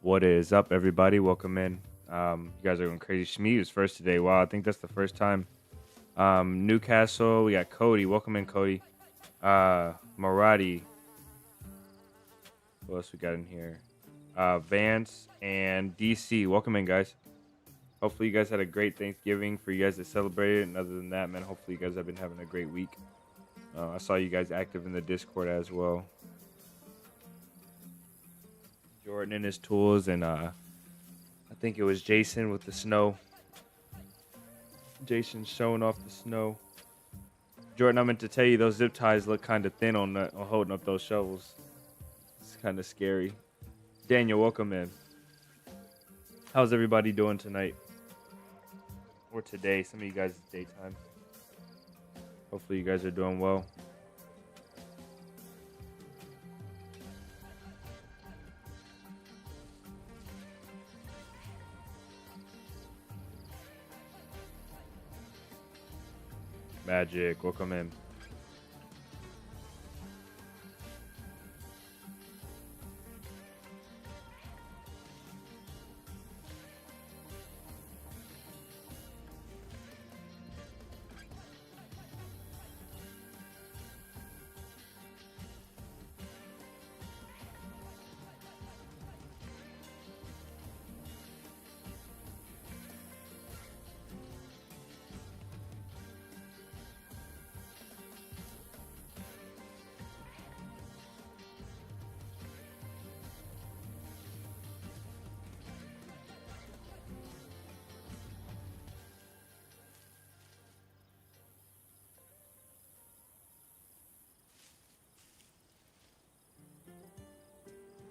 What is up, everybody? Welcome in. You guys are going crazy. Shmi was first today. Wow, I think that's the first time. Newcastle, we got Cody. Welcome in, Cody. Maradi. What else we got in here? Vance and DC. Welcome in, guys. Hopefully you guys had a great Thanksgiving for you guys that celebrated. And other than that, man, hopefully you guys have been having a great week. I saw you guys active in the Discord as well. Jordan and his tools, and I think it was Jason with the snow. Jason showing off the snow. Jordan, I meant to tell you those zip ties look kind of thin on holding up those shovels. It's kind of scary. Daniel, welcome in. How's everybody doing tonight? Or today? Some of you guys, it's daytime. Hopefully you guys are doing well. Magic, welcome in.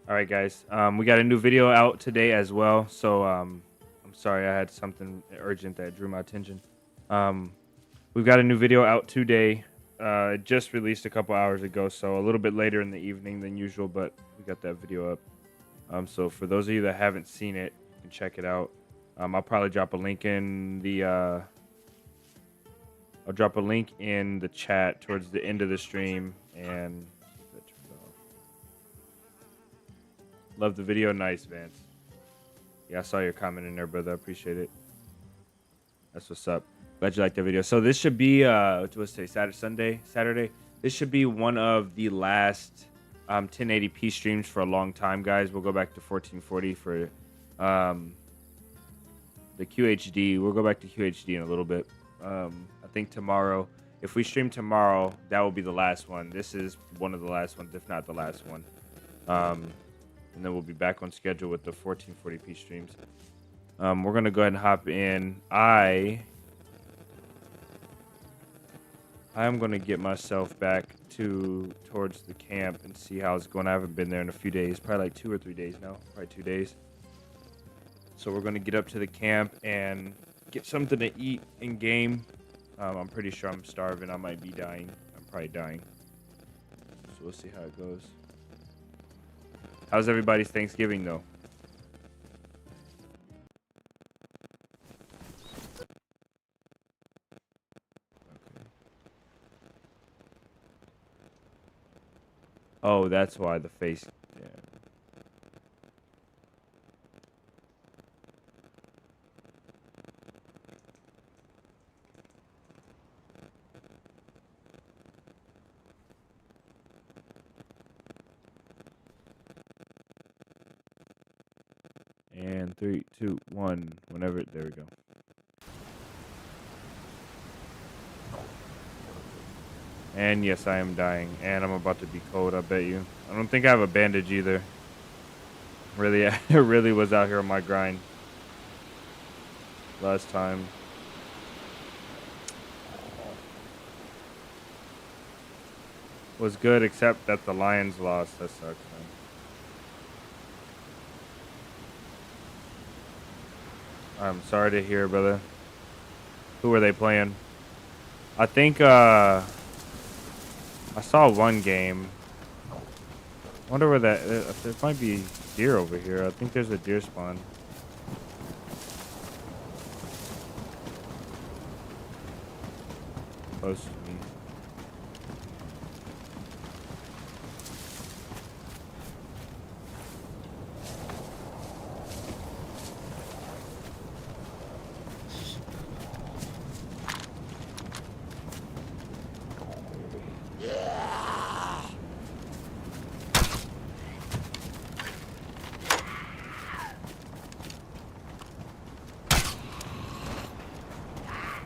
All right, guys. We got a new video out today as well. So I'm sorry, I had something urgent that drew my attention. We've got a new video out today. It just released a couple hours ago, so a little bit later in the evening than usual, but we got that video up. So for those of you that haven't seen it, you can check it out. I'll probably drop a link in the chat towards the end of the stream. And love the video. Nice, Vance. Yeah, I saw your comment in there, brother. I appreciate it. That's what's up. Glad you liked the video. So this should be what's today? Saturday. This should be one of the last 1080p streams for a long time, guys. We'll go back to 1440 for the QHD. We'll go back to QHD in a little bit. I think tomorrow, if we stream tomorrow, that will be the last one. This is one of the last ones, if not the last one. And then we'll be back on schedule with the 1440p streams. We're gonna go ahead and hop in. I am gonna get myself back towards the camp and see how it's going. I haven't been there in a few days, probably like 2 or 3 days now, probably 2 days. So we're gonna get up to the camp and get something to eat in game. I'm pretty sure I'm starving. I might be dying. I'm probably dying. So we'll see how it goes. How's everybody's Thanksgiving, though? Okay. Oh, that's why the face... Yeah. And 3, 2, 1. Whenever. There we go. And yes, I am dying. And I'm about to be cold, I bet you. I don't think I have a bandage either. Really, I really was out here on my grind last time. Was good, except that the Lions lost. That sucks, man. I'm sorry to hear, brother. Who were they playing? I think, I saw one game. Wonder where that... there might be deer over here. I think there's a deer spawn. Close to me.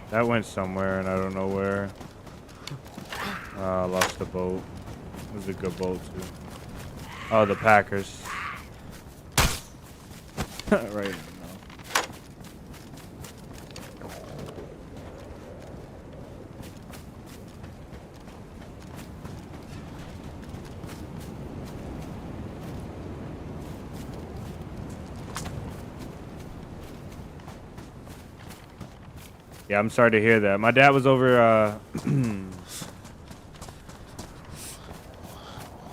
That went somewhere, and I don't know where. I lost the boat. It was a good boat, too. Oh, the Packers. Right now. Yeah, I'm sorry to hear that. My dad was over,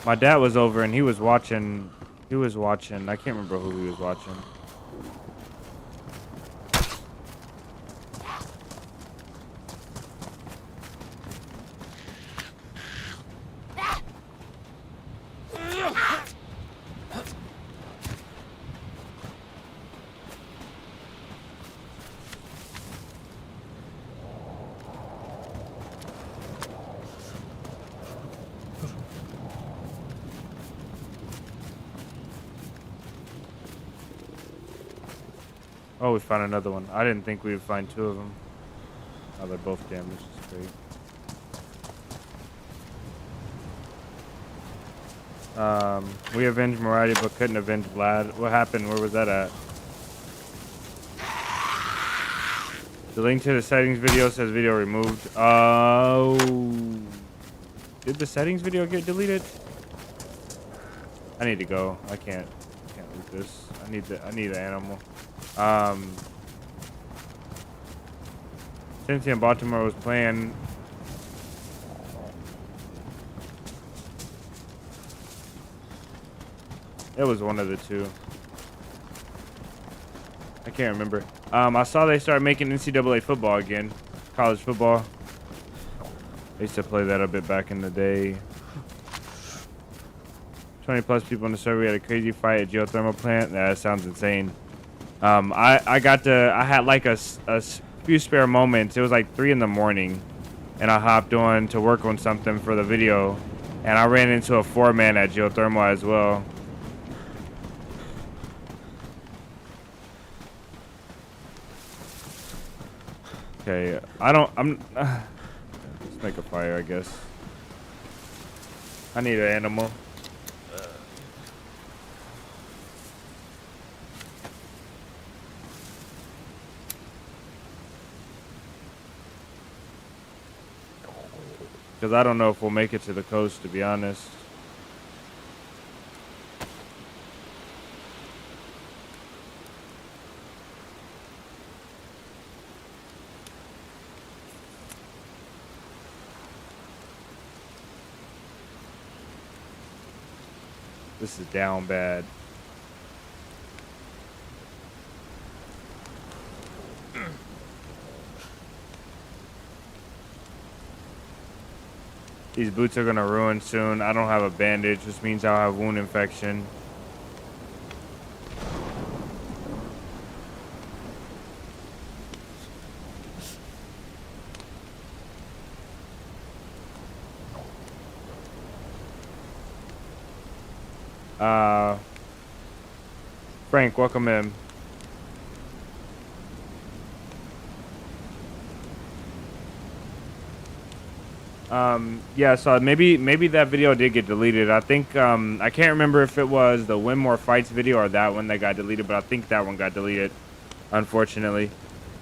my dad was over and he was watching, I can't remember who he was watching. Oh, we found another one. I didn't think we would find two of them. Oh, they're both damaged. It's great. We avenged Mariah, but couldn't avenge Vlad. What happened? Where was that at? The link to the settings video says video removed. Oh. Did the settings video get deleted? I need to go. I can't loot this. I need the animal. Cincy and Baltimore was playing. It was one of the two. I can't remember. I saw they started making NCAA football again. College football. I used to play that a bit back in the day. 20 plus people in the server. We had a crazy fight at geothermal plant. That sounds insane. I had like a few spare moments. It was like 3 in the morning, and I hopped on to work on something for the video, and I ran into a 4-man at geothermal as well. Okay, let's make a fire, I guess. I need an animal. Because I don't know if we'll make it to the coast, to be honest. This is down bad. These boots are gonna ruin soon. I don't have a bandage, which means I'll have wound infection. Frank, welcome in. Yeah, so maybe that video did get deleted. I think, I can't remember if it was the Win More Fights video or that one that got deleted, but I think that one got deleted, unfortunately.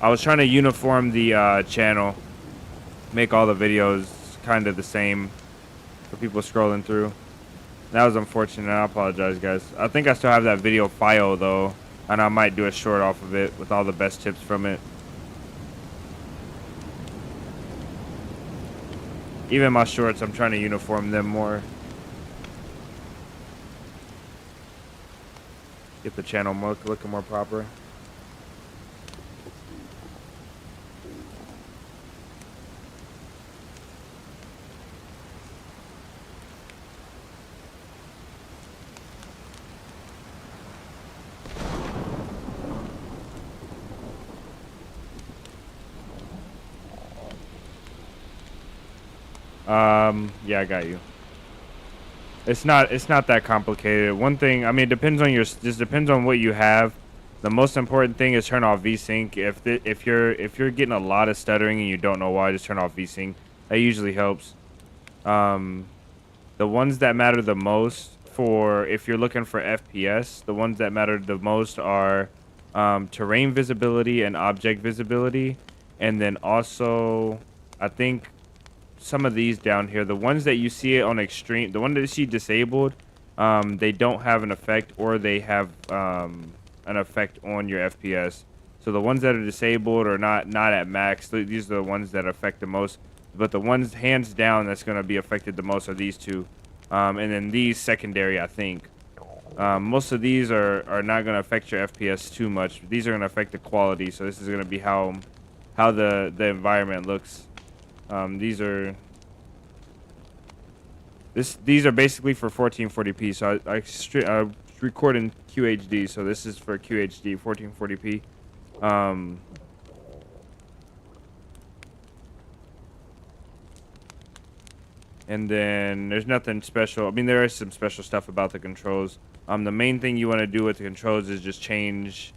I was trying to uniform the channel, make all the videos kind of the same for people scrolling through. That was unfortunate. I apologize, guys. I think I still have that video file, though, and I might do a short off of it with all the best tips from it. Even my shorts, I'm trying to uniform them more. Get the channel looking more proper. Yeah, I got you. It's not that complicated. One thing, I mean, it depends on just depends on what you have. The most important thing is turn off VSync. If you're getting a lot of stuttering and you don't know why, just turn off VSync. That usually helps. Um, the ones that matter the most for if you're looking for FPS, the ones that matter the most are terrain visibility and object visibility, and then also I think some of these down here, the ones that you see on extreme, the one that you see disabled, they don't have an effect, or they have an effect on your FPS. So the ones that are disabled or not at max, these are the ones that affect the most. But the ones hands down that's going to be affected the most are these two, and then these secondary, I think. Most of these are not going to affect your FPS too much. These are going to affect the quality. So this is going to be how the environment looks. These are basically for 1440p. So I record in QHD. So this is for QHD 1440p. And then there's nothing special. I mean, there is some special stuff about the controls. The main thing you want to do with the controls is just change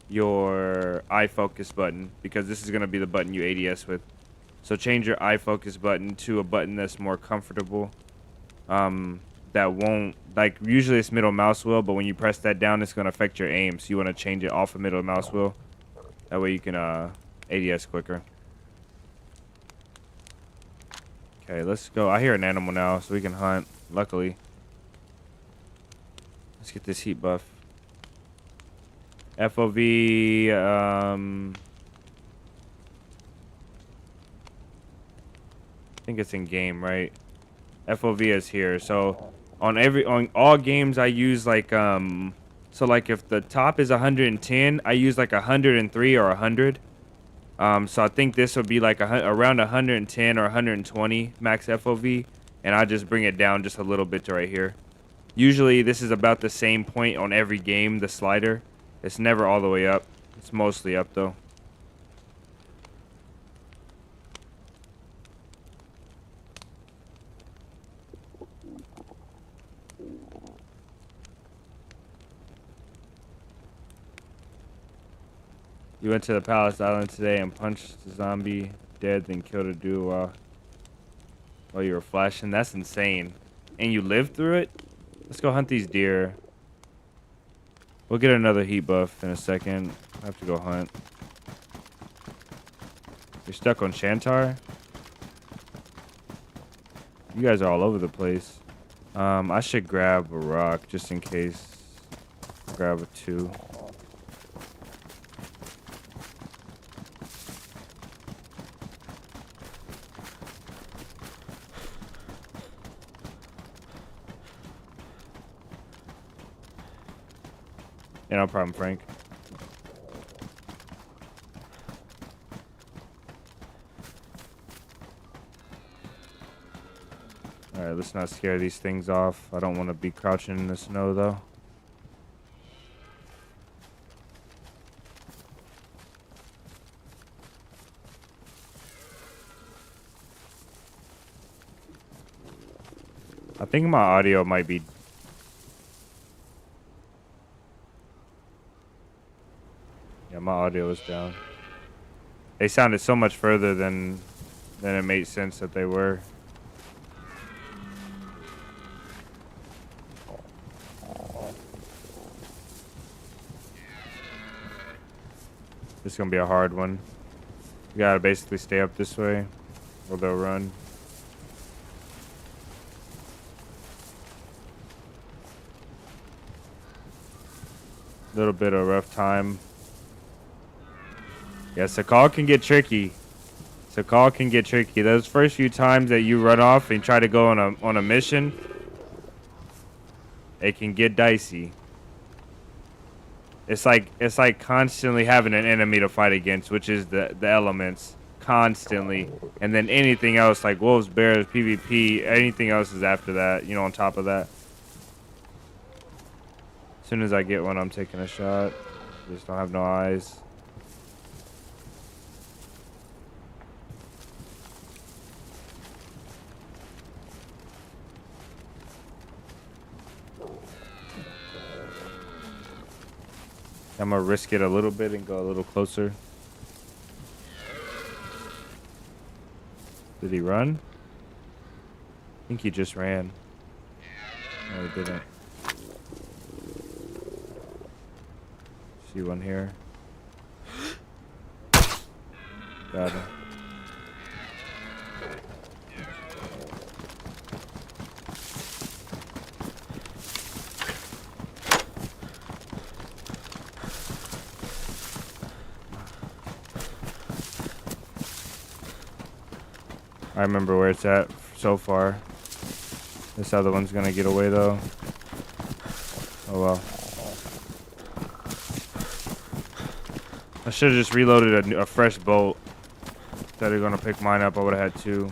your eye focus button, because this is going to be the button you ADS with. So change your eye focus button to a button that's more comfortable. That won't, like, usually it's middle mouse wheel, but when you press that down, it's going to affect your aim. So you want to change it off of middle mouse wheel. That way you can ADS quicker. Okay, let's go. I hear an animal now, so we can hunt, luckily. Let's get this heat buff. FOV, I think it's in game, right? FOV is here. So on all games I use like so like if the top is 110, I use like 103 or 100. So I think this would be like around 110 or 120 max FOV, and I just bring it down just a little bit to right here. Usually this is about the same point on every game, the slider. It's never all the way up. It's mostly up though. You went to the Palace Island today and punched the zombie dead, then killed a dude while you were flashing. That's insane. And you lived through it? Let's go hunt these deer. We'll get another heat buff in a second. I have to go hunt. You're stuck on Shantar? You guys are all over the place. I should grab a rock just in case. Grab a 2. Yeah, no problem, Frank. Alright, let's not scare these things off. I don't want to be crouching in the snow, though. I think my audio might be... Yeah, my audio was down. They sounded so much further than it made sense that they were. This is gonna be a hard one. You gotta basically stay up this way, or they'll run. Little bit of rough time. Yeah, Sakal can get tricky. Sakal can get tricky. Those first few times that you run off and try to go on a mission, it can get dicey. It's like constantly having an enemy to fight against, which is the elements, constantly, and then anything else like wolves, bears, PvP, anything else is after that. You know, on top of that. As soon as I get one, I'm taking a shot. Just don't have no eyes. I'm gonna risk it a little bit and go a little closer. Did he run? I think he just ran. No, he didn't. See one here. Got him. I remember where it's at so far. This other one's gonna get away though. Oh well. I should have just reloaded a fresh bolt. Instead of gonna pick mine up, I would have had two.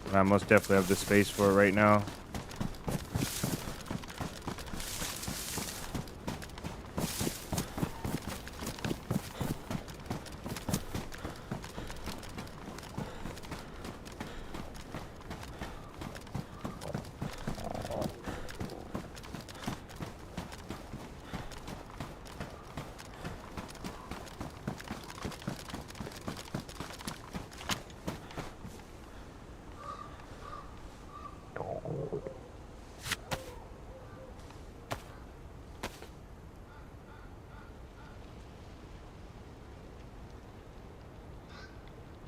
And I most definitely have the space for it right now.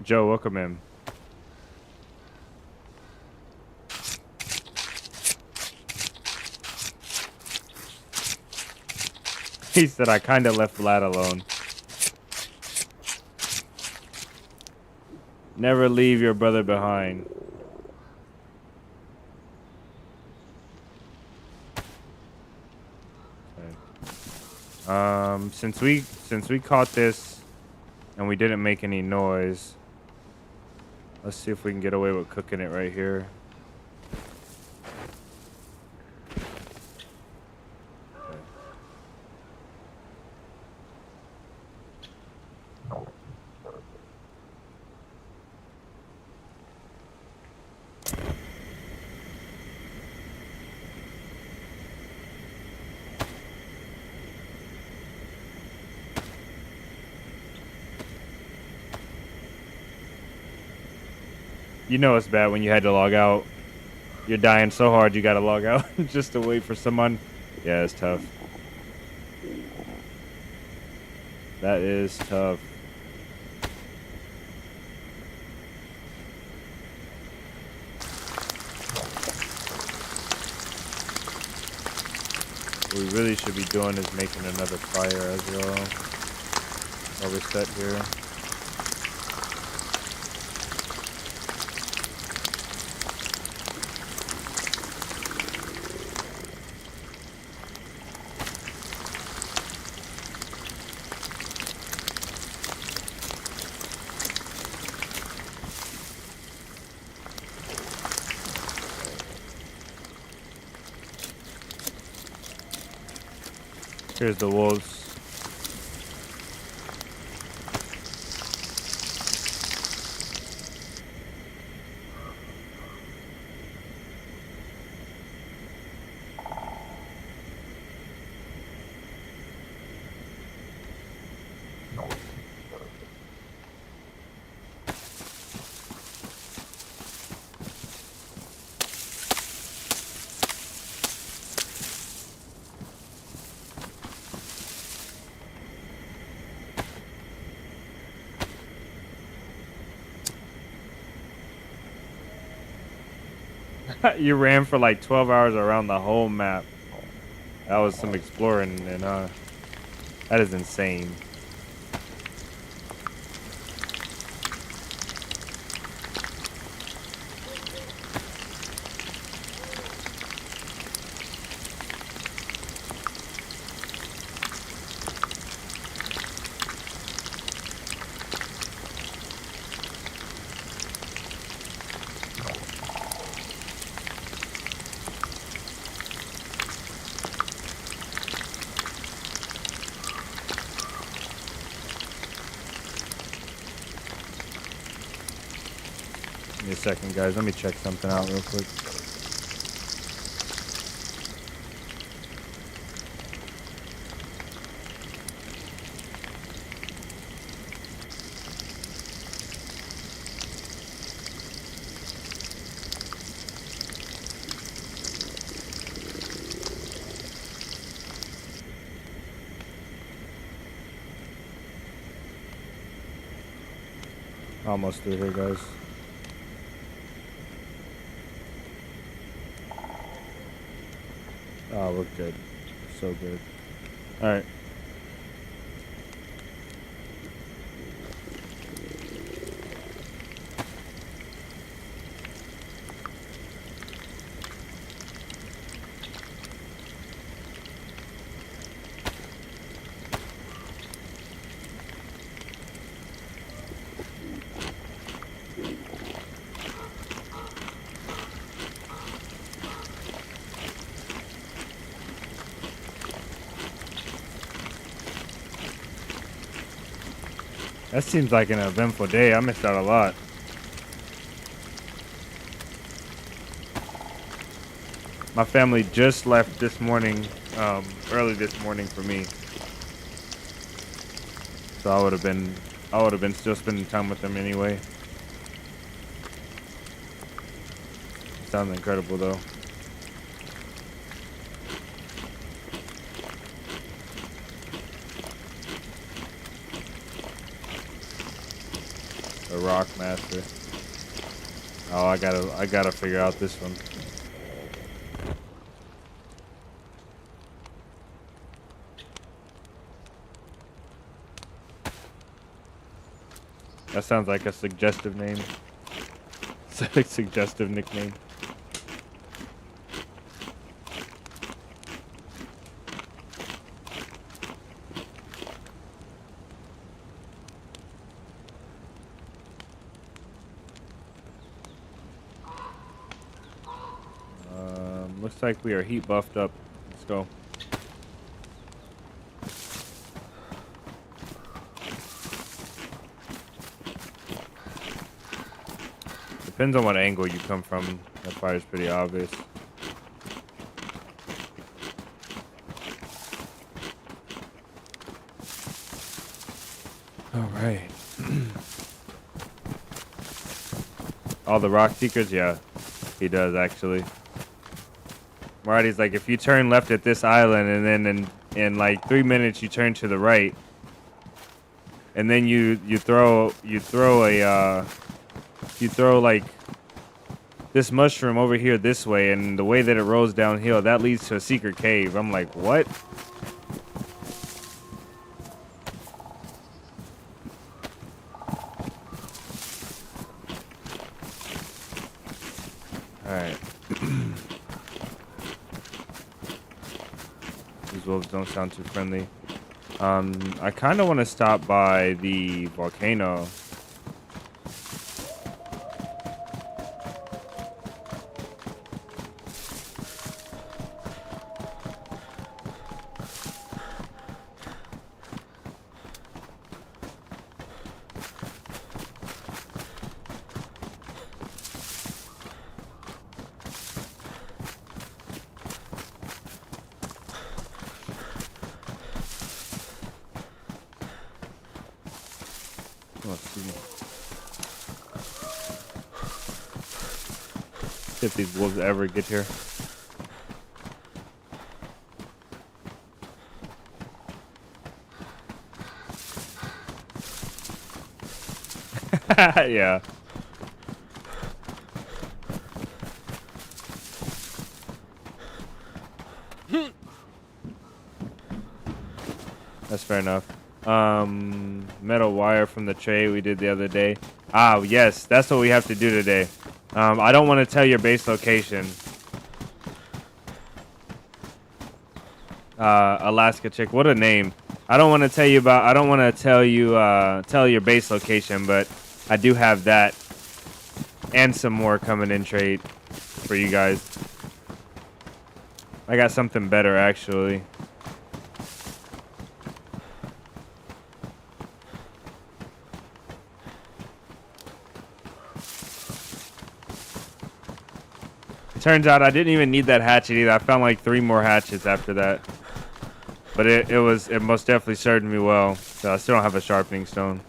Joe, welcome in. He said I kind of left Vlad alone. Never leave your brother behind. Okay. Since we caught this and we didn't make any noise, let's see if we can get away with cooking it right here. You know it's bad when you had to log out. You're dying so hard you gotta log out just to wait for someone. Yeah, it's tough. That is tough. What we really should be doing is making another fire as well. While we're set here. Here's the wolves. You ran for like 12 hours around the whole map. That was some exploring, and that is insane. Give me a second, guys. Let me check something out real quick. Almost through here, guys. Oh, we're good. We're so good. All right. That seems like an eventful day. I missed out a lot. My family just left this morning, early this morning for me. So I would have been still spending time with them anyway. Sounds incredible though. The Rock Master. Oh, I gotta figure out this one. That sounds like a suggestive name. Suggestive nickname. Looks like we are heat buffed up. Let's go. Depends on what angle you come from. That fire's pretty obvious. All right. All the rock seekers, yeah, he does actually. Marty's like, if you turn left at this island and then in like 3 minutes you turn to the right, and then you throw like this mushroom over here this way, and the way that it rolls downhill, that leads to a secret cave. I'm like, what? Alright. These wolves don't sound too friendly. I kind of want to stop by the volcano. Oh, excuse me. If these wolves ever get here. Yeah. That's fair enough. Metal wire from the tray we did the other day. Ah, yes, that's what we have to do today. I don't want to tell your base location. Alaska chick, what a name. I don't want to tell your base location, but I do have that and some more coming in trade for you guys. I got something better actually. Turns out I didn't even need that hatchet either. I found like 3 more hatchets after that. But it most definitely served me well. So I still don't have a sharpening stone.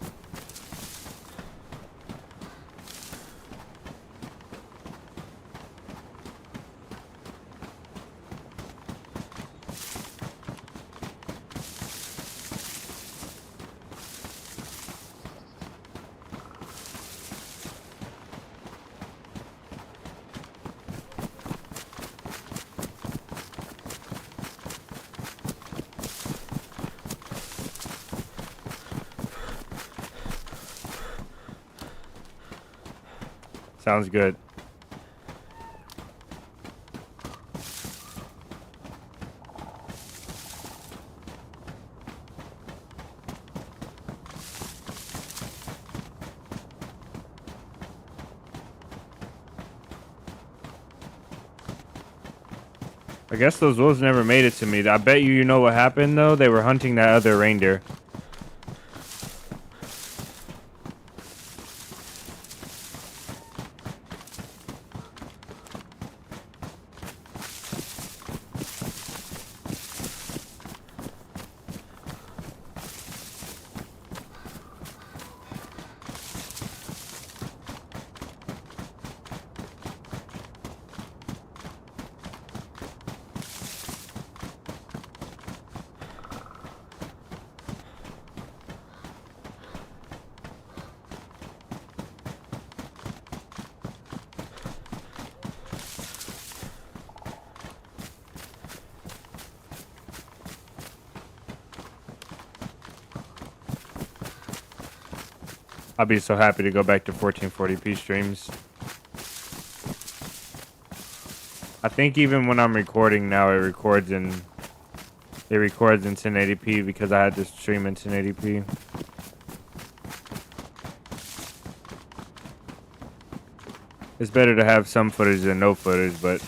Sounds good. I guess those wolves never made it to me. I bet you know what happened, though? They were hunting that other reindeer. I'll be so happy to go back to 1440p streams. I think even when I'm recording now, it records in 1080p because I had to stream in 1080p. It's better to have some footage than no footage, but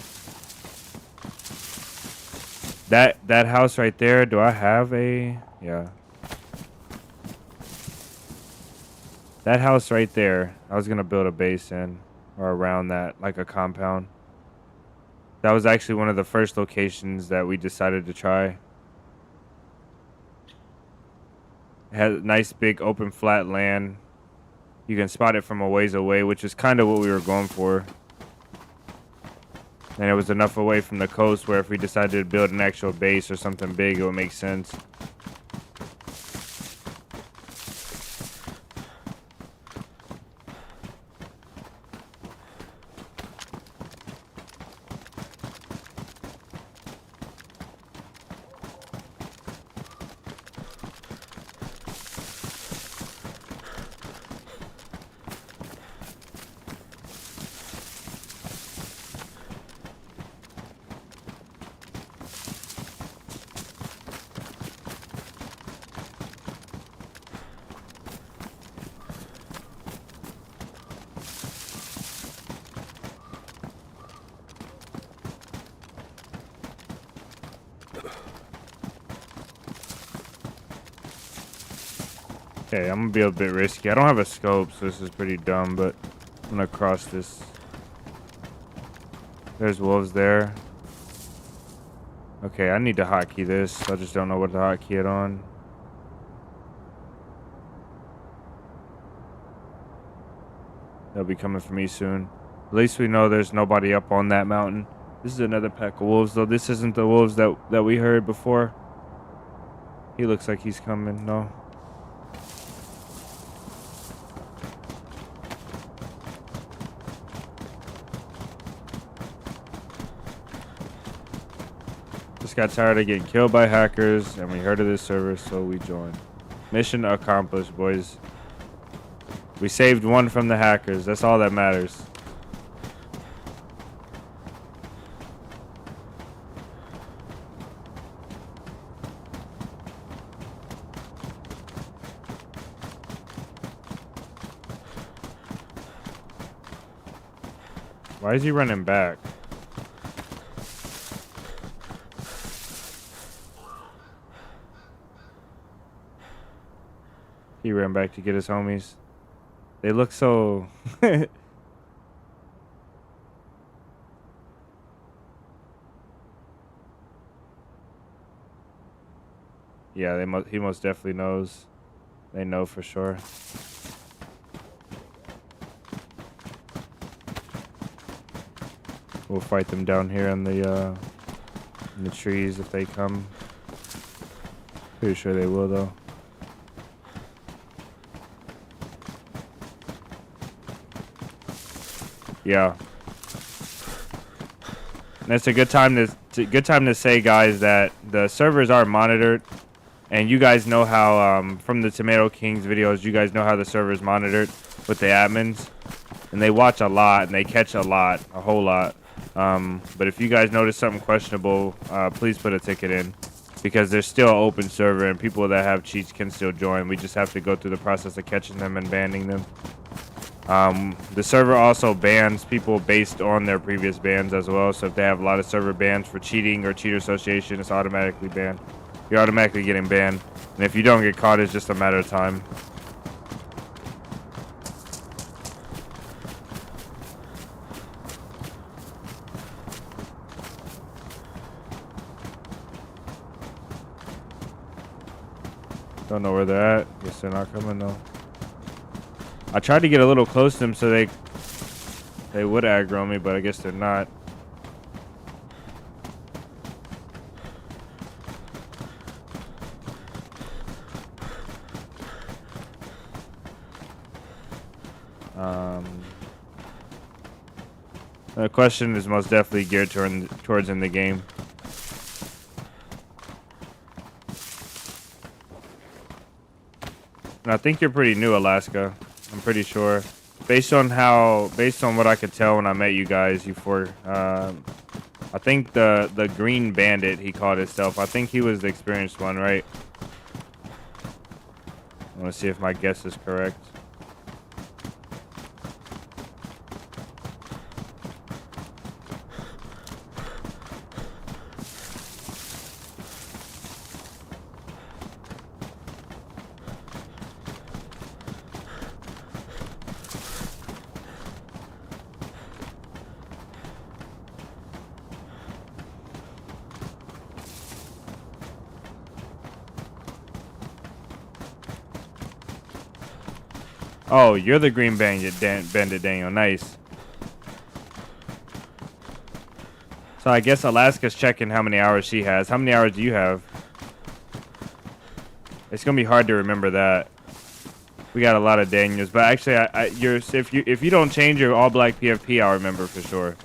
that house right there, do I have a... Yeah. That house right there, I was gonna build a base in or around that, like a compound. That was actually one of the first locations that we decided to try. It had nice big open flat land. You can spot it from a ways away, which is kind of what we were going for. And it was enough away from the coast where if we decided to build an actual base or something big, it would make sense. Okay, I'm gonna be a bit risky. I don't have a scope, so this is pretty dumb, but I'm gonna cross this. There's wolves there. Okay, I need to hotkey this. I just don't know what to hotkey it on. They'll be coming for me soon. At least we know there's nobody up on that mountain. This is another pack of wolves, though. This isn't the wolves that we heard before. He looks like he's coming. No. Just got tired of getting killed by hackers, and we heard of this server, so we joined. Mission accomplished, boys. We saved one from the hackers. That's all that matters. Why is he running back? He ran back to get his homies. They look so... Yeah, he most definitely knows. They know for sure. We'll fight them down here in the trees if they come. Pretty sure they will, though. Yeah. And it's a good time to say, guys, that the servers are monitored, and you guys know how from the Tomato Kings videos, you guys know how the server is monitored with the admins. and they watch a lot and they catch a whole lot. But if you guys notice something questionable, please put a ticket in, because there's still an open server and people that have cheats can still join. We just have to go through the process of catching them and banning them. The server also bans people based on their previous bans as well. So if they have a lot of server bans for cheating or cheater association, it's automatically banned. You're automatically getting banned. And if you don't get caught, it's just a matter of time. Don't know where they're at. Guess they're not coming though. I tried to get a little close to them so they would aggro me, but I guess they're not. The question is most definitely geared towards in the game. And I think you're pretty new, Alaska. I'm pretty sure. Based on what I could tell when I met you guys, I think the Green Bandit, he called himself. I think he was the experienced one, right? I want to see if my guess is correct. Oh, you're the Green Bandit, Daniel. Nice. So I guess Alaska's checking how many hours she has. How many hours do you have? It's gonna be hard to remember that. We got a lot of Daniels, but actually, if you don't change your all black PFP, I'll remember for sure.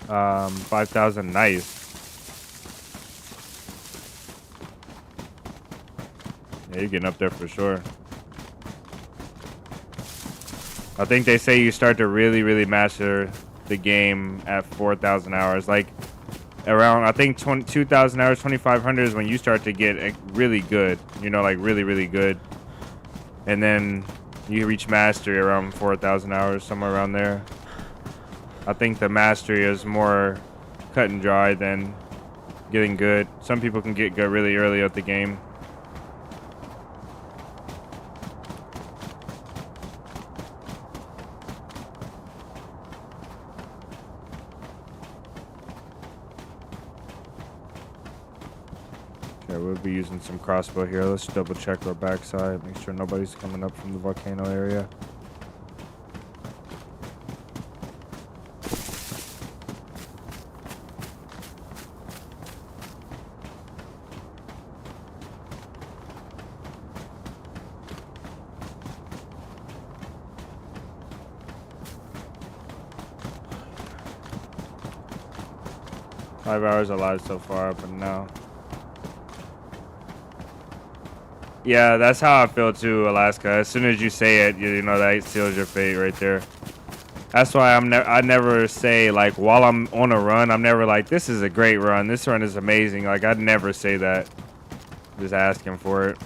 Um, 5,000, nice. Yeah, you're getting up there for sure. I think they say you start to really master the game at 4,000 hours. Like around, I think 2,000 hours, 2,500 is when you start to get really good. You know, like really good. And then you reach mastery around 4,000 hours, somewhere around there. I think the mastery is more cut and dry than getting good. Some people can get good really early at the game. Okay, we'll be using some crossbow here. Let's double check our backside. Make sure nobody's coming up from the volcano area. Five hours alive so far, but no. Yeah, that's how I feel too, Alaska. As soon as you say it, you know that seals your fate right there. That's why I never say, like, while I'm on a run, I'm never like, this is a great run. This run is amazing. Like, I'd never say that. Just asking for it.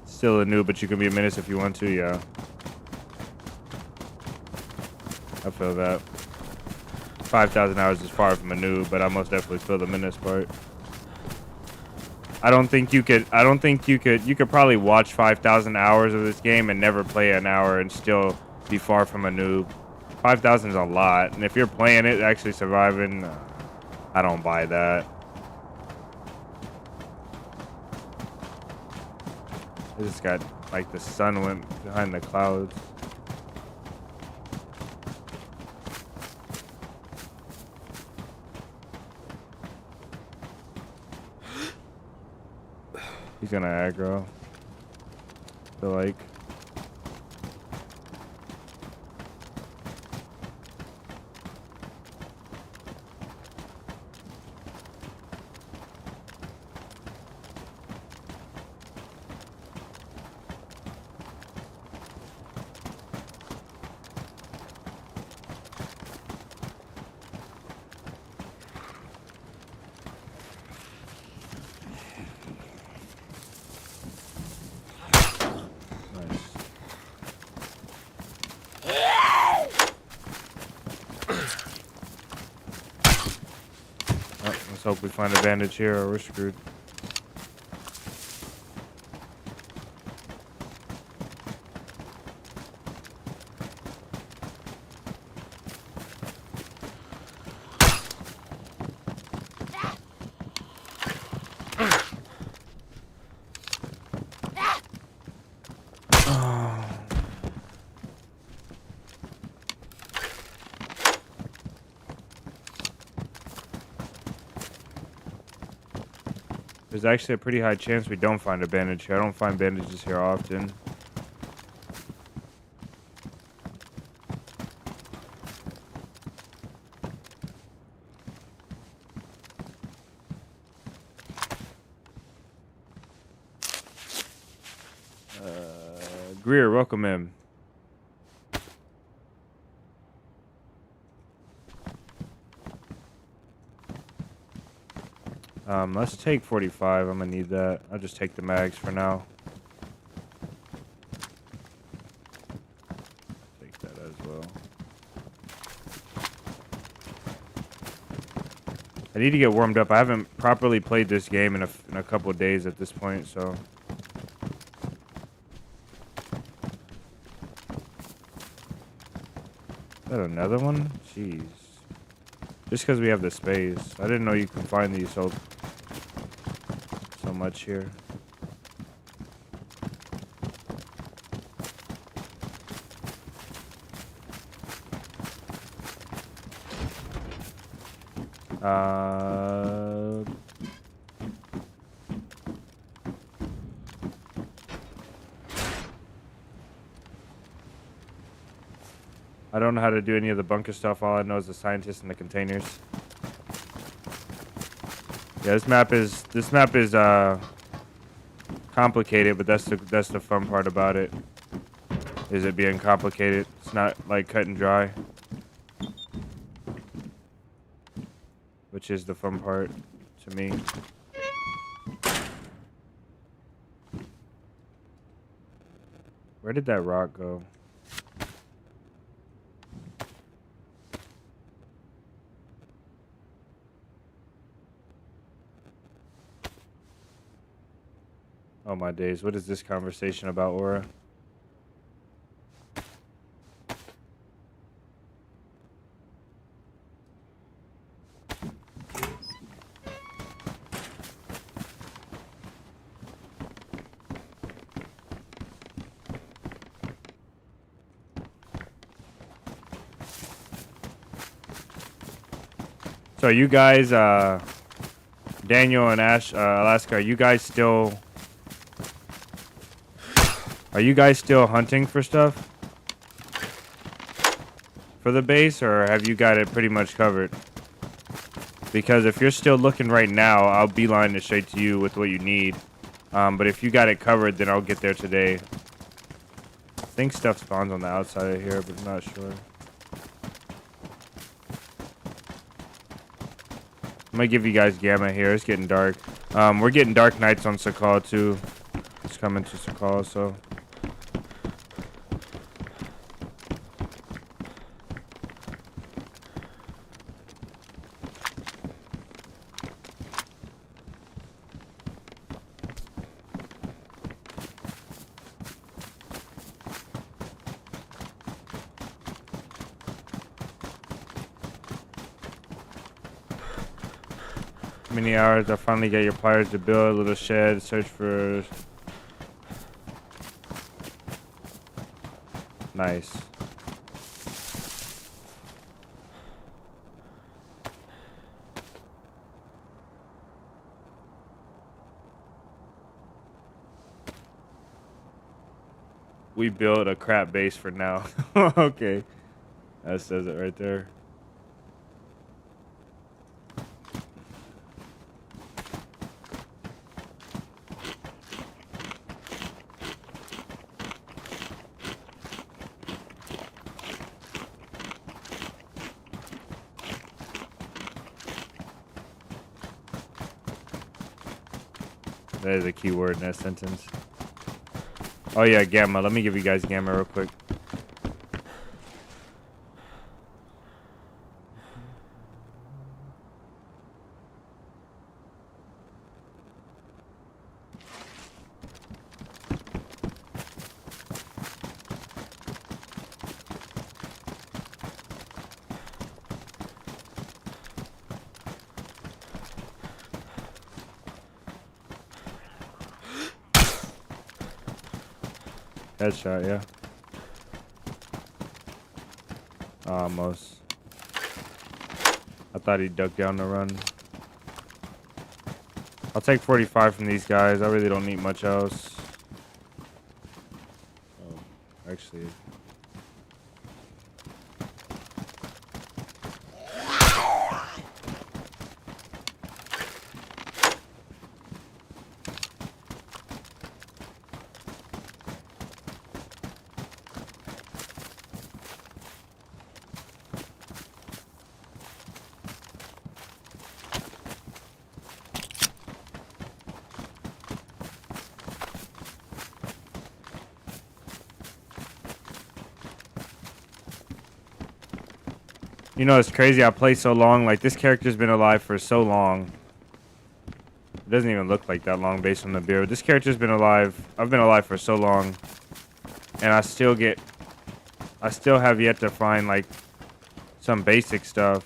Still a noob, but you can be a menace if you want to, yeah. I feel that. 5,000 hours is far from a noob, but I most definitely feel the menace part. I don't think you could probably watch 5,000 hours of this game and never play an hour and still be far from a noob. 5,000 is a lot, and if you're playing it, actually surviving, I don't buy that. I just got, like, the sun went behind the clouds. He's gonna aggro. I feel like. Let's hope we find a bandage here or we're screwed. There's actually a pretty high chance we don't find a bandage here. I don't find bandages here often. Greer, welcome in. Let's take 45. I'm gonna need that. I'll just take the mags for now. Take that as well. I need to get warmed up. I haven't properly played this game in a couple of days at this point, so. Is that another one? Jeez. Just because we have the space. I didn't know you can find these so much here. I don't know how to do any of the bunker stuff. All I know is the scientists and the containers. Yeah, this map is complicated, but that's the fun part about it. Is it being complicated? It's not like cut and dry, which is the fun part to me. Where did that rock go? Oh my days, what is this conversation about, Aura? So you guys, Daniel and Ash, Alaska, are you guys still hunting for stuff for the base, or have you got it pretty much covered? Because if you're still looking right now, I'll beeline it straight to you with what you need. But if you got it covered, then I'll get there today. I think stuff spawns on the outside of here, but I'm not sure. I'm gonna give you guys gamma here. It's getting dark. We're getting dark nights on Sakal too. It's coming to Sakal, so. many hours. I finally get your pliers to build a little shed. Search for... Nice. We built a crap base for now. Okay. That says it right there. That is a key word in that sentence. Oh yeah, gamma. Let me give you guys gamma real quick. Headshot, yeah. Almost. I thought he ducked down to run. I'll take 45 from these guys. I really don't need much else. Oh, actually. You know, it's crazy. I play so long. Like, this character's been alive for so long. It doesn't even look like that long based on the beard. This character's been alive. I've been alive for so long. And I still have yet to find, like, some basic stuff.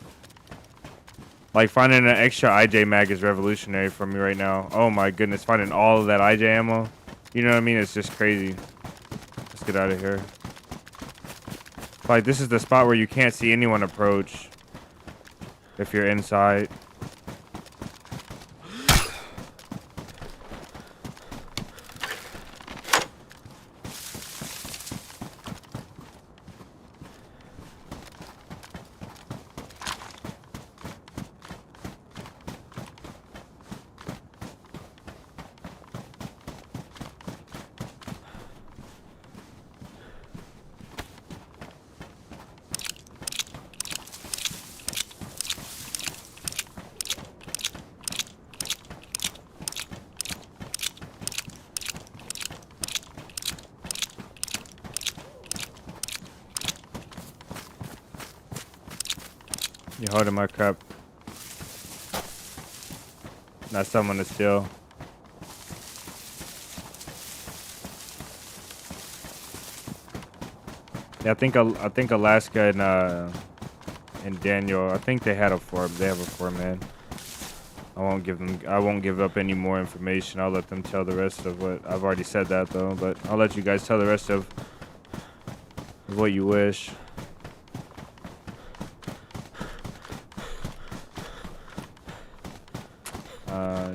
Like, finding an extra IJ mag is revolutionary for me right now. Oh, my goodness. Finding all of that IJ ammo. You know what I mean? It's just crazy. Let's get out of here. Like, this is the spot where you can't see anyone approach if you're inside. You holding my crap. Not someone to steal. Yeah, I think Alaska and Daniel, I think they had a four. They have a four-man. I won't give up any more information. I'll let them tell the rest of what I've already said that though, but I'll let you guys tell the rest of what you wish.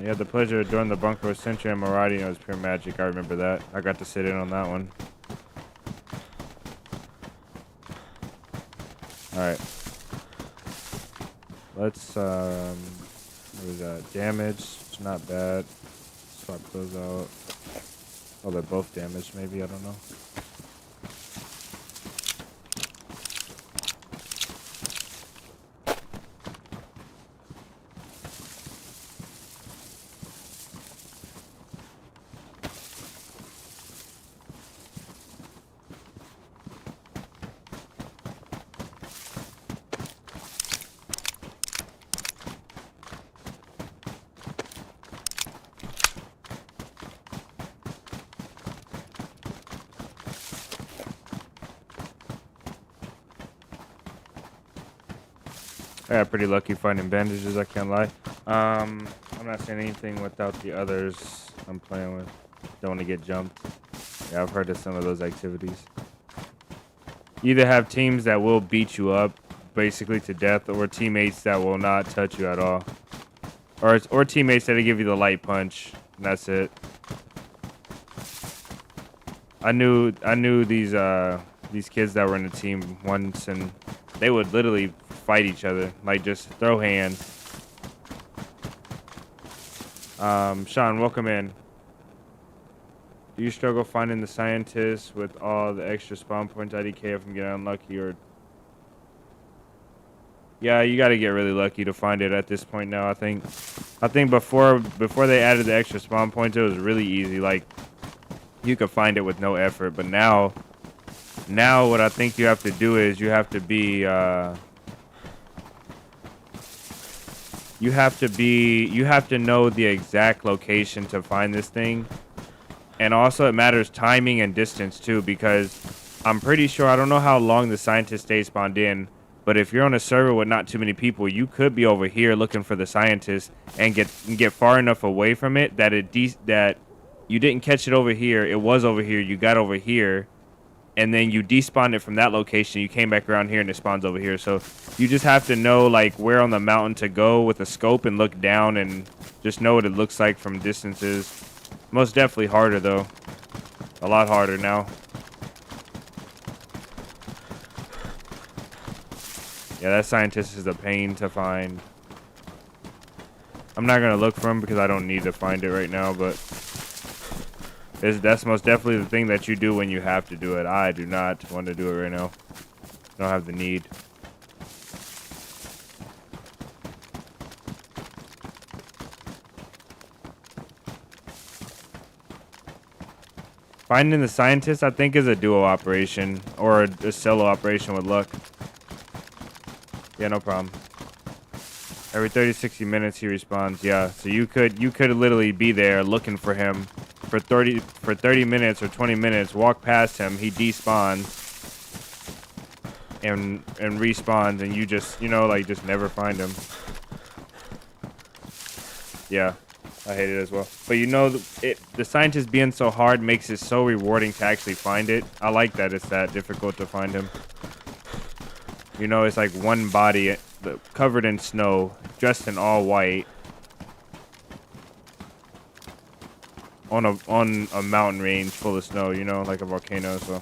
Yeah, the pleasure during the bunker century and Marauding, it was pure magic. I remember that. I got to sit in on that one. Alright. Let's, what is that? Damage. It's not bad. Swap those out. Oh, they're both damaged, maybe. I don't know. I got pretty lucky finding bandages, I can't lie. I'm not saying anything without the others I'm playing with. Don't want to get jumped. Yeah, I've heard of some of those activities. You either have teams that will beat you up basically to death, or teammates that will not touch you at all. Or teammates that give you the light punch, and that's it. I knew these kids that were in the team once, and they would literally fight each other, like just throw hands. Sean, welcome in. Do you struggle finding the scientists with all the extra spawn points IDK if I'm getting unlucky, or? Yeah, you got to get really lucky to find it at this point now. I think before they added the extra spawn points, it was really easy. Like you could find it with no effort. But now what I think you have to do is you have to know the exact location to find this thing. And also it matters timing and distance too, because I'm pretty sure, I don't know how long the scientist stays spawned in, but if you're on a server with not too many people, you could be over here looking for the scientist and get far enough away from it that that you didn't catch it over here. It was over here. You got over here, and then you despawned it from that location. You came back around here and it spawns over here. So you just have to know like where on the mountain to go with a scope and look down and just know what it looks like from distances. Most definitely harder though. A lot harder now. Yeah, that scientist is a pain to find. I'm not going to look for him because I don't need to find it right now, but that's most definitely the thing that you do when you have to do it. I do not want to do it right now. I don't have the need. Finding the scientist, I think, is a duo operation or a solo operation with luck. Yeah, no problem. Every 30-60 minutes he respawns. Yeah, so you could literally be there looking for him for 30 minutes or 20 minutes, walk past him, he despawns and respawns, and you just, like just never find him. Yeah, I hate it as well. But the scientist being so hard makes it so rewarding to actually find it. I like that it's that difficult to find him. It's like one body covered in snow, dressed in all white, on a mountain range full of snow, like a volcano. So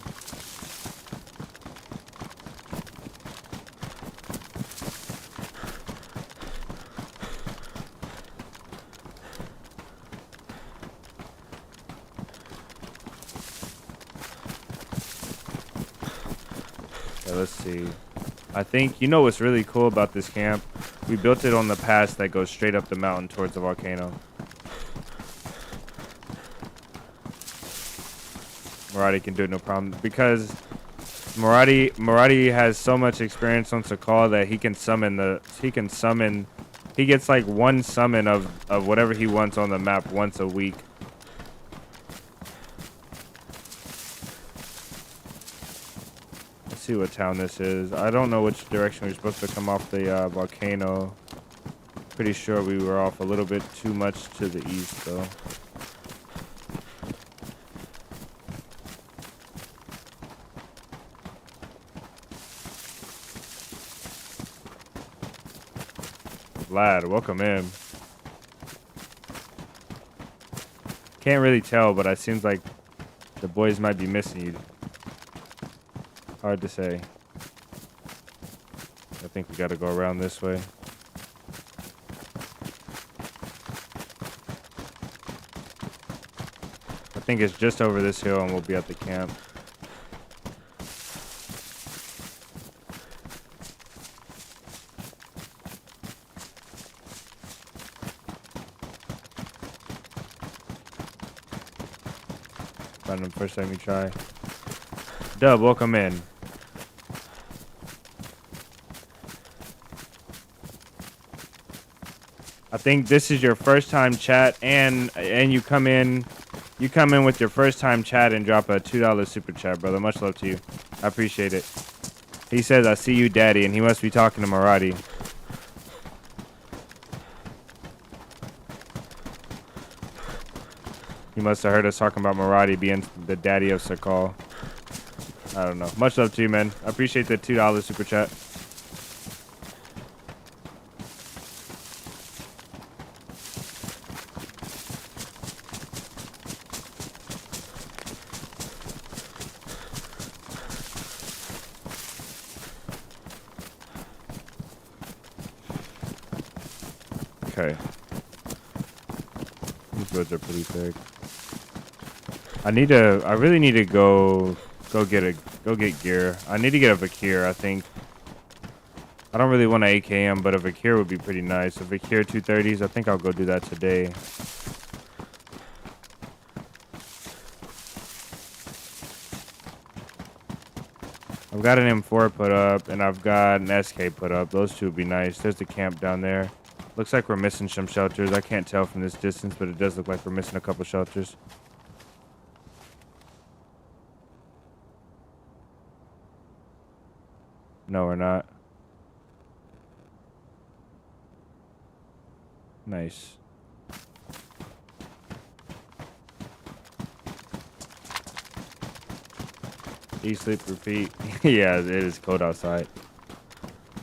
yeah, let's see. I think what's really cool about this camp? We built it on the pass that goes straight up the mountain towards the volcano. Murati can do it no problem because Murati has so much experience on Sakal that he gets like one summon of whatever he wants on the map once a week. See what town this is. I don't know which direction we're supposed to come off the volcano. Pretty sure we were off a little bit too much to the east though. Vlad, welcome in. Can't really tell, but it seems like the boys might be missing you. Hard to say. I think we gotta go around this way. I think it's just over this hill and we'll be at the camp. Find them first time you try. Dub, welcome in. I think this is your first time chat, and you come in with your first time chat and drop a $2 super chat, brother. Much love to you. I appreciate it. He says, "I see you, daddy," and he must be talking to Murati. He must have heard us talking about Maradi being the daddy of Sakal. I don't know. Much love to you, man. I appreciate the $2 super chat. Okay. These roads are pretty thick. I really need to go get gear. I need to get a Vakir, I think. I don't really want an AKM, but a Vakir would be pretty nice. A Vakir 230s, I think I'll go do that today. I've got an M4 put up, and I've got an SK put up. Those two would be nice. There's the camp down there. Looks like we're missing some shelters. I can't tell from this distance, but it does look like we're missing a couple shelters. No, we're not. Nice. Eat, sleep, repeat. Yeah, it is cold outside.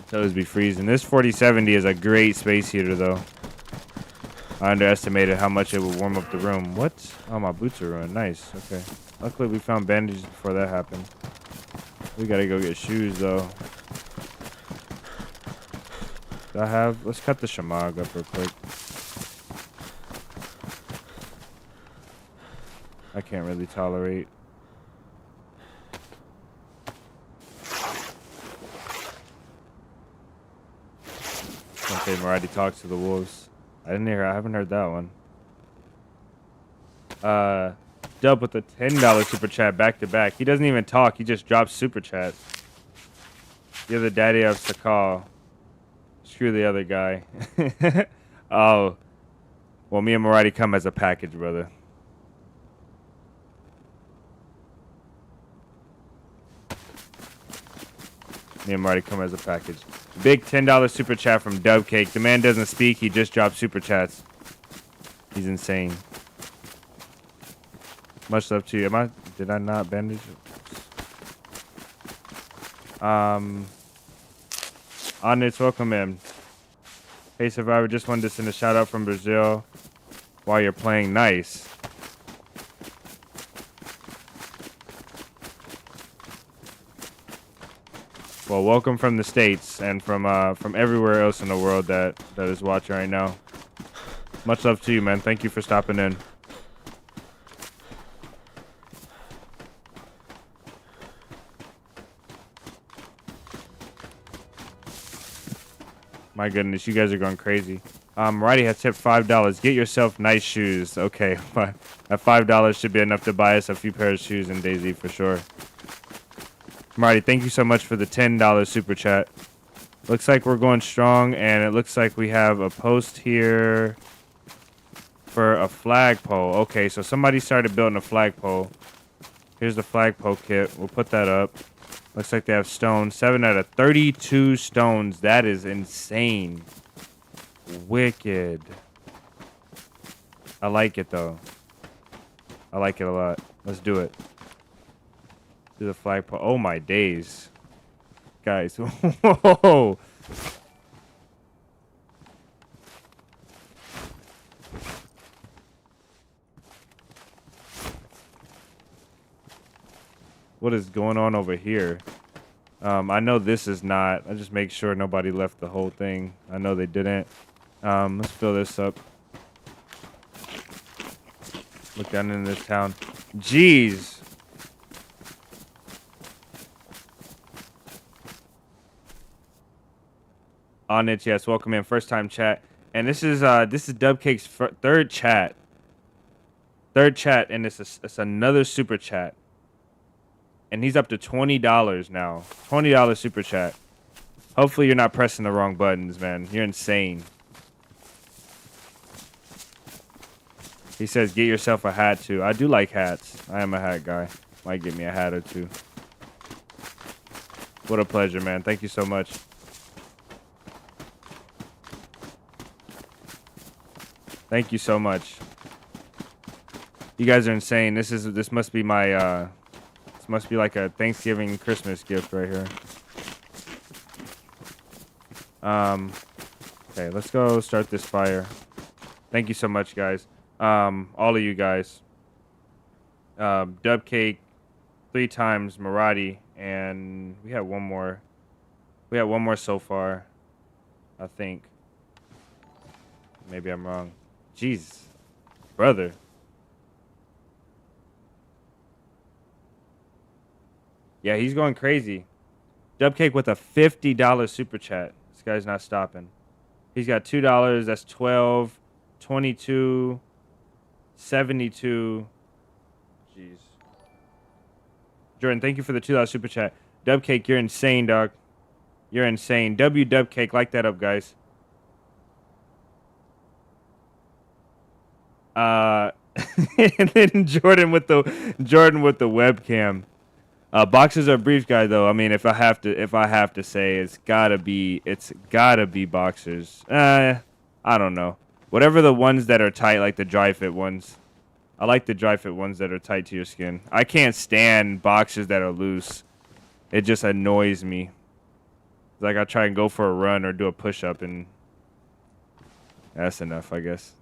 Toes be freezing. This 4070 is a great space heater, though. I underestimated how much it would warm up the room. What? Oh, my boots are ruined. Nice. Okay. Luckily, we found bandages before that happened. We gotta go get shoes, though. Do I have... Let's cut the shamag up real quick. I can't really tolerate. Okay, Maradi talks to the wolves. I haven't heard that one. Dub with a $10 super chat back to back. He doesn't even talk. He just drops super chats. You're the daddy of Sakal. Screw the other guy. Oh. Well, me and Maradi come as a package, brother. Me and Marty come as a package. Big $10 super chat from Dubcake. The man doesn't speak. He just dropped super chats. He's insane. Much love to you. Did I not bandage? Onyx, welcome in. Hey, Survivor. Just wanted to send a shout out from Brazil while you're playing nice. Well, welcome from the States and from everywhere else in the world that is watching right now. Much love to you, man. Thank you for stopping in. My goodness, you guys are going crazy. Marty has tipped $5. Get yourself nice shoes. Okay, that $5 should be enough to buy us a few pairs of shoes in DayZ for sure. Marty, thank you so much for the $10 super chat. Looks like we're going strong, and it looks like we have a post here for a flagpole. Okay, so somebody started building a flagpole. Here's the flagpole kit. We'll put that up. Looks like they have stones. 7 out of 32 stones. That is insane. Wicked. I like it, though. I like it a lot. Let's do it. Do the flagpole. Oh, my days. Guys. Whoa. What is going on over here? I know this is not. I just make sure nobody left the whole thing. I know they didn't. Let's fill this up. Look down in this town. Jeez. On it, yes. Welcome in, first time chat, and this is Dubcake's third chat, and it's another super chat, and he's up to $20 now. $20 super chat. Hopefully you're not pressing the wrong buttons, man. You're insane. He says, get yourself a hat too. I do like hats. I am a hat guy. Might get me a hat or two. What a pleasure, man. Thank you so much. Thank you so much. You guys are insane. This must be my this must be like a Thanksgiving Christmas gift right here. Okay, let's go start this fire. Thank you so much, guys. All of you guys. Dubcake 3 times, Maradi, and we had one more. We had one more so far, I think. Maybe I'm wrong. Jeez, brother. Yeah, he's going crazy. Dubcake with a $50 super chat. This guy's not stopping. He's got $2. That's 12, 22, 72. Jeez. Jordan, thank you for the $2 super chat. Dubcake, you're insane, dog. You're insane. Dubcake, like that up, guys. And then Jordan with the webcam. Boxers are brief, guy. Though I mean, if I have to say, it's gotta be boxers. I don't know. Whatever the ones that are tight, like the dry fit ones. I like the dry fit ones that are tight to your skin. I can't stand boxers that are loose. It just annoys me. Like I try and go for a run or do a push up, and that's enough, I guess.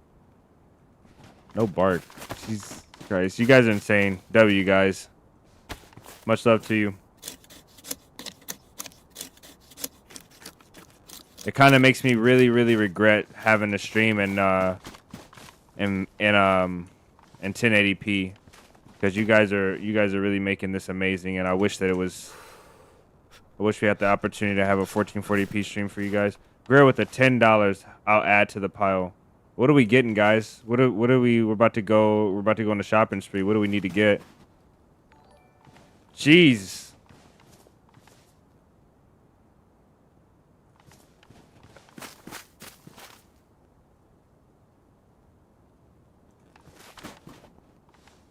No bark. Jesus Christ, you guys are insane. W, guys. Much love to you. It kind of makes me really, really regret having to stream in 1080p, because you guys are really making this amazing, and I wish that it was. I wish we had the opportunity to have a 1440p stream for you guys. Greer with the $10, I'll add to the pile. What are we getting, guys? What are we? We're about to go on a shopping spree. What do we need to get? Jeez.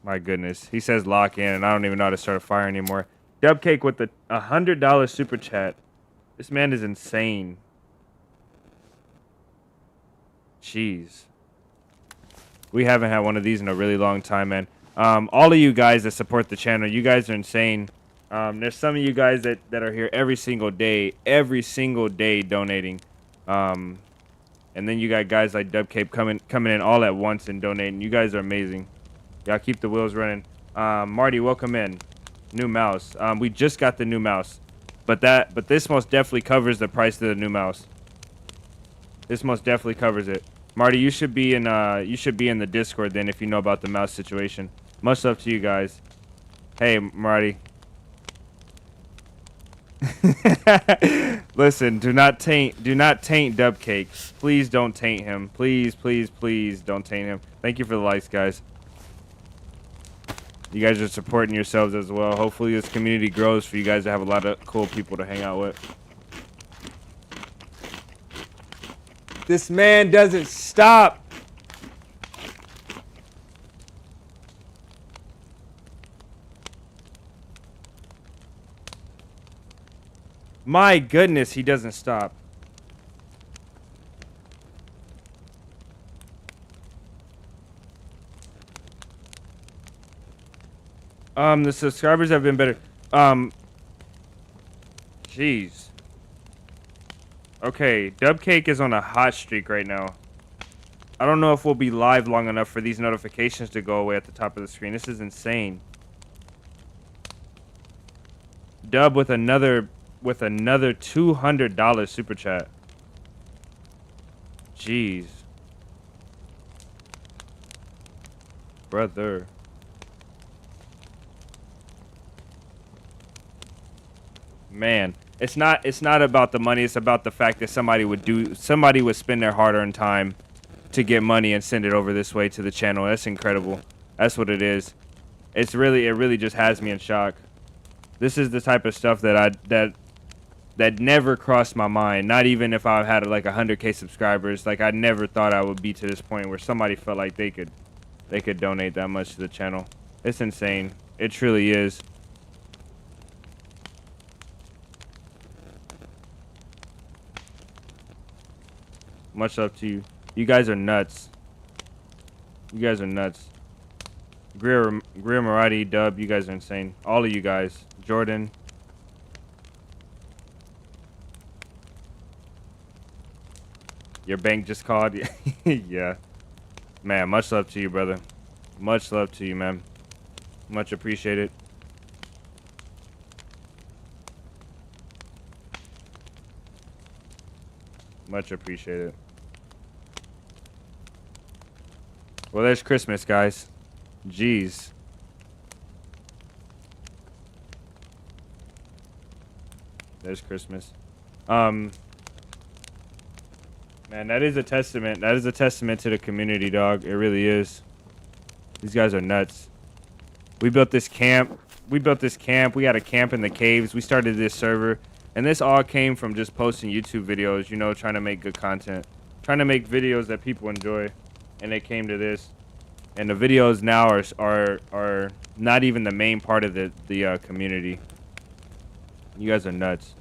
My goodness. He says lock in, and I don't even know how to start a fire anymore. Dubcake with the $100 super chat. This man is insane. Jeez. We haven't had one of these in a really long time, man. All of you guys that support the channel, you guys are insane. There's some of you guys that are here every single day donating. And then you got guys like Dubcape coming in all at once and donating. You guys are amazing. Y'all keep the wheels running. Marty, welcome in. New mouse. We just got the new mouse, but this most definitely covers the price of the new mouse. This most definitely covers it. Marty, you should be in the Discord then if you know about the mouse situation. Much love to you guys. Hey, Marty. Listen, do not taint Dubcake. Please don't taint him. Please, please, please don't taint him. Thank you for the likes, guys. You guys are supporting yourselves as well. Hopefully this community grows for you guys to have a lot of cool people to hang out with. This man doesn't stop. My goodness, he doesn't stop. The subscribers have been better. Jeez. Okay, Dubcake is on a hot streak right now. I don't know if we'll be live long enough for these notifications to go away at the top of the screen. This is insane. Dub with another $200 super chat. Jeez. Brother. Man, it's not about the money. It's about the fact that somebody would spend their hard-earned time to get money and send it over this way to the channel. That's incredible. That's what it is. It really just has me in shock. This is the type of stuff that never crossed my mind. Not even if I had like 100K subscribers. Like I never thought I would be to this point where somebody felt like they could donate that much to the channel. It's insane. It truly is. Much love to you. You guys are nuts. You guys are nuts. Greer Maradi, Dub, you guys are insane. All of you guys. Jordan. Your bank just called. Yeah. Man, much love to you, brother. Much love to you, man. Much appreciated. Much appreciated. Well, there's Christmas, guys. Jeez. There's Christmas. Man, that is a testament. That is a testament to the community, dog. It really is. These guys are nuts. We built this camp. We had a camp in the caves. We started this server. And this all came from just posting YouTube videos, you know, trying to make good content. Trying to make videos that people enjoy. And it came to this. And the videos now are not even the main part of the community. You guys are nuts.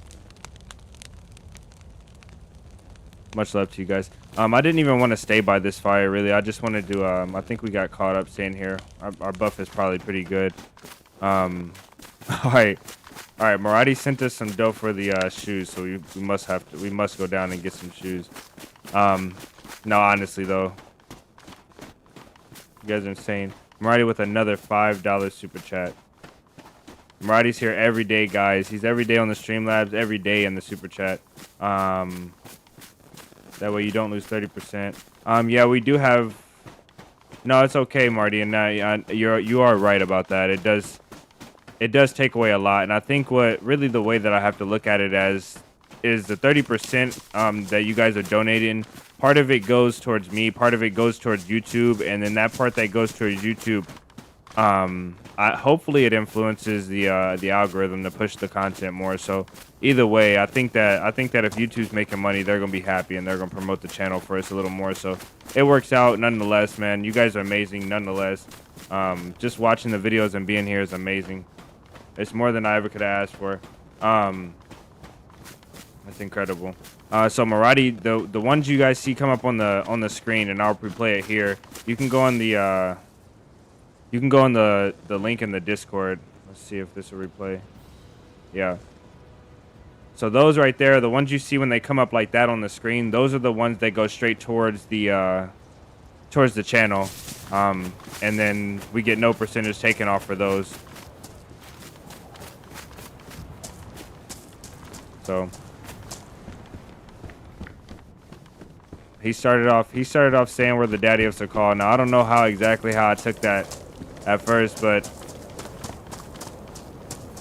Much love to you guys. I didn't even want to stay by this fire, really. I just wanted to, I think we got caught up staying here. Our buff is probably pretty good. All right. All right, Maradi sent us some dough for the shoes, so we must go down and get some shoes. No, honestly, though. You guys are insane. Maradi with another $5 super chat. Maradi's here every day, guys. He's every day on the Streamlabs, every day in the super chat. That way you don't lose 30%. Yeah, we do have... No, it's okay, Marty, and you are right about that. It does take away a lot, and I think really the way that I have to look at it as is the 30% that you guys are donating. Part of it goes towards me, part of it goes towards YouTube, and then that part that goes towards YouTube, hopefully it influences the algorithm to push the content more. So either way, I think that if YouTube's making money, they're gonna be happy and they're gonna promote the channel for us a little more. So it works out nonetheless, man. You guys are amazing nonetheless. Just watching the videos and being here is amazing. It's more than I ever could have asked for. That's incredible. So Maradi, the ones you guys see come up on the screen, and I'll replay it here. You can go on the link in the Discord. Let's see if this will replay. Yeah. So those right there, the ones you see when they come up like that on the screen, those are the ones that go straight towards the channel. And then we get no percentage taken off for those. So he started off saying we're the daddy of Sakal. Now I don't know how I took that at first, but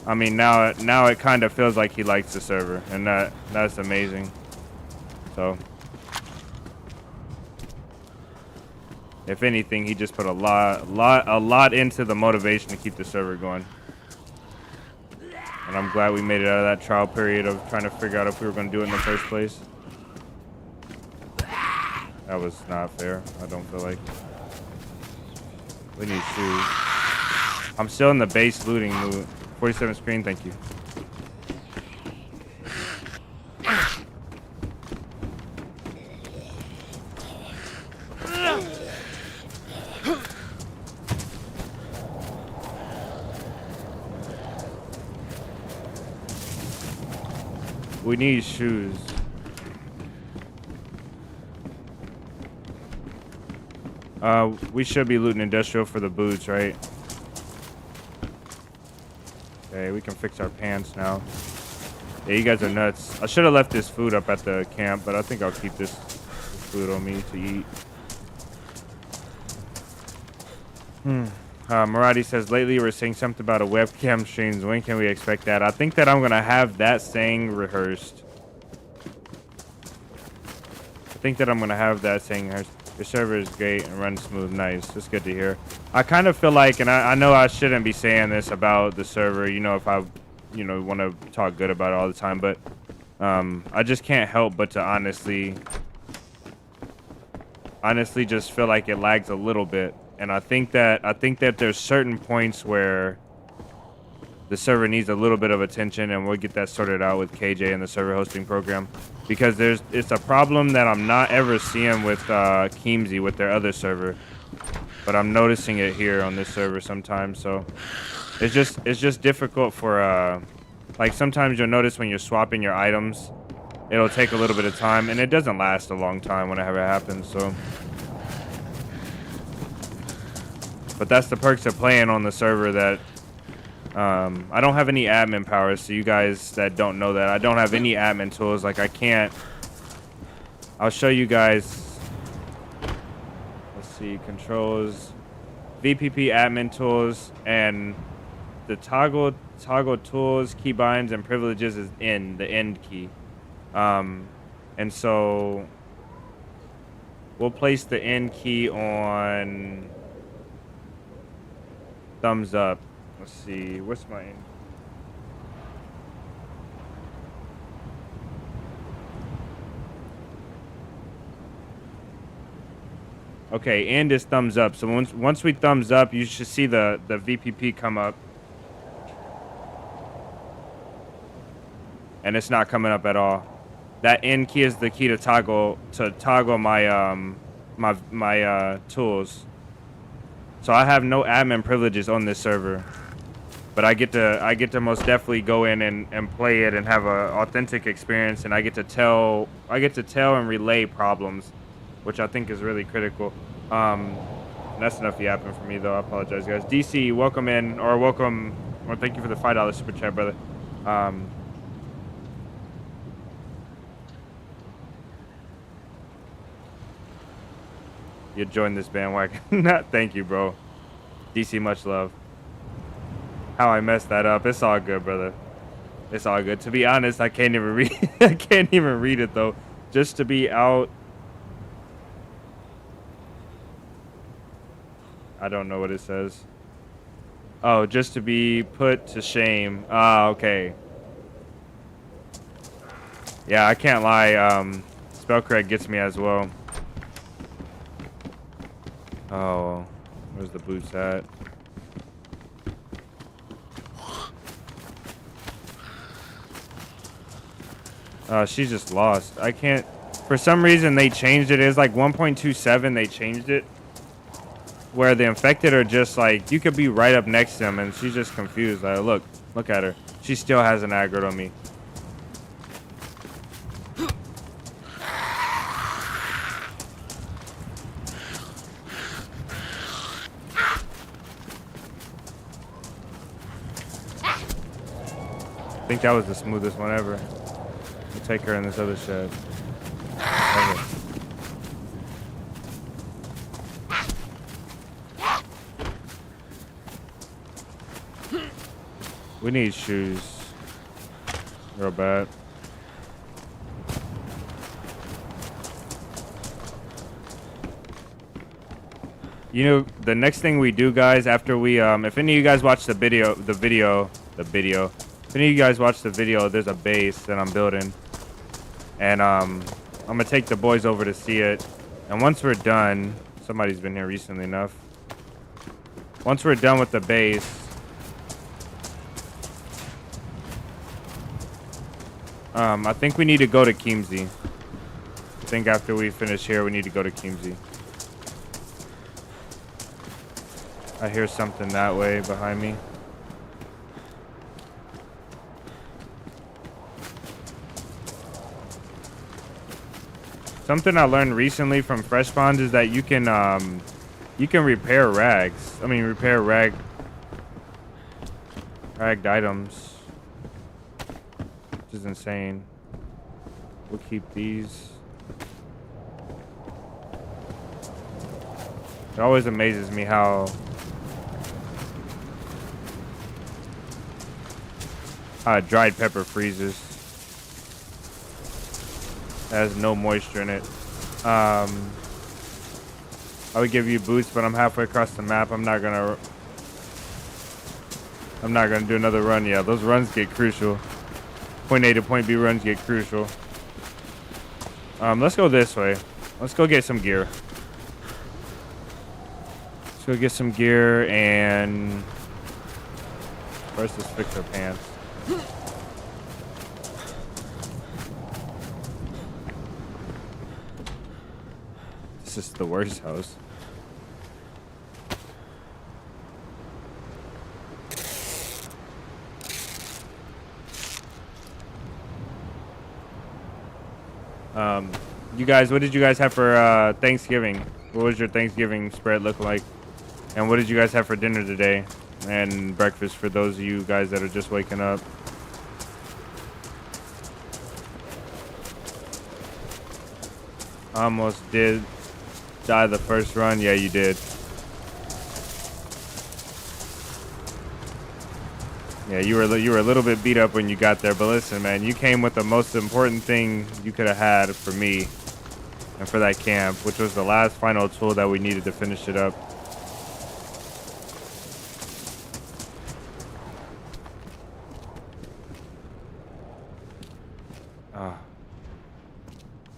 I mean now it kind of feels like he likes the server, and that's amazing. So if anything, he just put a lot into the motivation to keep the server going. And I'm glad we made it out of that trial period of trying to figure out if we were going to do it in the first place. That was not fair. I don't feel like. We need shoes. I'm still in the base looting mood. 47 screen, thank you. We need shoes. We should be looting industrial for the boots, right? Okay, we can fix our pants now. Yeah, you guys are nuts. I should have left this food up at the camp, but I think I'll keep this food on me to eat. Maradi says, lately we're saying something about a webcam streams. When can we expect that? I think that I'm going to have that saying rehearsed. Your server is great and runs smooth. Nice. That's good to hear. I kind of feel like, and I know I shouldn't be saying this about the server, you know, if I, you know, want to talk good about it all the time, but I just can't help but to honestly just feel like it lags a little bit. And I think that there's certain points where the server needs a little bit of attention, and we'll get that sorted out with KJ and the server hosting program, because it's a problem that I'm not ever seeing with Keemsy with their other server. but I'm noticing it here on this server sometimes. So it's just difficult for like sometimes you'll notice when you're swapping your items, it'll take a little bit of time, and it doesn't last a long time whenever it happens. So, but that's the perks of playing on the server that I don't have any admin powers. So you guys that don't know that, I don't have any admin tools. Like I can't. I'll show you guys. Let's see, controls, VPP admin tools, and the toggle tools, keybinds, and privileges is in the end key. And so we'll place the end key on thumbs up. Let's see, what's my end? Okay, and is thumbs up. So once we thumbs up, you should see the VPP come up. And it's not coming up at all. That end key is the key to toggle my my tools. So I have no admin privileges on this server, but I get to most definitely go in and play it and have a authentic experience, and I get to tell and relay problems, which I think is really critical. That's enough yapping for me though. I apologize, guys. DC, welcome in, or thank you for the $5 super chat, brother. You joined this bandwagon. Thank you, bro. DC, much love. How I messed that up. It's all good, brother. It's all good. To be honest, I can't even read. I can't even read it though. Just to be out. I don't know what it says. Oh, just to be put to shame. Ah, okay. Yeah, I can't lie. Spell correct gets me as well. Oh, where's the boots at? She's just lost. I can't. For some reason, they changed it. It's like 1.27. They changed it. Where the infected are just like, you could be right up next to them, and she's just confused. Like, look at her. She still hasn't aggroed on me. I think that was the smoothest one ever. We'll take her in this other shed. Okay. We need shoes. Real bad. You know, the next thing we do, guys, after we if any of you guys watch the video, if any of you guys watch the video, there's a base that I'm building, and I'm gonna take the boys over to see it. And once we're done, somebody's been here recently enough. Once we're done with the base, I think we need to go to Keemsey. I think after we finish here, we need to go to Keemsey. I hear something that way behind me. Something I learned recently from Fresh Spawns is that you can repair rags. I mean, repair ragged items, which is insane. We'll keep these. It always amazes me how dried pepper freezes. It has no moisture in it. I would give you boots, but I'm halfway across the map. I'm not gonna do another run. Yeah, those runs get crucial. Point A to point B runs get crucial. Let's go this way. Let's go get some gear. Let's go get some gear, and first let's fix our pants. This is the worst house. You guys, what did you guys have for Thanksgiving? What was your Thanksgiving spread look like? And what did you guys have for dinner today? And breakfast for those of you guys that are just waking up. Almost did die the first run. Yeah, you did. Yeah, you were a little bit beat up when you got there, but listen, man, you came with the most important thing you could have had for me and for that camp, which was the last final tool that we needed to finish it up.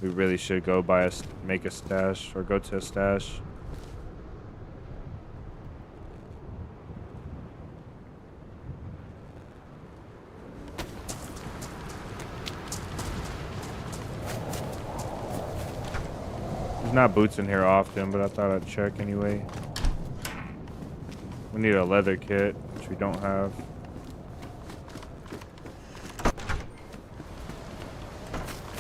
We really should go make a stash or go to a stash. There's not boots in here often, but I thought I'd check anyway. We need a leather kit, which we don't have.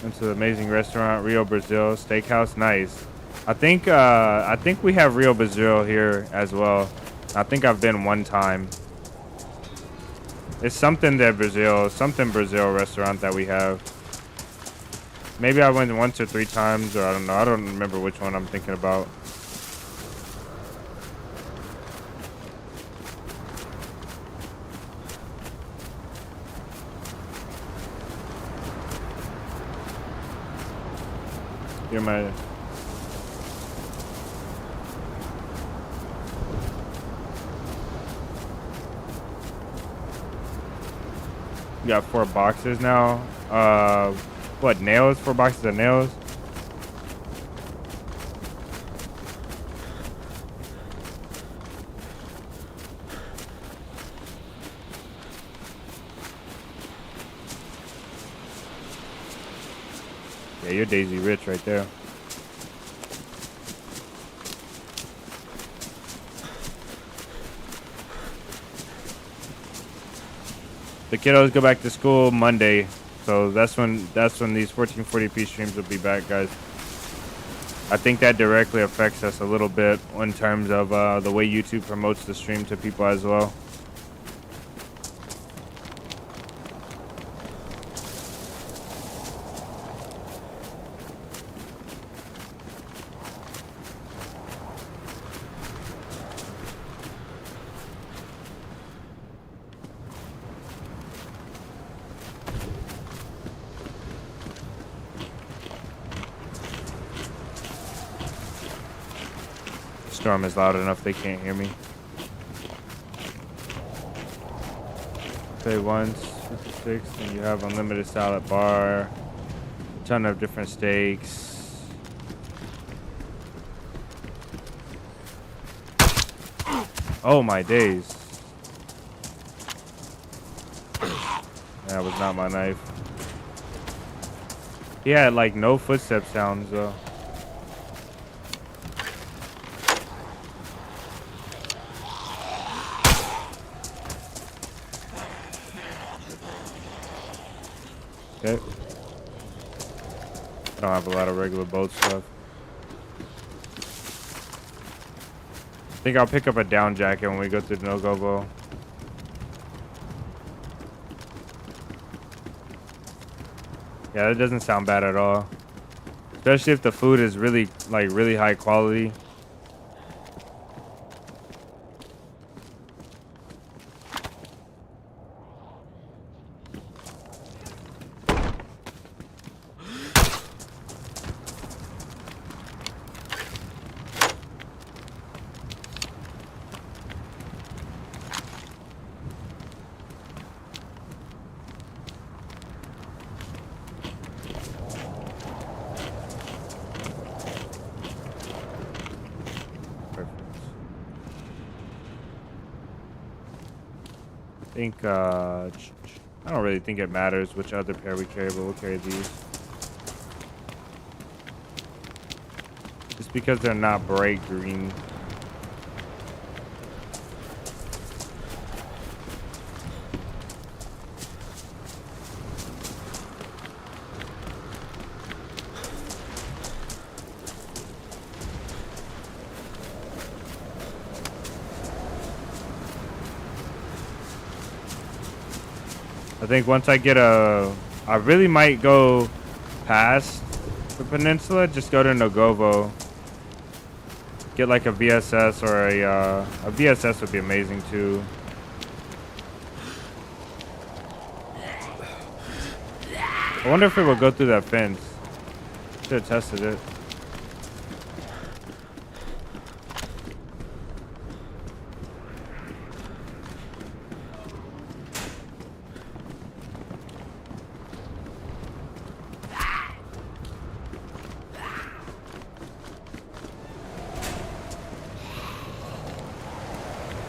Into the amazing restaurant, Rio Brazil Steakhouse. Nice. I think we have Rio Brazil here as well. I think I've been one time. It's something Brazil restaurant that we have. Maybe I went once or 3 times, or I don't know. I don't remember which one I'm thinking about. You're my... You got 4 boxes now. What, nails? 4 boxes of nails? Yeah, you're DayZ rich right there. The kiddos go back to school Monday, so that's when these 1440p streams will be back, guys. I think that directly affects us a little bit in terms of the way YouTube promotes the stream to people as well. Storm is loud enough they can't hear me. Pay once, 56, and you have unlimited salad bar, a ton of different steaks. Oh my days. That was not my knife. He had like no footstep sounds though. Okay. I don't have a lot of regular boat stuff. I think I'll pick up a down jacket when we go through the no-go-bo. Yeah, that doesn't sound bad at all. Especially if the food is really high quality. I think, I don't really think it matters which other pair we carry, but we'll carry these. Just because they're not bright green. I think once I get I really might go past the peninsula, just go to Nogovo. Get like a VSS or a VSS would be amazing too. I wonder if it will go through that fence. Should have tested it.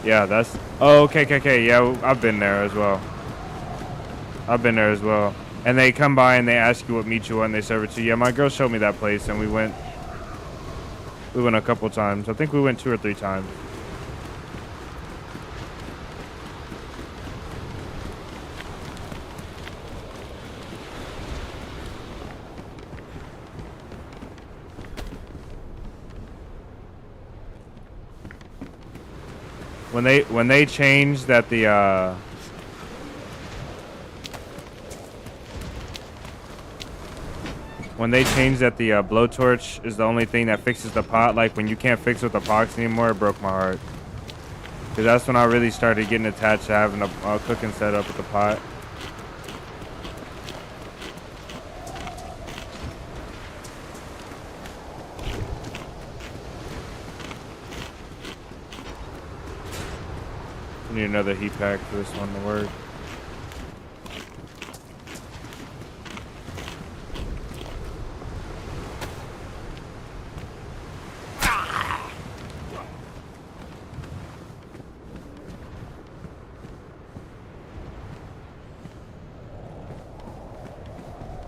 Yeah, that's... Oh, okay. Yeah, I've been there as well. And they come by and they ask you what meat you want and they serve it to you. Yeah, my girl showed me that place and we went a couple times. I think we went 2 or 3 times. When they changed that the blowtorch is the only thing that fixes the pot, like when you can't fix with the pox anymore, it broke my heart. Cause that's when I really started getting attached to having a cooking setup with the pot. Need another heat pack for this one to work.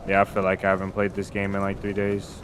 Yeah, I feel like I haven't played this game in like 3 days.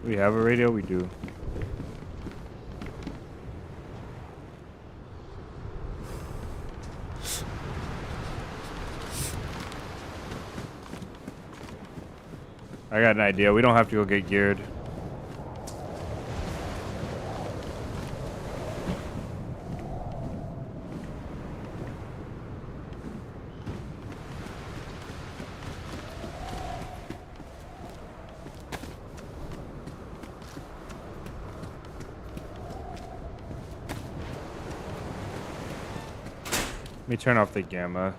We have a radio? We do. I got an idea. We don't have to go get geared. Let me turn off the gamma.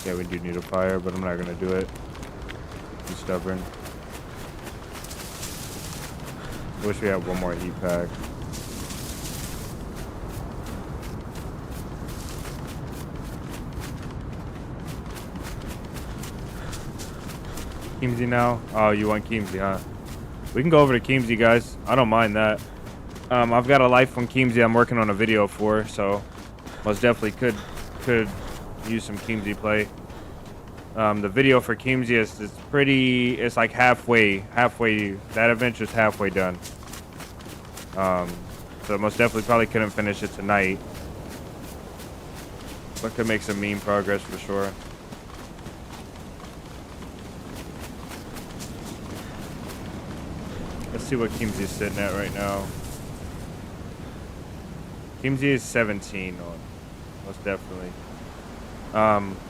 Yeah, we do need a fire, but I'm not gonna do it. Too stubborn. Wish we had one more heat pack. Keemsey now? Oh, you want Keemsey, huh? We can go over to Keemsey, guys. I don't mind that. I've got a life on Keemsey I'm working on a video for, so most definitely could use some Keemsey play. The video for Keemsey is pretty, it's like halfway, that adventure's halfway done. So most definitely probably couldn't finish it tonight, but could make some mean progress for sure. see what Kimsey is sitting at right now. Kimsey is 17 on, most definitely.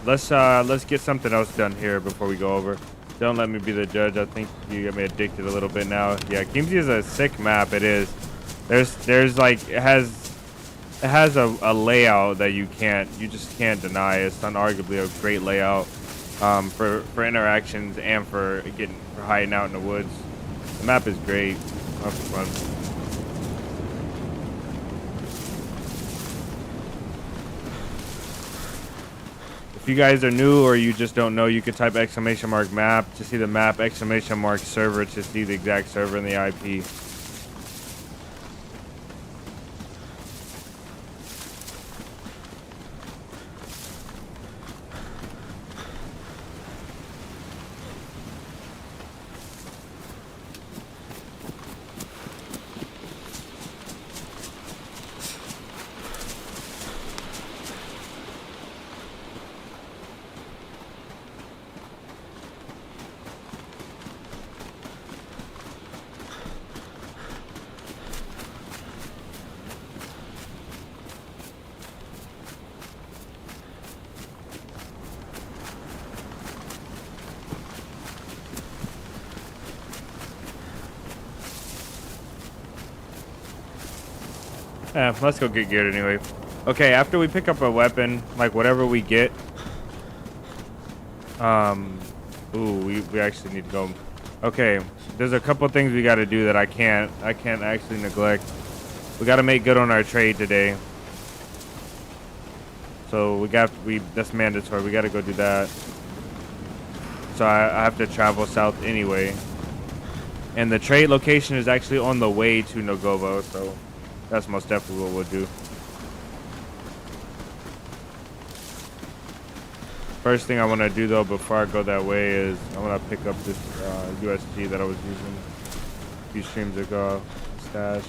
Let's get something else done here before we go over. Don't let me be the judge. I think you got me addicted a little bit now. Yeah, Kimsey is a sick map. It is. There's like it has a layout that you just can't deny. It's unarguably a great layout for interactions and for hiding out in the woods. The map is great. Map is fun. If you guys are new or you just don't know, you can type !map to see the map, !server to see the exact server and the IP. Yeah, let's go get geared anyway. Okay, after we pick up a weapon, like whatever we get. Ooh, we actually need to go. Okay, there's a couple things we got to do that I can't actually neglect. We got to make good on our trade today. So that's mandatory. We got to go do that. So I have to travel south anyway. And the trade location is actually on the way to Nogovo, so that's most definitely what we'll do. First thing I want to do though before I go that way is I want to pick up this USG that I was using a few streams ago. Stash.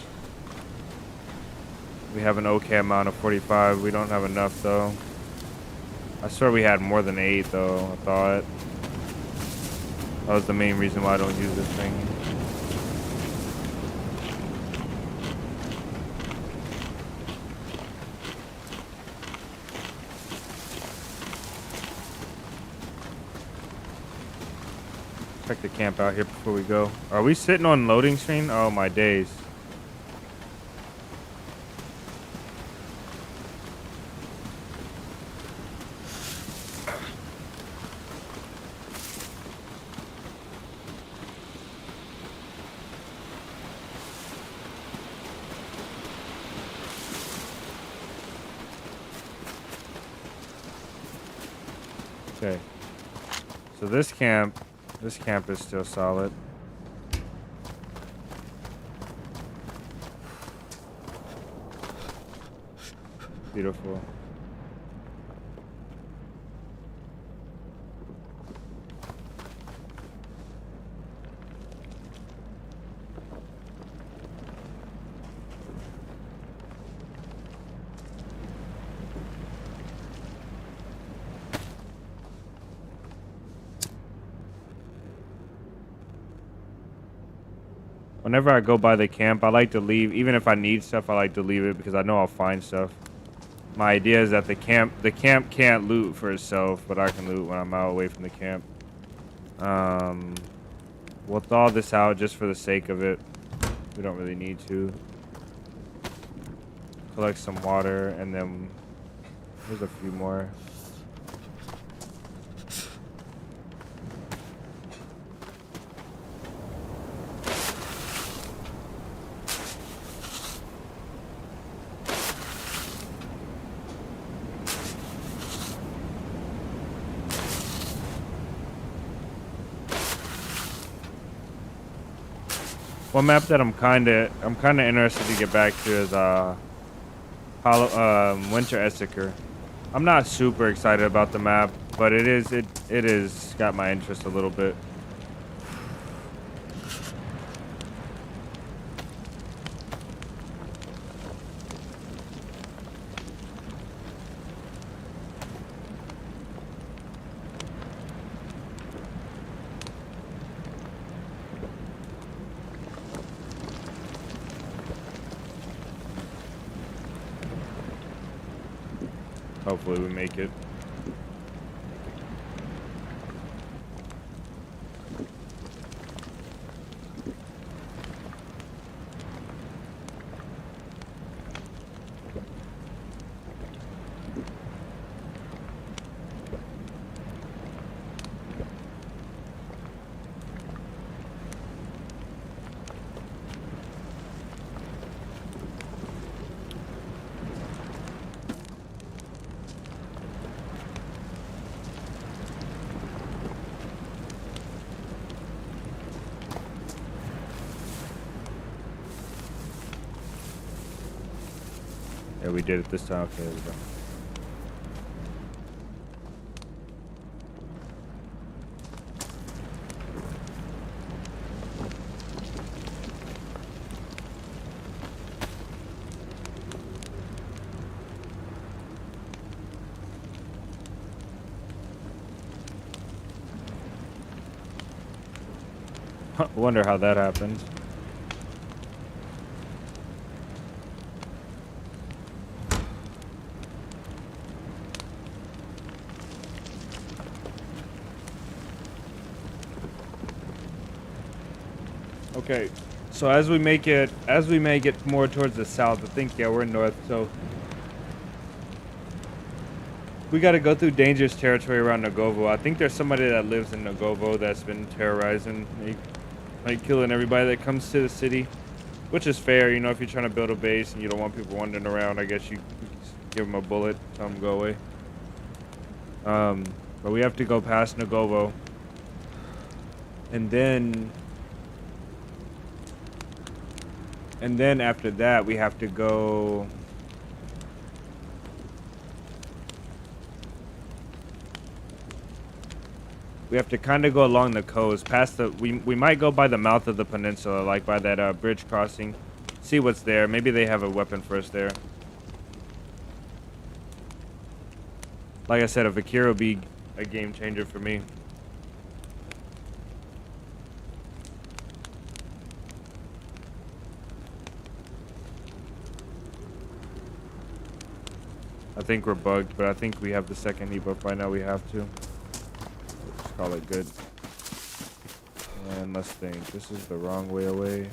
We have an okay amount of 45. We don't have enough though. I swear we had more than 8 though, I thought. That was the main reason why I don't use this thing. Check the camp out here before we go. Are we sitting on loading screen? Oh my days. Okay. So this camp is still solid. Beautiful. Whenever I go by the camp, I like to leave. Even if I need stuff, I like to leave it because I know I'll find stuff. My idea is that the camp can't loot for itself, but I can loot when I'm out away from the camp. We'll thaw this out just for the sake of it. We don't really need to. Collect some water, and then there's a few more. One map that I'm kind of interested to get back to is Winter Essicker. I'm not super excited about the map, but it is got my interest a little bit. Hopefully we make it. Yeah, we did it this time. Okay, there we go. Wonder how that happened. Okay, so as we make it more towards the south, I think, yeah, we're north, so we got to go through dangerous territory around Nagovo. I think there's somebody that lives in Nagovo that's been terrorizing, like killing everybody that comes to the city, which is fair, you know. If you're trying to build a base and you don't want people wandering around, I guess you just give them a bullet, tell them to go away. But we have to go past Nagovo, and then after that we have to go. We have to kind of go along the coast, past the. We might go by the mouth of the peninsula, like by that bridge crossing. See what's there. Maybe they have a weapon for us there. Like I said, a Vakir will be a game changer for me. I think we're bugged, but I think we have the second debuff right now. We have to. Let's call it good. And let's think. This is the wrong way away.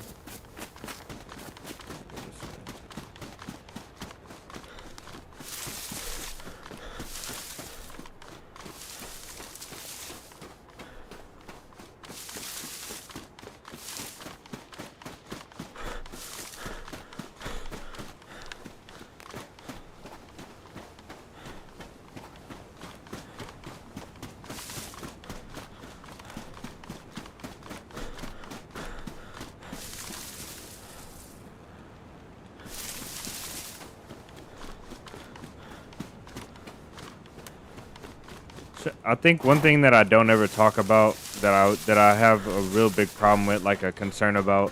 I think one thing that I don't ever talk about that I have a real big problem with, like a concern about,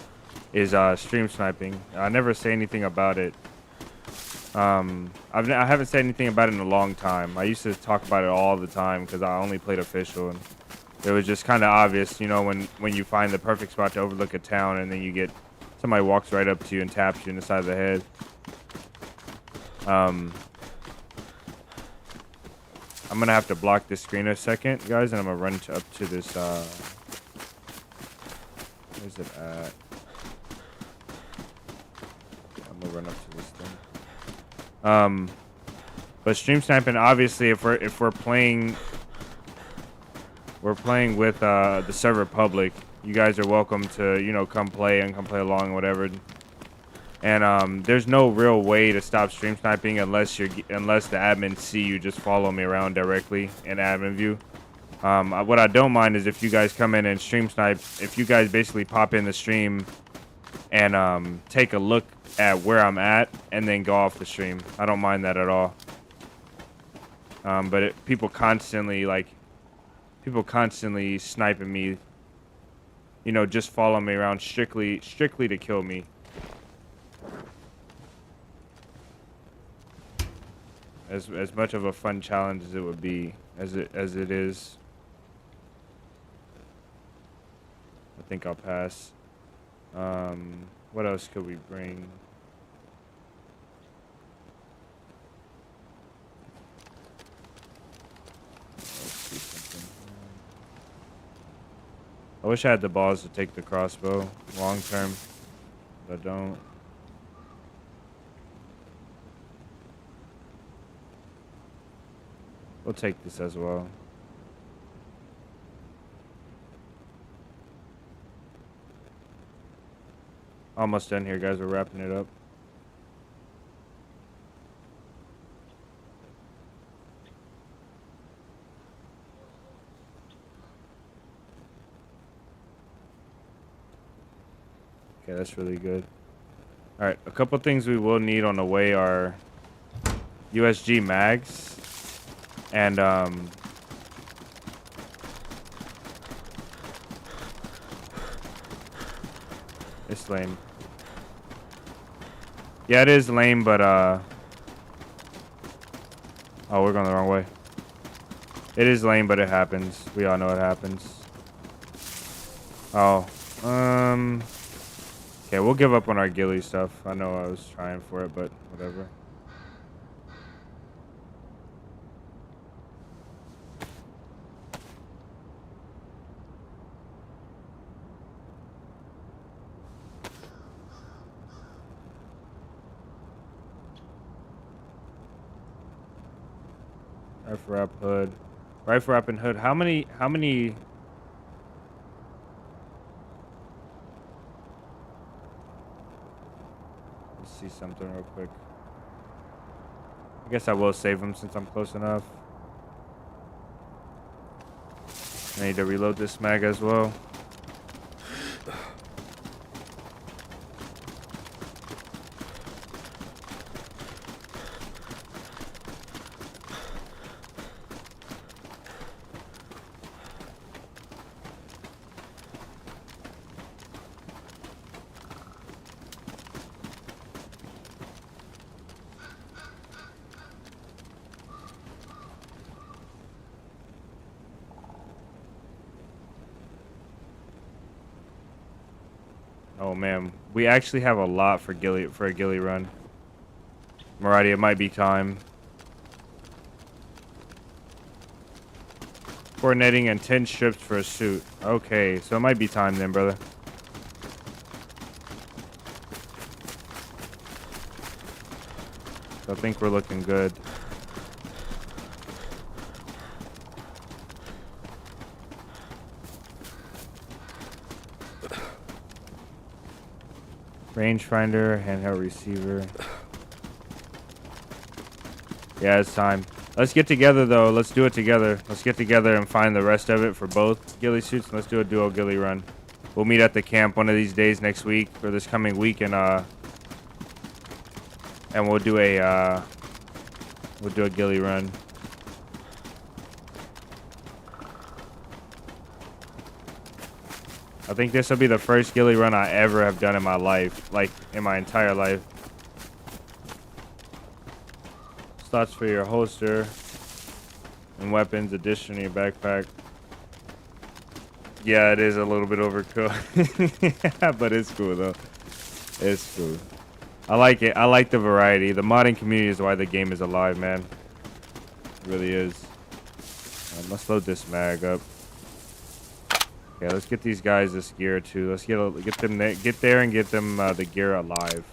is stream sniping. I never say anything about it. I haven't said anything about it in a long time. I used to talk about it all the time because I only played official, and it was just kind of obvious, you know, when you find the perfect spot to overlook a town, and then you get somebody walks right up to you and taps you in the side of the head. I'm gonna have to block this screen a second, guys, and I'm gonna run up to this. Where's it at? I'm gonna run up to this thing. But stream sniping, obviously, if we're playing with the server public, you guys are welcome to, you know, come play along, whatever. And there's no real way to stop stream sniping unless the admins see you just follow me around directly in admin view. What I don't mind is if you guys come in and stream snipe. If you guys basically pop in the stream and take a look at where I'm at and then go off the stream, I don't mind that at all. But people constantly sniping me, you know, just follow me around strictly to kill me. As much of a fun challenge as it would be, as it is, I think I'll pass. What else could we bring? I wish I had the balls to take the crossbow long term, but I don't. We'll take this as well. Almost done here, guys. We're wrapping it up. Okay, that's really good. All right, a couple things we will need on the way are USG mags and it's lame. Yeah, it is lame, but oh, we're going the wrong way. It is lame, but it happens. We all know it happens. Oh, okay, we'll give up on our ghillie stuff. I know I was trying for it, but whatever. Rifle wrap hood. Rifle wrap and hood. How many let's see something real quick. I guess I will save them since I'm close enough. I need to reload this mag as well. Oh man, we actually have a lot for a ghillie run. Maraudi, it might be time. Coordinating and 10 strips for a suit. Okay, so it might be time then, brother. So I think we're looking good. Rangefinder, handheld receiver. Yeah, it's time. Let's get together though. Let's do it together. Let's get together and find the rest of it for both ghillie suits. And let's do a duo ghillie run. We'll meet at the camp one of these days next week or this coming week, and we'll do a ghillie run. I think this will be the first ghillie run I ever have done in my life, like in my entire life. Slots for your holster and weapons, addition to your backpack. Yeah, it is a little bit overkill, yeah, but it's cool though. It's cool. I like it. I like the variety. The modding community is why the game is alive, man. It really is. Let's load this mag up. Okay, let's get these guys this gear too. Let's get there and get them the gear alive.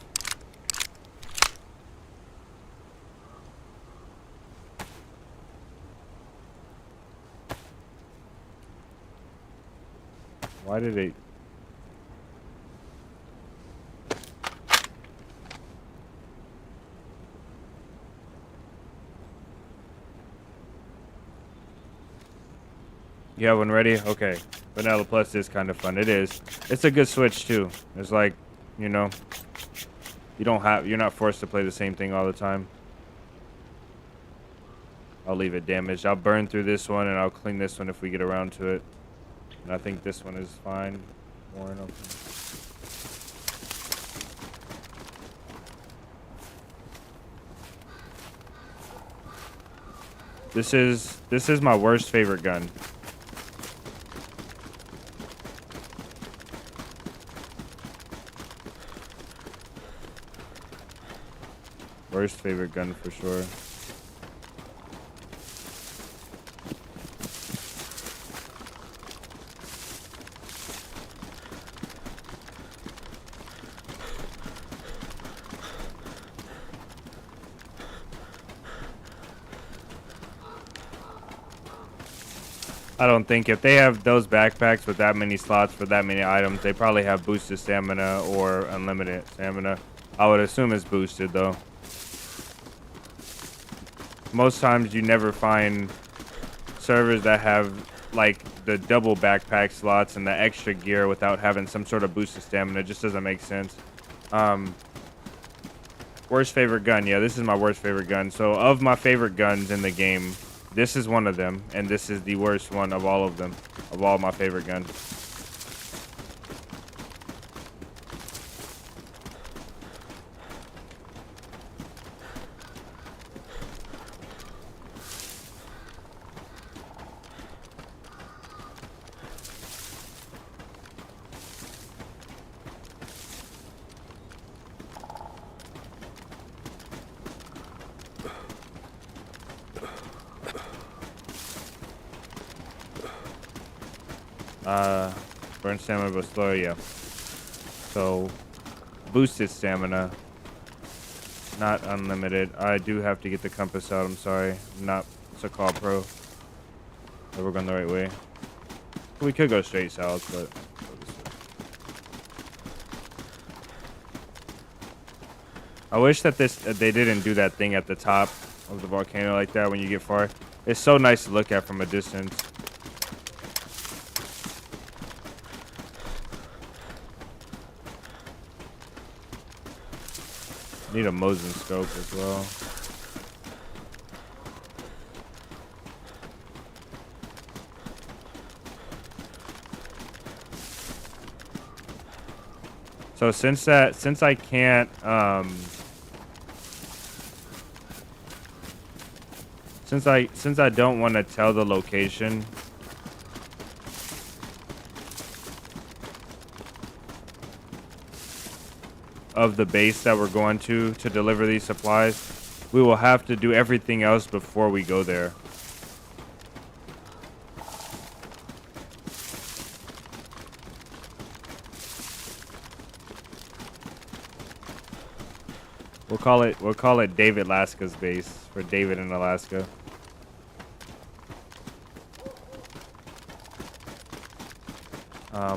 Why did it? You have one ready? Okay. Vanilla Plus is kind of fun. It is. It's a good switch too. It's like, you know, you're not forced to play the same thing all the time. I'll leave it damaged. I'll burn through this one and I'll clean this one if we get around to it. And I think this one is fine. Worn open. This is my worst favorite gun. Worst favorite gun for sure. I don't think if they have those backpacks with that many slots for that many items, they probably have boosted stamina or unlimited stamina. I would assume it's boosted though. Most times you never find servers that have like the double backpack slots and the extra gear without having some sort of boosted stamina. It just doesn't make sense. Worst favorite gun. Yeah, this is my worst favorite gun. So of my favorite guns in the game, this is one of them, and this is the worst one of all of them, of all my favorite guns. Burn stamina but slower, yeah. So boosted stamina, not unlimited. I do have to get the compass out, I'm sorry. I'm not so-called pro. But we're going the right way. We could go straight south, but I wish that they didn't do that thing at the top of the volcano like that when you get far. It's so nice to look at from a distance. Need a Mosin scope as well. So since I can't since I don't want to tell the location, of the base that we're going to deliver these supplies, we will have to do everything else before we go there. We'll call it David Alaska's base for David in Alaska.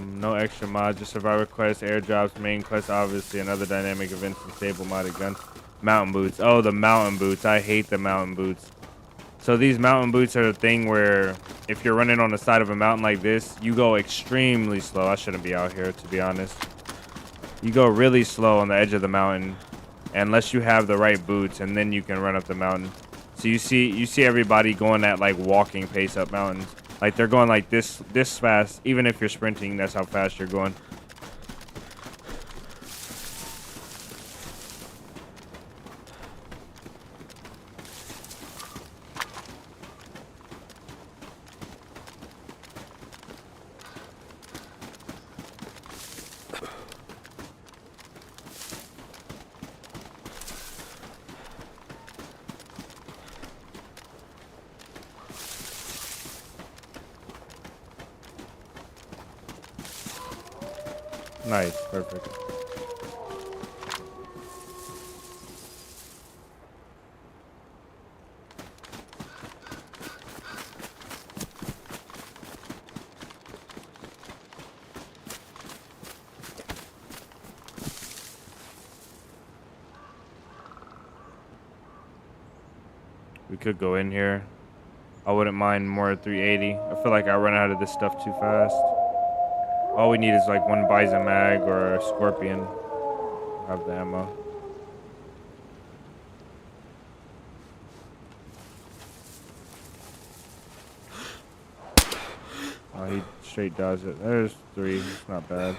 No extra mods, just survivor quests, airdrops, main quests, obviously, and other dynamic events and stable modded guns. Mountain boots. Oh, the mountain boots. I hate the mountain boots. So these mountain boots are the thing where if you're running on the side of a mountain like this, you go extremely slow. I shouldn't be out here, to be honest. You go really slow on the edge of the mountain unless you have the right boots, and then you can run up the mountain. So you see everybody going at like walking pace up mountains. Like they're going like this fast. Even if you're sprinting, that's how fast you're going. Nice, perfect. We could go in here. I wouldn't mind more 380. I feel like I run out of this stuff too fast. All we need is like one Bison mag or a Scorpion. Have the ammo. Oh, he straight does it. There's 3. It's not bad.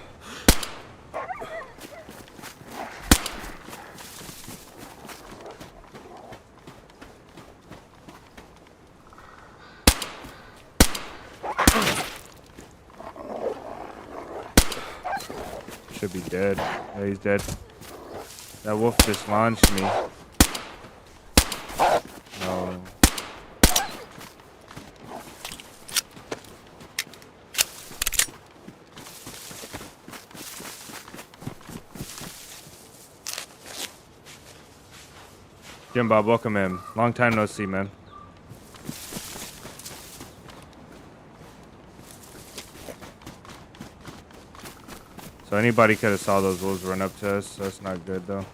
Should be dead. Yeah, he's dead. That wolf just launched me. No. Jim Bob, welcome in. Long time no see, man. So anybody could have saw those wolves run up to us. So that's not good though.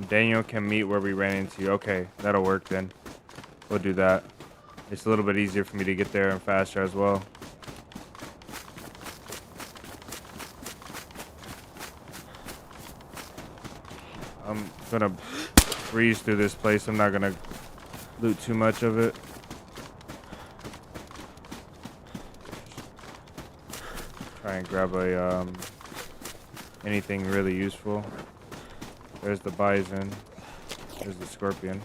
Daniel can meet where we ran into you. Okay, that'll work then. We'll do that. It's a little bit easier for me to get there and faster as well. I'm gonna breeze through this place. I'm not gonna loot too much of it. Try and grab a anything really useful. There's the bison. There's the scorpion.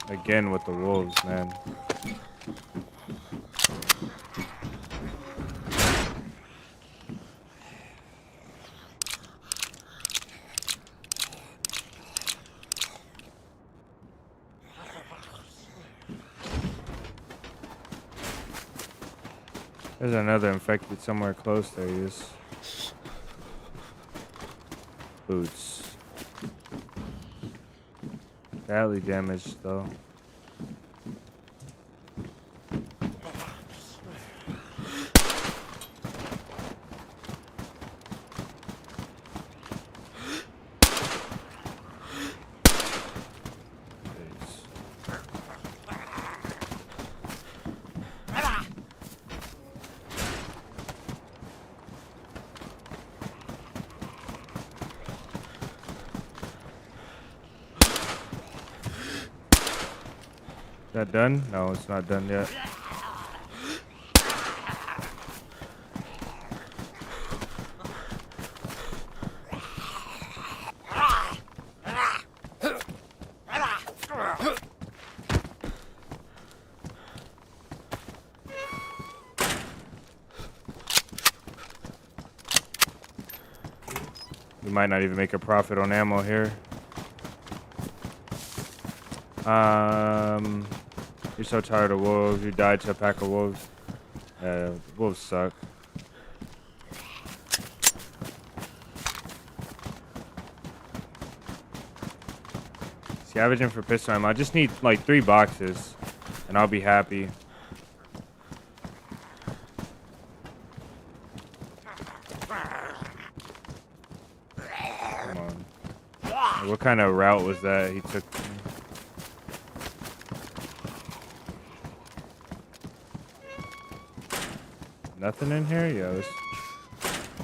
Again with the wolves, man. There's another infected somewhere close. There he is. Boots. Badly damaged though. That done? No, it's not done yet. We might not even make a profit on ammo here. You're so tired of wolves. You died to a pack of wolves. Wolves suck. Scavenging for pistol ammo. I just need like 3 boxes, and I'll be happy. Come on. What kind of route was that he took? Nothing in here? Yeah, this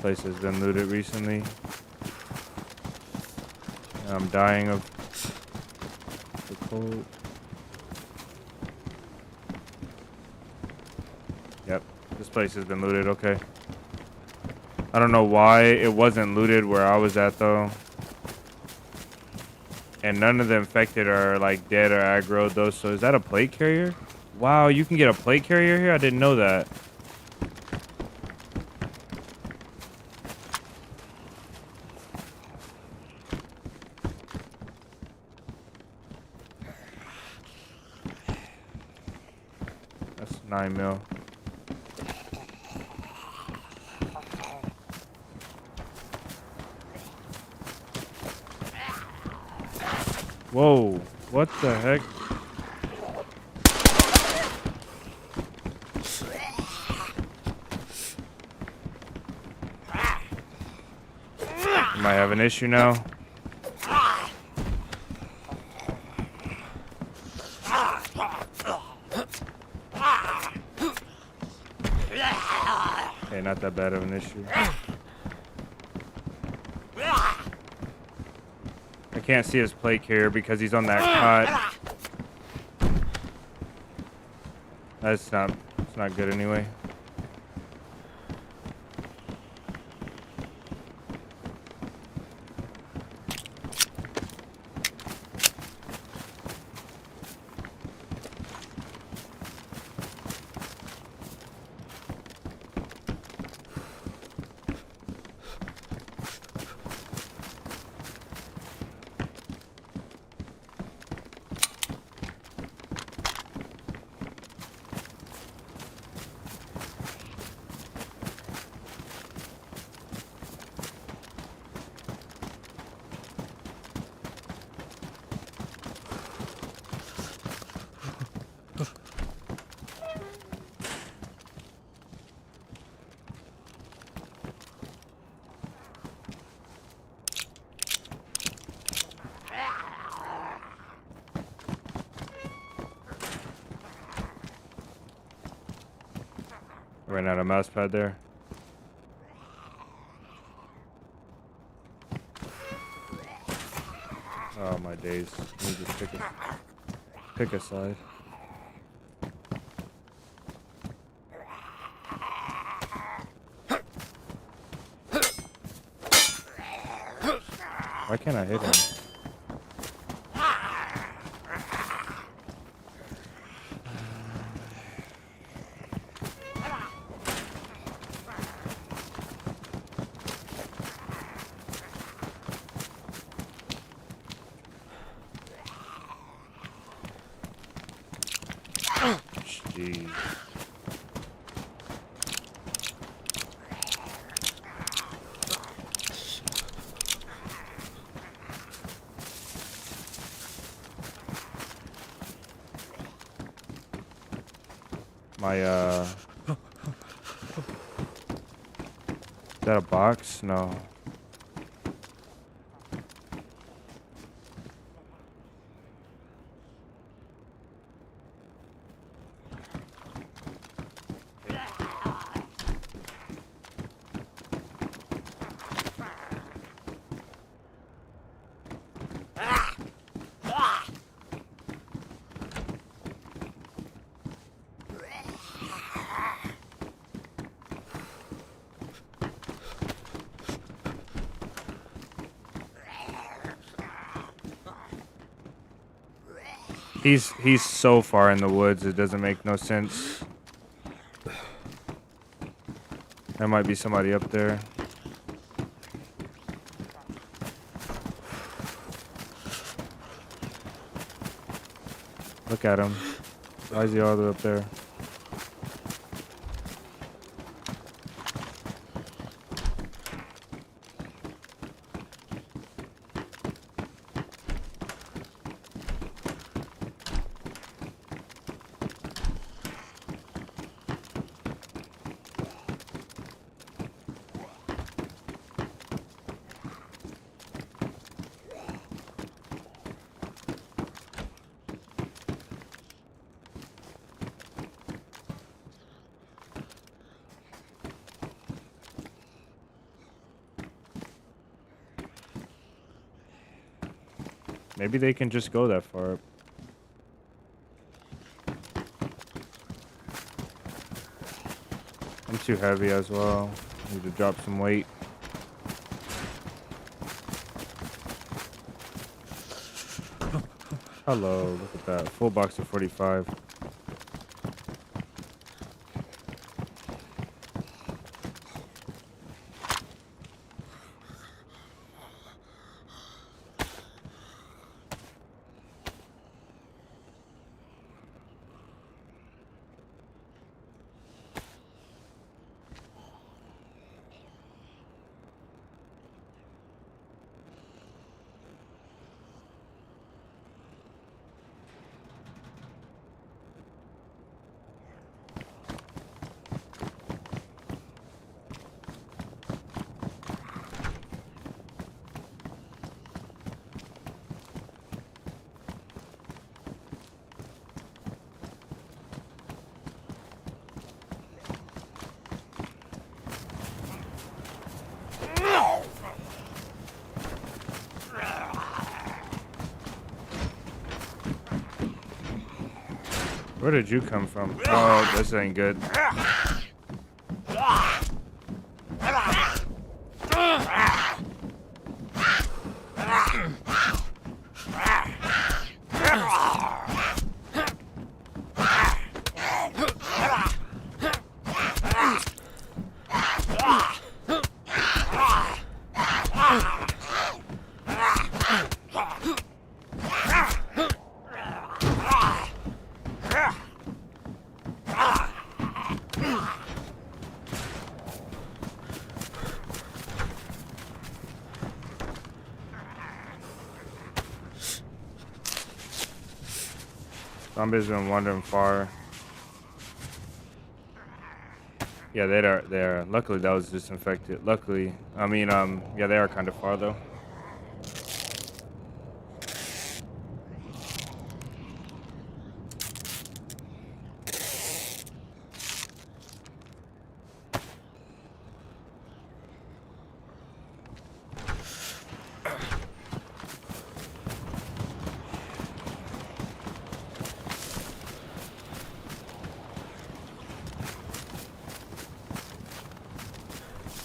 place has been looted recently. And I'm dying of the cold. Yep, this place has been looted, okay. I don't know why it wasn't looted where I was at though. And none of the infected are like dead or aggroed though, so is that a plate carrier? Wow, you can get a plate carrier here? I didn't know that. That's 9 mil. Whoa, what the heck? You might have an issue now. Okay, not that bad of an issue. I can't see his plate carrier because he's on that cot. It's not good anyway. Ran out of mouse pad there. Oh my days. Let me just pick a side. Why can't I hit him? Jeez. My is that a box? No. He's so far in the woods, it doesn't make no sense. There might be somebody up there. Look at him. Why is he all the way up there? Maybe they can just go that far up. I'm too heavy as well. Need to drop some weight. Hello, look at that. Full box of 45. Where did you come from? Oh, this ain't good. Zombies been wandering far. Yeah, they are. They are. Luckily, that was disinfected. Luckily, I mean, yeah, they are kind of far though.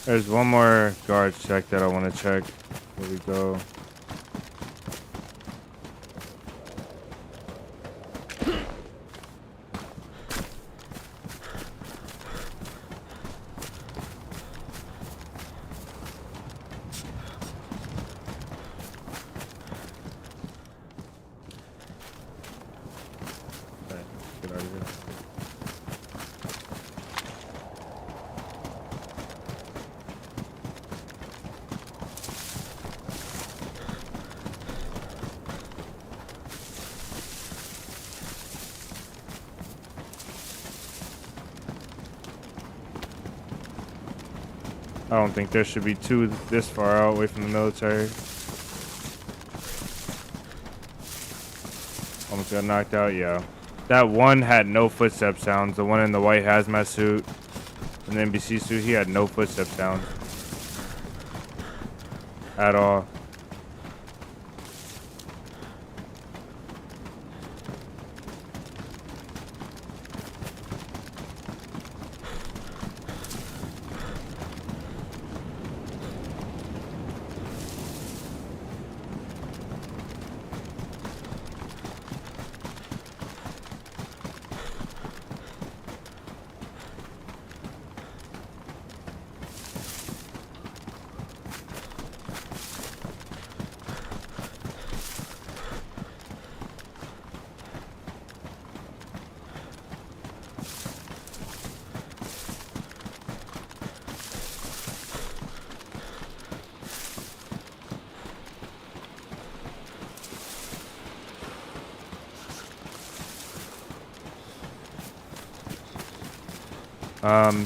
There's one more guard check that I want to check. Here we go. Okay, get out of here. I don't think there should be two this far out away from the military. Almost got knocked out, yeah. That one had no footstep sounds. The one in the white hazmat suit and the NBC suit, he had no footstep sounds. At all.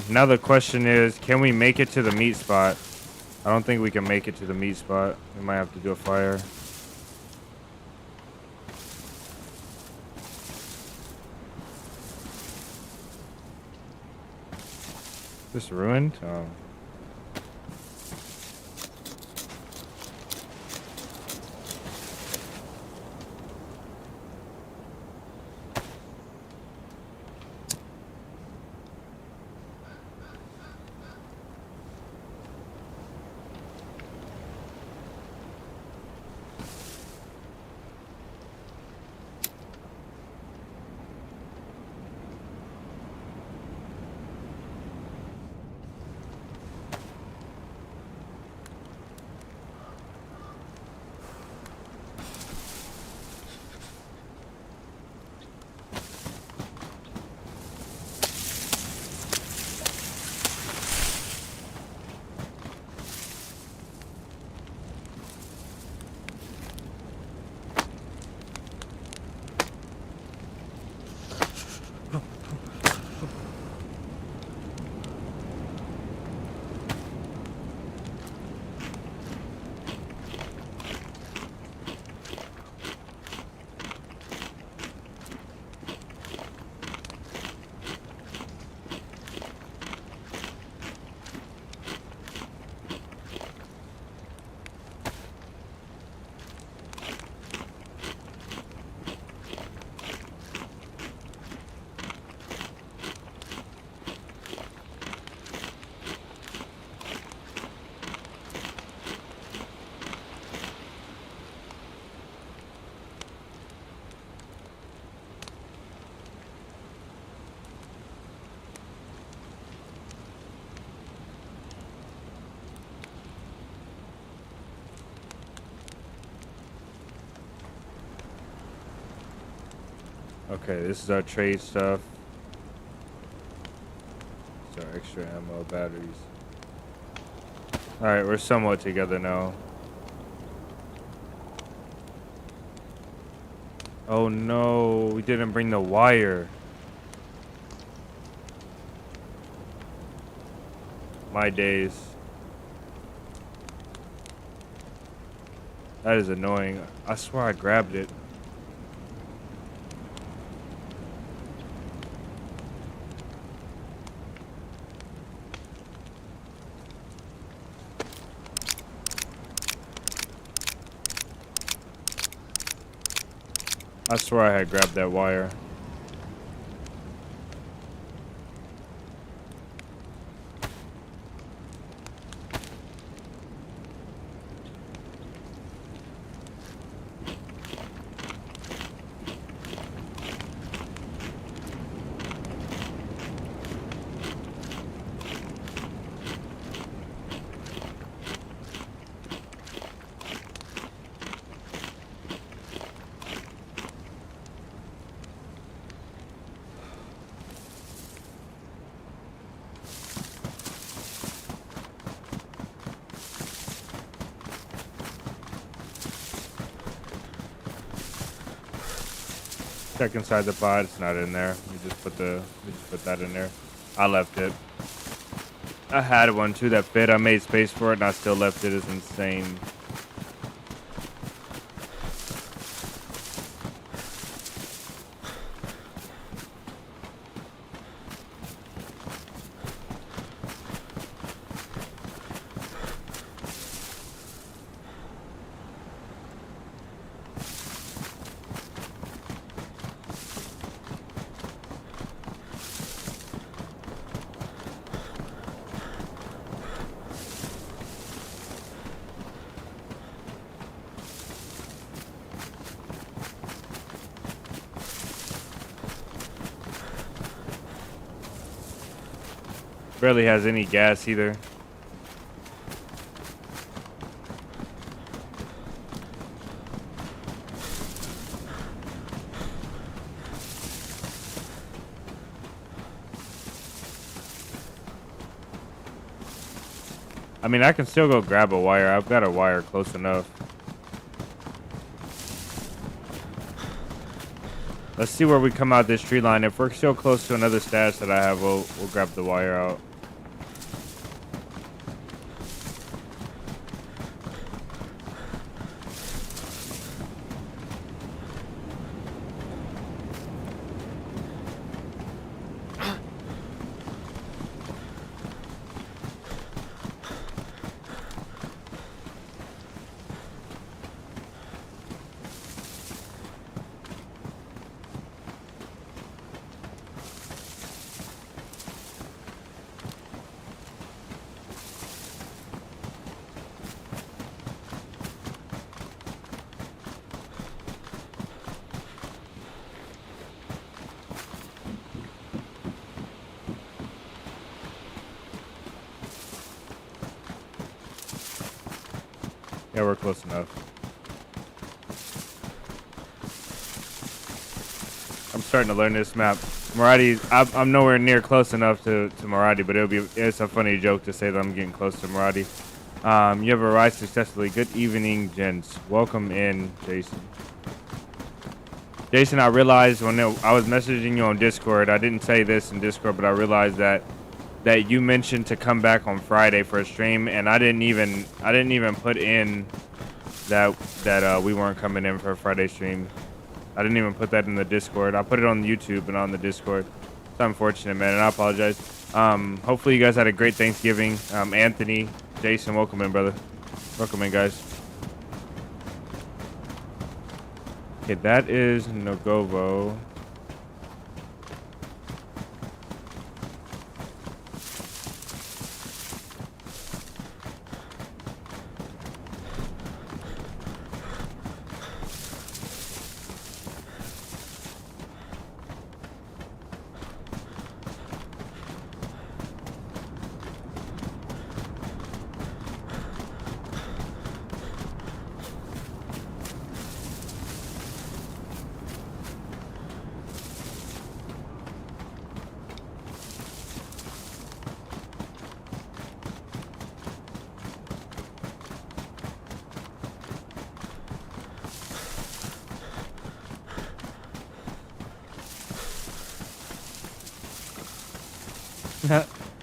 Now the question is, can we make it to the meat spot? I don't think we can make it to the meat spot. We might have to do a fire. This ruined? Oh. Okay, this is our trade stuff. It's our extra ammo, batteries. Alright, we're somewhat together now. Oh no, we didn't bring the wire. My days. That is annoying. I swear I grabbed it. I swear I had grabbed that wire. Check inside the pod. It's not in there. We just put that in there. I left it. I had one too that fit. I made space for it and I still left it. It's insane. Barely has any gas either. I mean, I can still go grab a wire. I've got a wire close enough. Let's see where we come out this tree line. If we're still close to another stash that I have, we'll grab the wire out. Yeah, we're close enough. I'm starting to learn this map. Maradi, I'm nowhere near close enough to Maradi, but it's a funny joke to say that I'm getting close to Maradi. You have arrived successfully. Good evening, gents. Welcome in, Jason. Jason, I realized when I was messaging you on Discord, I didn't say this in Discord, but I realized that you mentioned to come back on Friday for a stream, and I didn't even put in that we weren't coming in for a Friday stream. I didn't even put that in the Discord. I put it on YouTube and on the Discord. It's unfortunate, man, and I apologize. Hopefully you guys had a great Thanksgiving. Anthony, Jason, welcome in, brother. Welcome in, guys. Okay, that is Nogovo.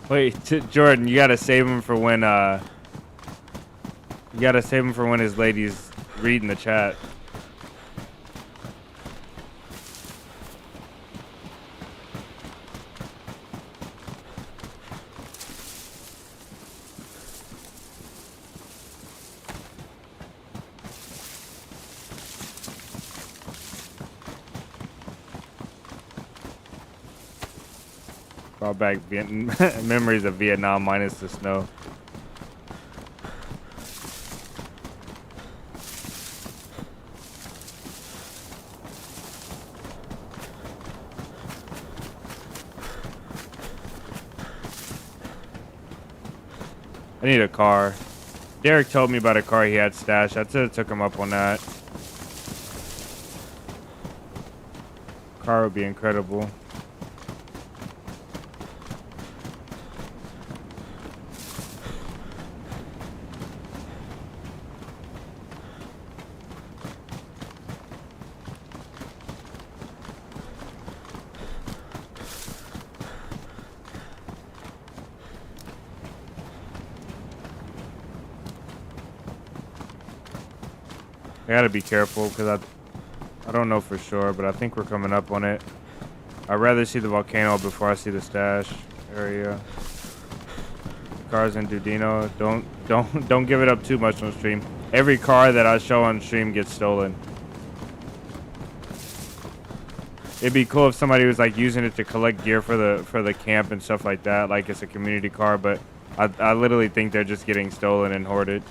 Wait, Jordan, you gotta save him for when his lady's reading the chat. Brought back memories of Vietnam minus the snow. I need a car. Derek told me about a car he had stashed. I should have took him up on that. Car would be incredible. I gotta be careful because I don't know for sure, but I think we're coming up on it. I'd rather see the volcano before I see the stash area. Cars in Dudino. Don't give it up too much on stream. Every car that I show on stream gets stolen. It'd be cool if somebody was like using it to collect gear for the camp and stuff like that, like it's a community car, but I literally think they're just getting stolen and hoarded.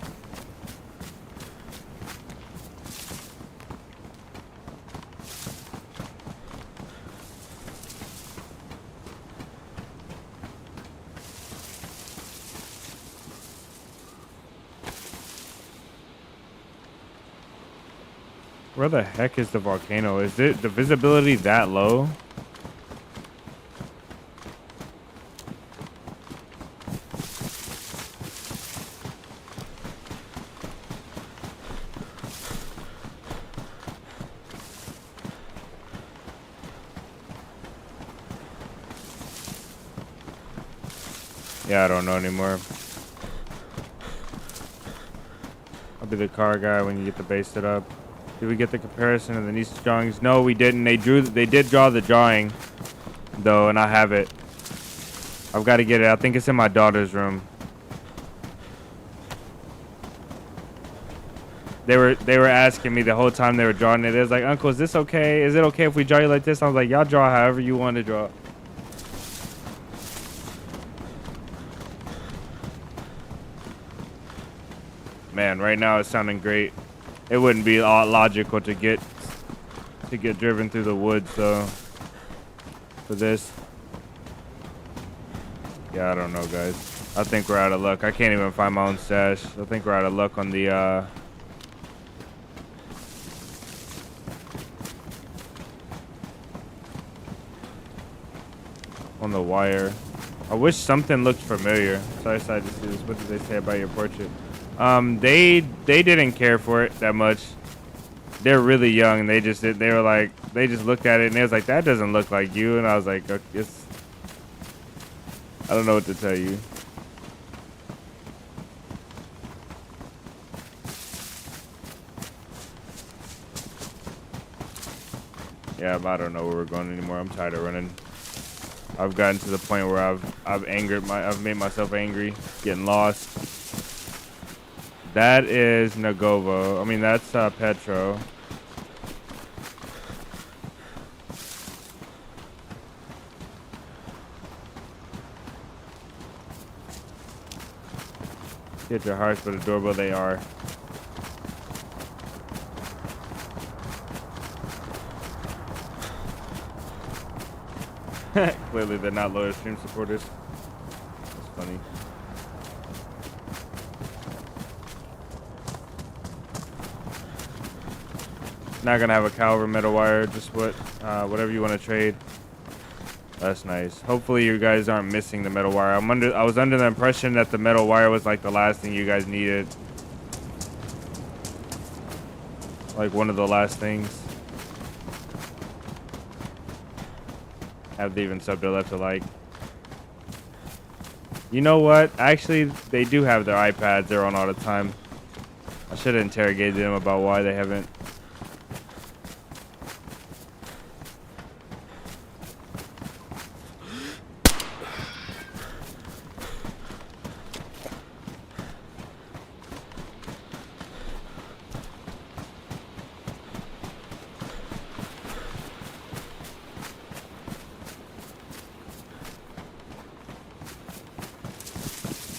Where the heck is the volcano? Is it the visibility that low? Yeah, I don't know anymore. I'll be the car guy when you get the base set up. Did we get the comparison of the niece drawings? No, we didn't. They did draw the drawing, though, and I have it. I've got to get it. I think it's in my daughter's room. They were asking me the whole time they were drawing it. It was like, Uncle, is this okay? Is it okay if we draw you like this? I was like, y'all draw however you want to draw. Man, right now it's sounding great. It wouldn't be logical to get driven through the woods though for this. Yeah, I don't know, guys. I think we're out of luck. I can't even find my own stash. I think we're out of luck on the wire. I wish something looked familiar. So I decided to see this. What did they say about your portrait? They didn't care for it that much. They're really young. They just looked at it and they was like, that doesn't look like you. And I was like, I don't know what to tell you. Yeah, I don't know where we're going anymore. I'm tired of running. I've gotten to the point where I've made myself angry, getting lost. That is Nagovo. I mean, that's Petro. Get your hearts, but adorable they are. Clearly, they're not loyal stream supporters. That's funny. Not gonna have a caliber metal wire, just whatever you want to trade. That's nice. Hopefully you guys aren't missing the metal wire. I was under the impression that the metal wire was like the last thing you guys needed. Like one of the last things. Have they even subbed to left to like. You know what? Actually, they do have their iPads. They're on all the time. I should have interrogated them about why they haven't.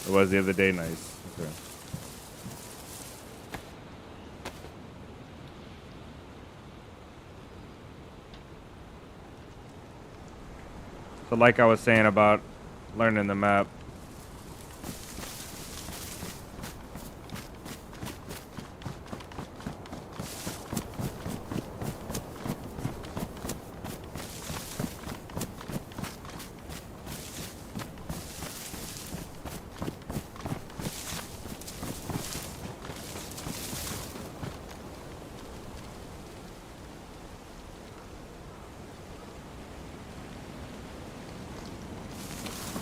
It was the other day. Nice. Okay. So like I was saying about learning the map.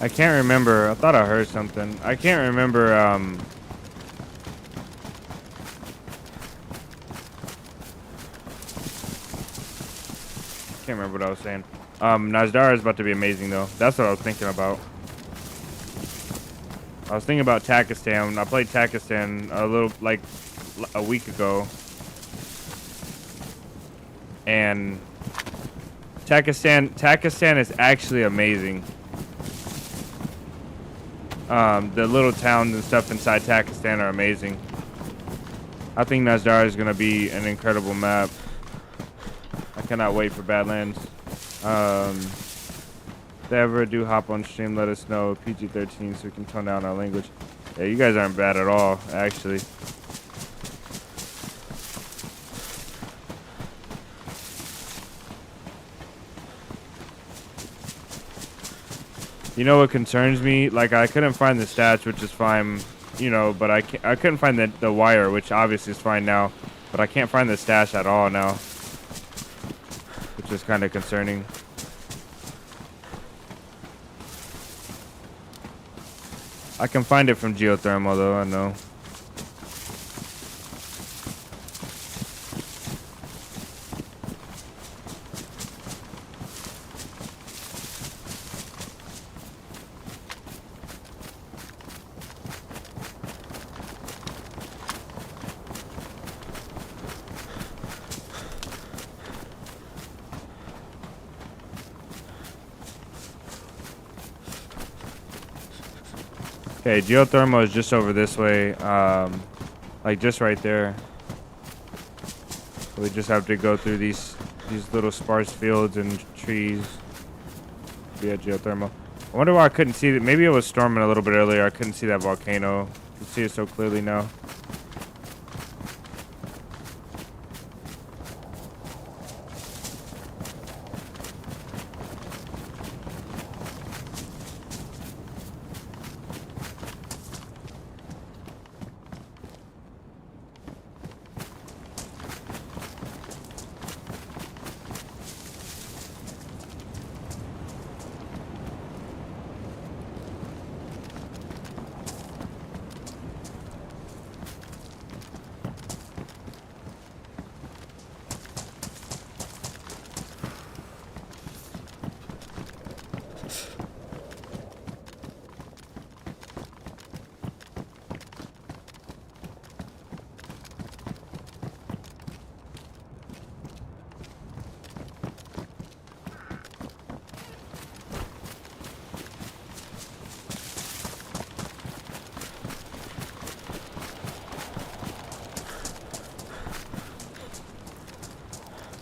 I can't remember. I thought I heard something. I can't remember. Can't remember what I was saying. Nazdara is about to be amazing though. That's what I was thinking about. I was thinking about Takistan. I played Takistan a little like a week ago, and Takistan is actually amazing. The little towns and stuff inside Takistan are amazing. I think Nazdara is gonna be an incredible map. I cannot wait for Badlands. If they ever do hop on stream, let us know. PG-13 so we can tone down our language. Yeah, you guys aren't bad at all, actually. You know what concerns me? Like, I couldn't find the stats, which is fine, you know, but I couldn't find the wire, which obviously is fine now. But I can't find the stash at all now, which is kind of concerning. I can find it from geothermal, though, I know. Okay, geothermal is just over this way, like just right there. So we just have to go through these little sparse fields and trees to be at geothermal. I wonder why I couldn't see that. Maybe it was storming a little bit earlier. I couldn't see that volcano. I can see it so clearly now.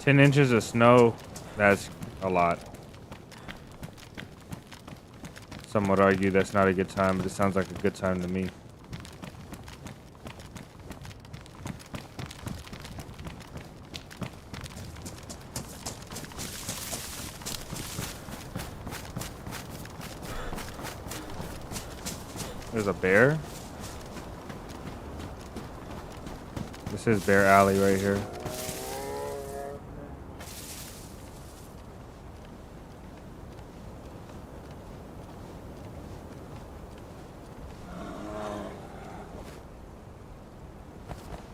Ten inches of snow, that's a lot. Some would argue that's not a good time, but it sounds like a good time to me. There's a bear. This is Bear Alley right here.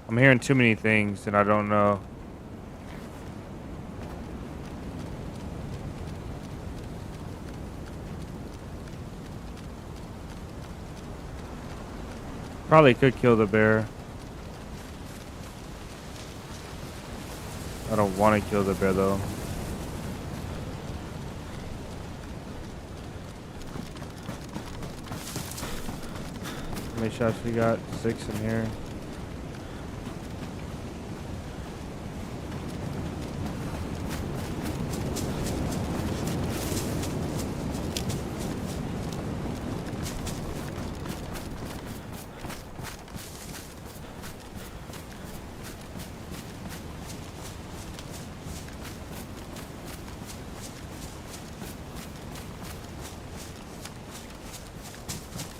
I'm hearing too many things and I don't know. Probably could kill the bear. I don't want to kill the bear though. How many shots we got? 6 in here.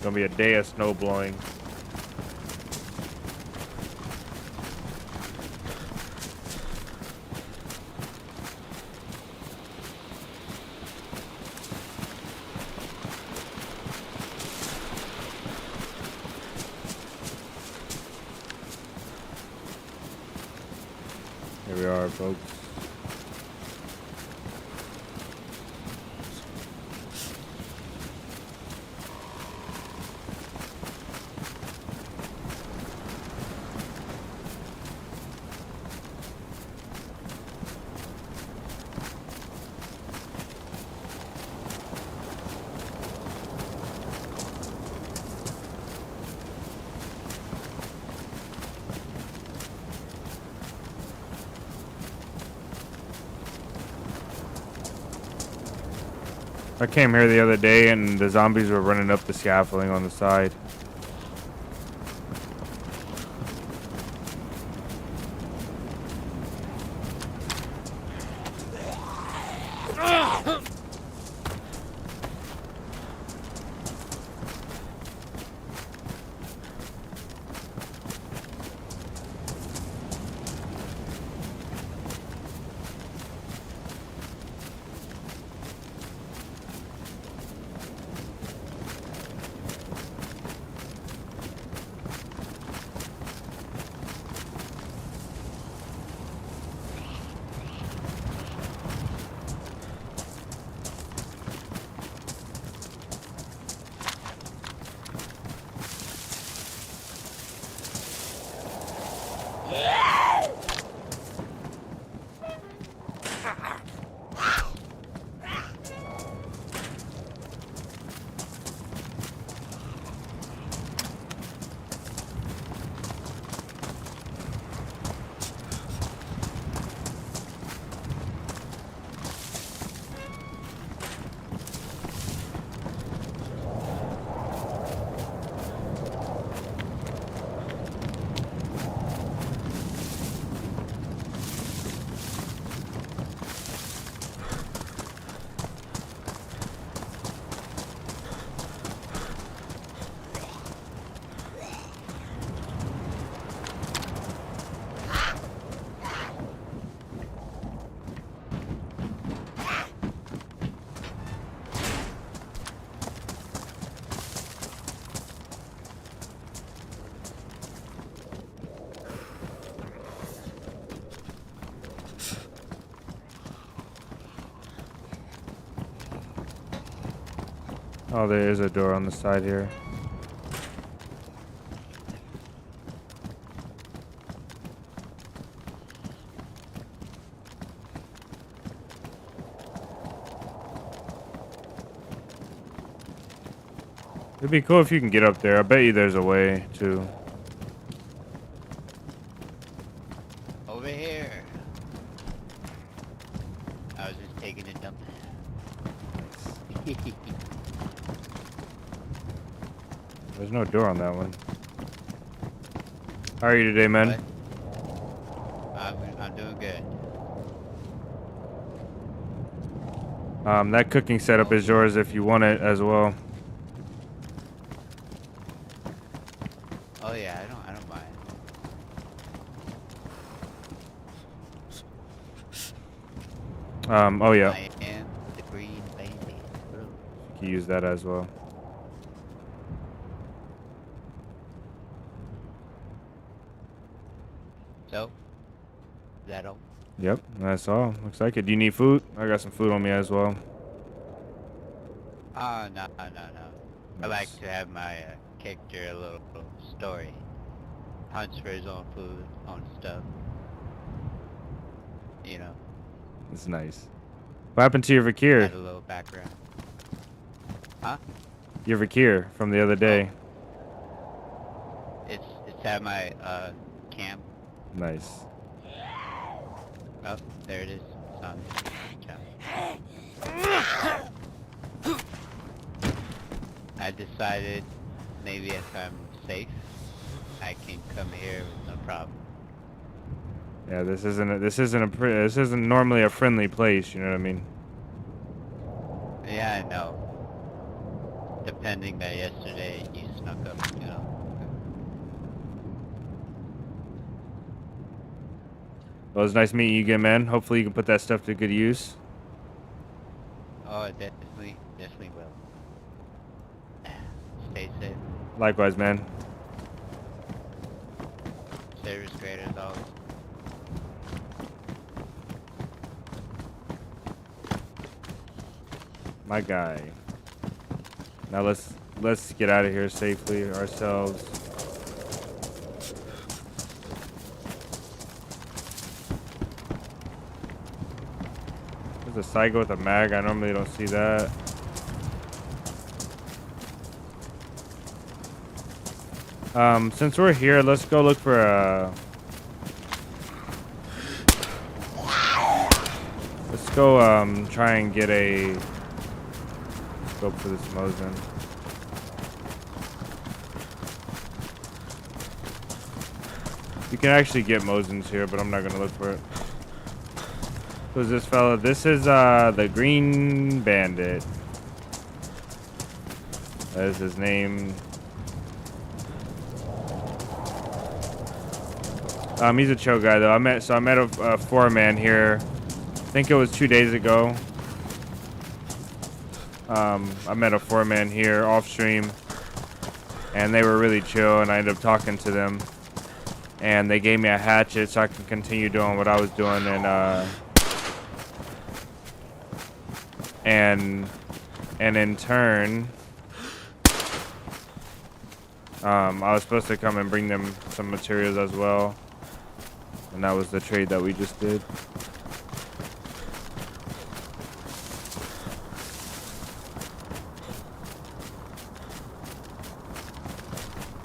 Gonna be a day of snow blowing. Here we are, folks. I came here the other day and the zombies were running up the scaffolding on the side. Oh, there is a door on the side here. It'd be cool if you can get up there. I bet you there's a way too. Over here. I was just taking a dump. There's no door on that one. How are you today, man? I'm doing good. That cooking setup is yours if you want it as well. Oh yeah, I don't mind. Oh yeah. I am the green baby. You can use that as well. So, is that all? Yep, that's all. Looks like it. Do you need food? I got some food on me as well. No. I like Nice. to have my character a little story. Hunts for his own food, own stuff. You know, It's nice. What happened to your add Vakir? a little background. Huh? Your Vakir from the other day. It's at my camp. Nice. Oh, there it is. It's on camp. I decided maybe if I'm safe, I can come here with no problem. Yeah, this isn't normally a friendly place. You know what I mean? Yeah, I know. Depending that yesterday you snuck up, you know. Well, it was nice meeting you again, man. Hopefully you can put that stuff to good use. Oh, I definitely will. Stay safe. Likewise, man. Service great as always. My guy. Now let's get out of here safely ourselves. There's a Psycho with a mag. I normally don't see that. Since we're here, let's go look for a. Let's go try and get a scope for this Mosin. You can actually get Mosins here, but I'm not gonna look for it. Who's this fella? This is the Green Bandit. That is his name. He's a chill guy though. I met a four-man here. I think it was 2 days ago. I met a four-man here off stream, and they were really chill. And I ended up talking to them, and they gave me a hatchet so I can continue doing what I was doing. And in turn, I was supposed to come and bring them some materials as well. And that was the trade that we just did.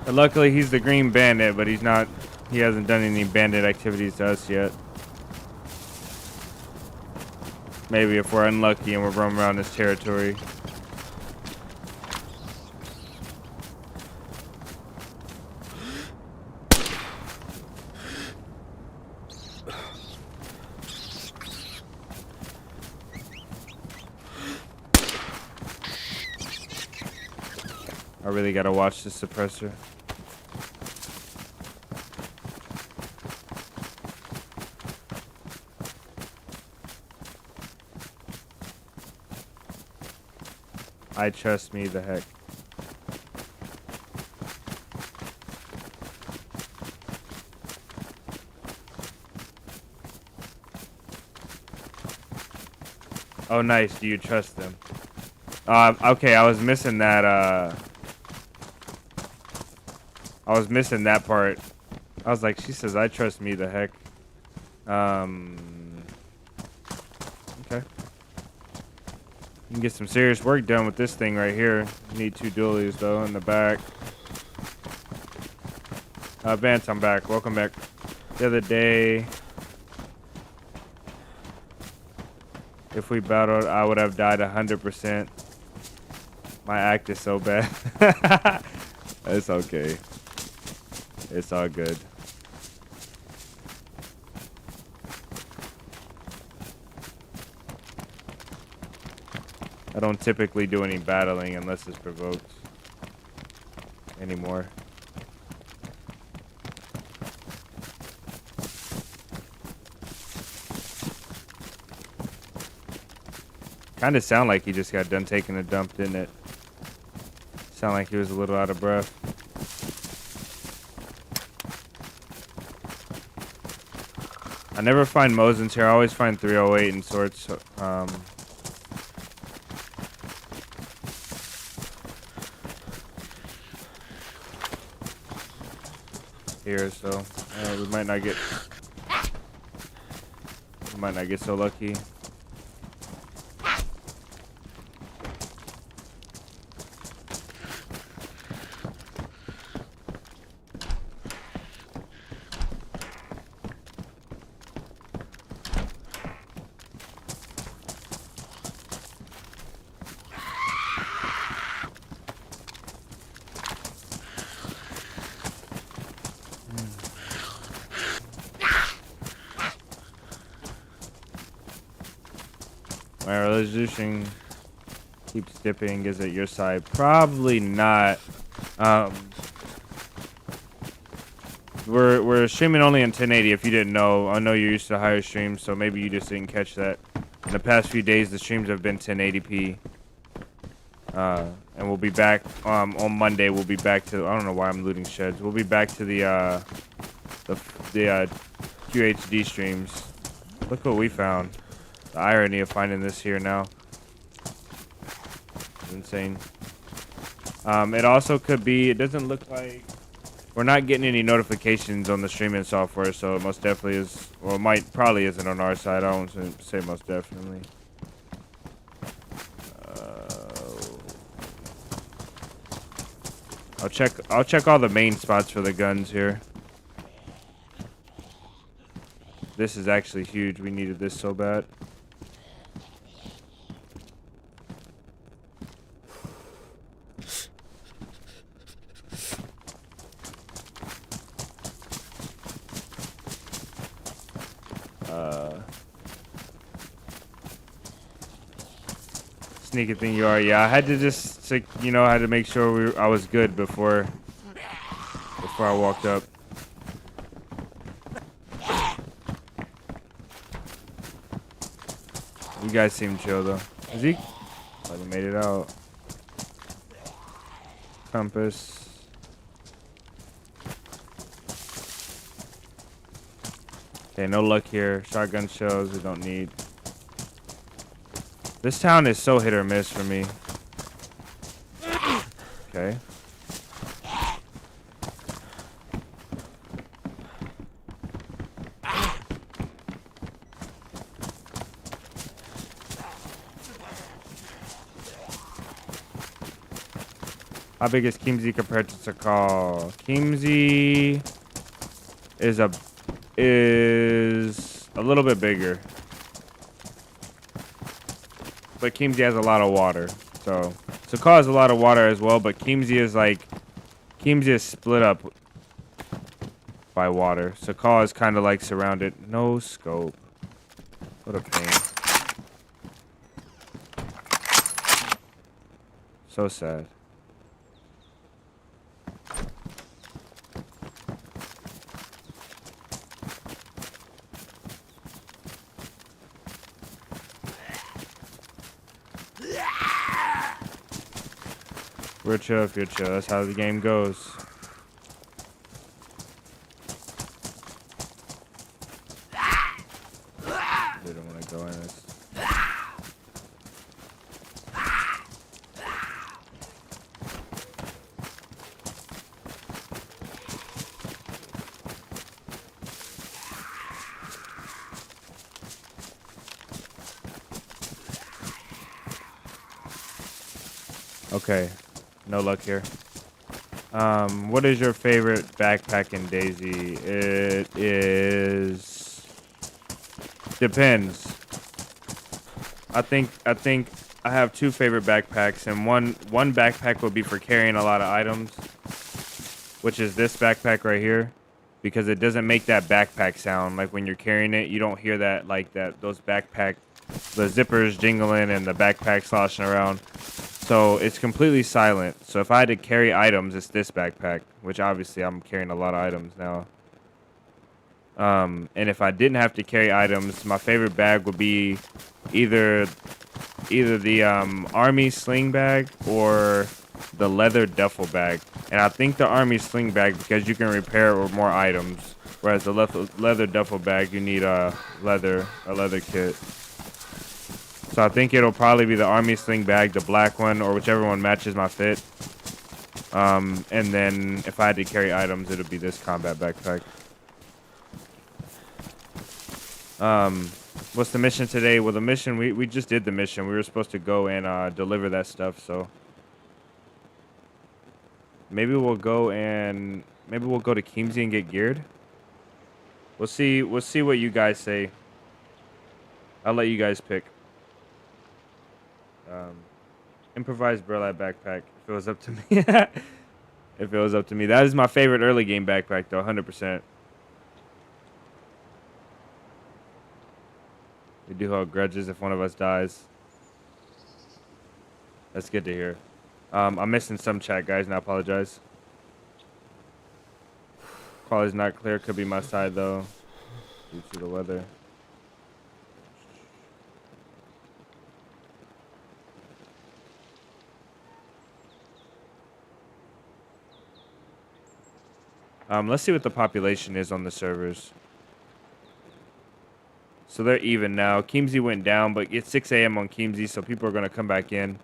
But luckily he's the Green Bandit, but he hasn't done any bandit activities to us yet. Maybe if we're unlucky and we're roaming around this territory. I really gotta watch this suppressor. I trust me the heck. Oh, nice. Do you trust them? Okay, I was missing that, I was missing that part. I was like, she says, I trust me the heck. Okay. You can get some serious work done with this thing right here. You need 2 dualies, though, in the back. Vance, I'm back. Welcome back. The other day, if we battled, I would have died 100%. My act is so bad. It's okay. It's all good. I don't typically do any battling unless it's provoked anymore. Kind of sound like he just got done taking a dump, didn't it? Sound like he was a little out of breath. I never find Mosins here. I always find 308 and sorts. Here, so we might not get so lucky. My resolution keeps dipping. Is it your side? Probably not. We're streaming only in 1080. If you didn't know, I know you're used to higher streams, so maybe you just didn't catch that. In the past few days, the streams have been 1080p. And we'll be back on Monday. We'll be back to. I don't know why I'm looting sheds. We'll be back to the QHD streams. Look what we found. The irony of finding this here now. It's insane. It also could be, it doesn't look like, we're not getting any notifications on the streaming software, so it most definitely is, well, it probably isn't on our side. I won't say most definitely. I'll check all the main spots for the guns here. This is actually huge. We needed this so bad. Sneaky thing you are. Yeah, I had to just, you know, I had to make sure I was good before I walked up. You guys seem chill though. Is he? Oh, he made it out. Compass. Okay, no luck here. Shotgun shells we don't need. This town is so hit or miss for me. Okay. How big is Kimsey compared to Sakal? Kimsey is a little bit bigger. But Kimsey has a lot of water. So Sakal has a lot of water as well, but Kimsey is split up by water. Sakal is kind of like surrounded. No scope. What a pain. So sad. We're chill if you're chill. That's how the game goes. They don't want to go in this. Okay. No luck here. What is your favorite backpack in DayZ? It is... Depends. I think I have two favorite backpacks, and one backpack will be for carrying a lot of items, which is this backpack right here, because it doesn't make that backpack sound. Like when you're carrying it, you don't hear that, like those backpack, the zippers jingling and the backpack sloshing around. So it's completely silent. So if I had to carry items, it's this backpack, which obviously I'm carrying a lot of items now. And if I didn't have to carry items, my favorite bag would be either the army sling bag or the leather duffel bag, and I think the army sling bag because you can repair it with more items. Whereas the leather duffel bag, you need a leather kit. So I think it'll probably be the army sling bag, the black one, or whichever one matches my fit. And then if I had to carry items, it'll be this combat backpack. What's the mission today? Well, the mission, we just did the mission. We were supposed to go and deliver that stuff, so maybe we'll go to Keemsy and get geared. We'll see what you guys say. I'll let you guys pick. Improvised burlap backpack. If it was up to me. If it was up to me. That is my favorite early game backpack though, 100%. We do hold grudges if one of us dies. That's good to hear. I'm missing some chat, guys, and I apologize. Quality's not clear. Could be my side, though, due to the weather. Let's see what the population is on the servers. So they're even now. Keemsy went down, but it's 6 a.m. on Keemsy, so people are going to come back in.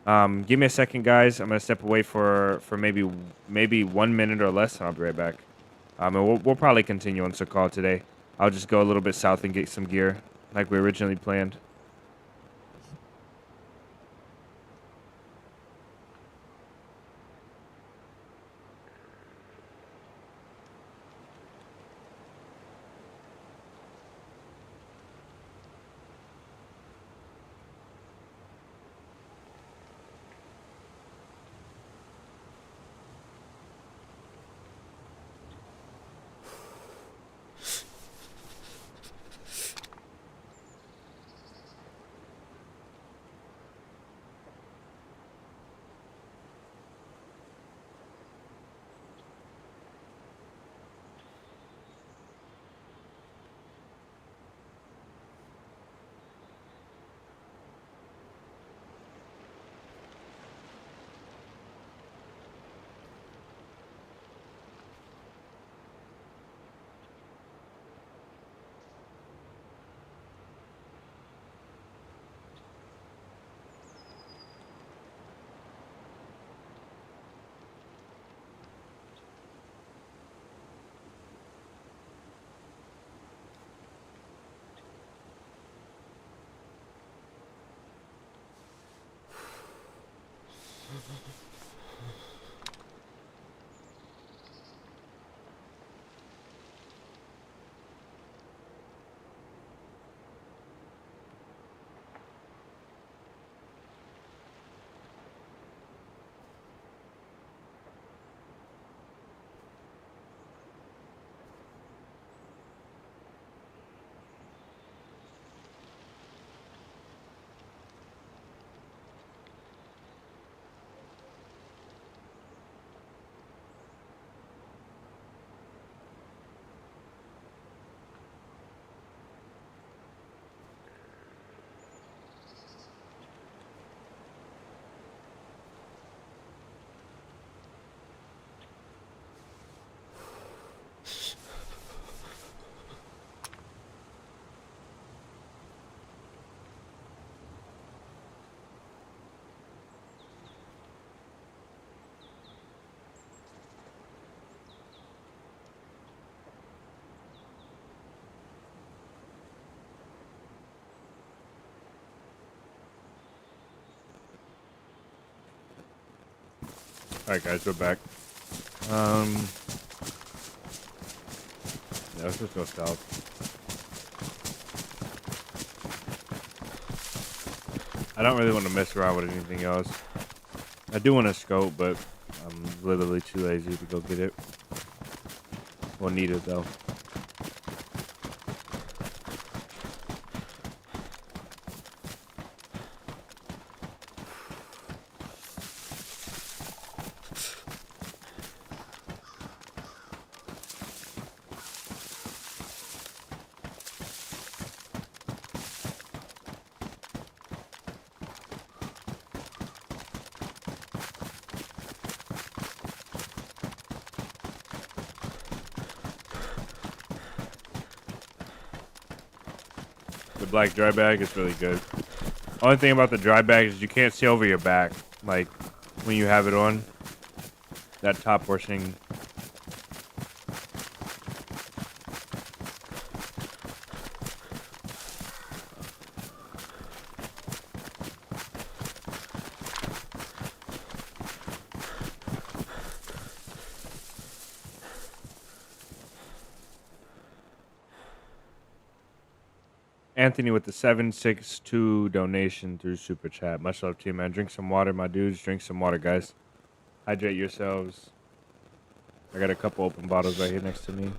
Give me a second, guys. I'm going to step away for maybe 1 minute or less, and I'll be right back. And we'll probably continue on Sakal today. I'll just go a little bit south and get some gear, like we originally planned. Alright guys, we're back. Yeah, let's just go south. I don't really want to mess around with anything else. I do want to scope, but I'm literally too lazy to go get it. We'll need it though. The black dry bag is really good. Only thing about the dry bag is you can't see over your back. Like, when you have it on, that top portion. Anthony with the 762 donation through Super Chat. Much love to you, man. Drink some water, my dudes. Drink some water, guys. Hydrate yourselves. I got a couple open bottles right here next to me.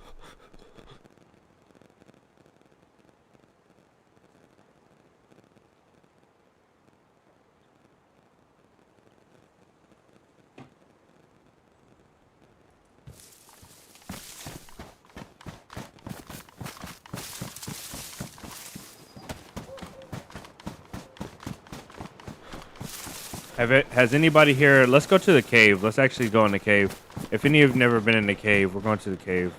Has anybody here? Let's go to the cave. Let's actually go in the cave. If any of you have never been in the cave, we're going to the cave.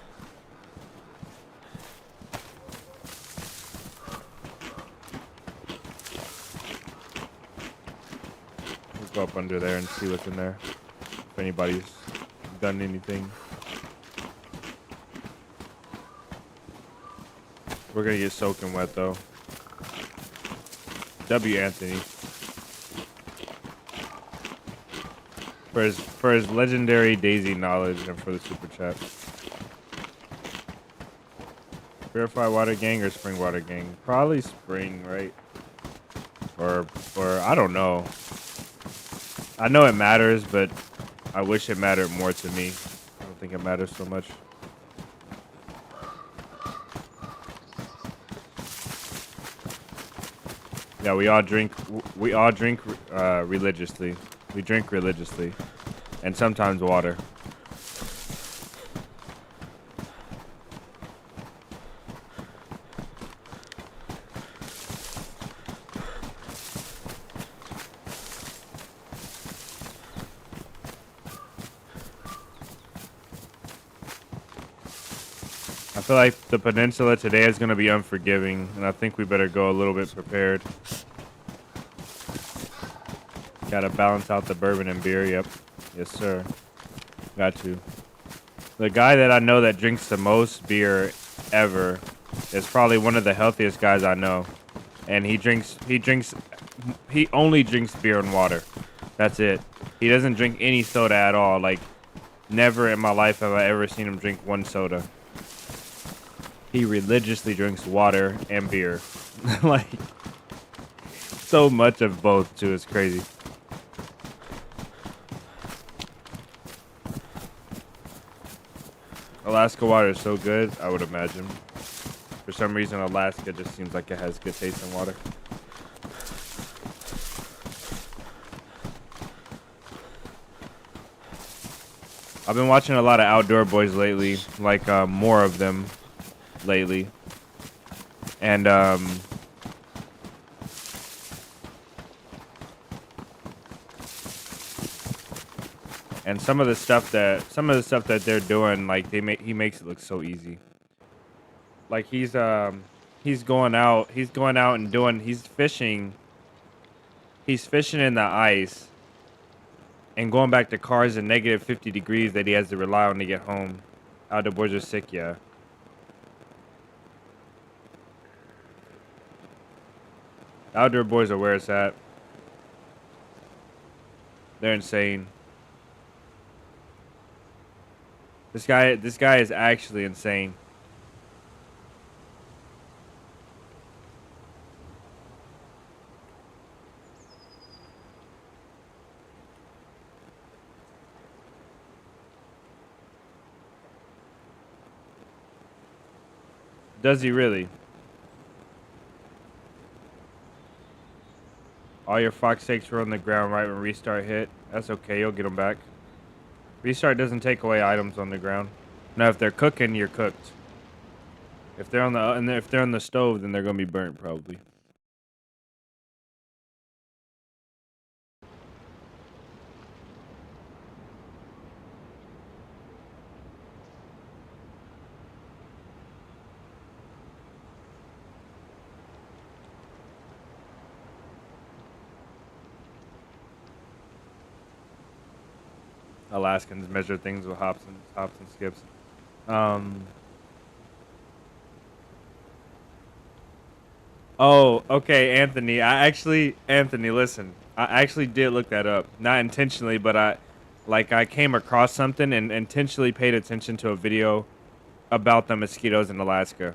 Let's go up under there and see what's in there. If anybody's done anything. We're gonna get soaking wet though. W Anthony. For his legendary DayZ knowledge and for the super chat. Purified water gang or spring water gang? Probably spring, right? Or I don't know. I know it matters, but I wish it mattered more to me. I don't think it matters so much. Yeah, we all drink religiously. We drink religiously. And sometimes water. I feel like the peninsula today is going to be unforgiving, and I think we better go a little bit prepared. Gotta balance out the bourbon and beer, yep. Yes, sir. Got to. The guy that I know that drinks the most beer ever is probably one of the healthiest guys I know. And he only drinks beer and water. That's it. He doesn't drink any soda at all. Like, never in my life have I ever seen him drink one soda. He religiously drinks water and beer. Like, so much of both, too. It's crazy. Alaska water is so good, I would imagine. For some reason, Alaska just seems like it has good taste in water. I've been watching a lot of Outdoor Boys lately, like more of them lately. And some of the stuff that they're doing, like he makes it look so easy. Like he's going out and doing, he's fishing in the ice and going back to cars in negative 50 degrees that he has to rely on to get home. Outdoor Boys are sick, yeah. Outdoor Boys are where it's at. They're insane. This guy is actually insane. Does he really? All your fox steaks were on the ground right when restart hit. That's okay, you'll get them back. Restart doesn't take away items on the ground. Now, if they're cooking, you're cooked. If they're on the stove, then they're gonna be burnt probably. Alaskans measure things with hops and skips. Oh, okay, Anthony. Anthony, listen. I actually did look that up, not intentionally, but I came across something and intentionally paid attention to a video about the mosquitoes in Alaska.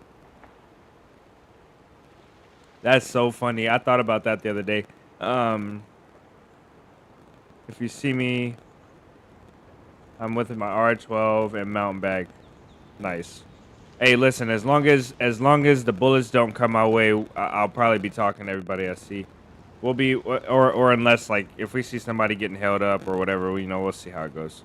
That's so funny. I thought about that the other day. Um, if you see me, I'm with my R12 and mountain bag. Nice. Hey, listen. As long as the bullets don't come my way, I'll probably be talking to everybody I see. We'll be or unless like if we see somebody getting held up or whatever, we'll see how it goes.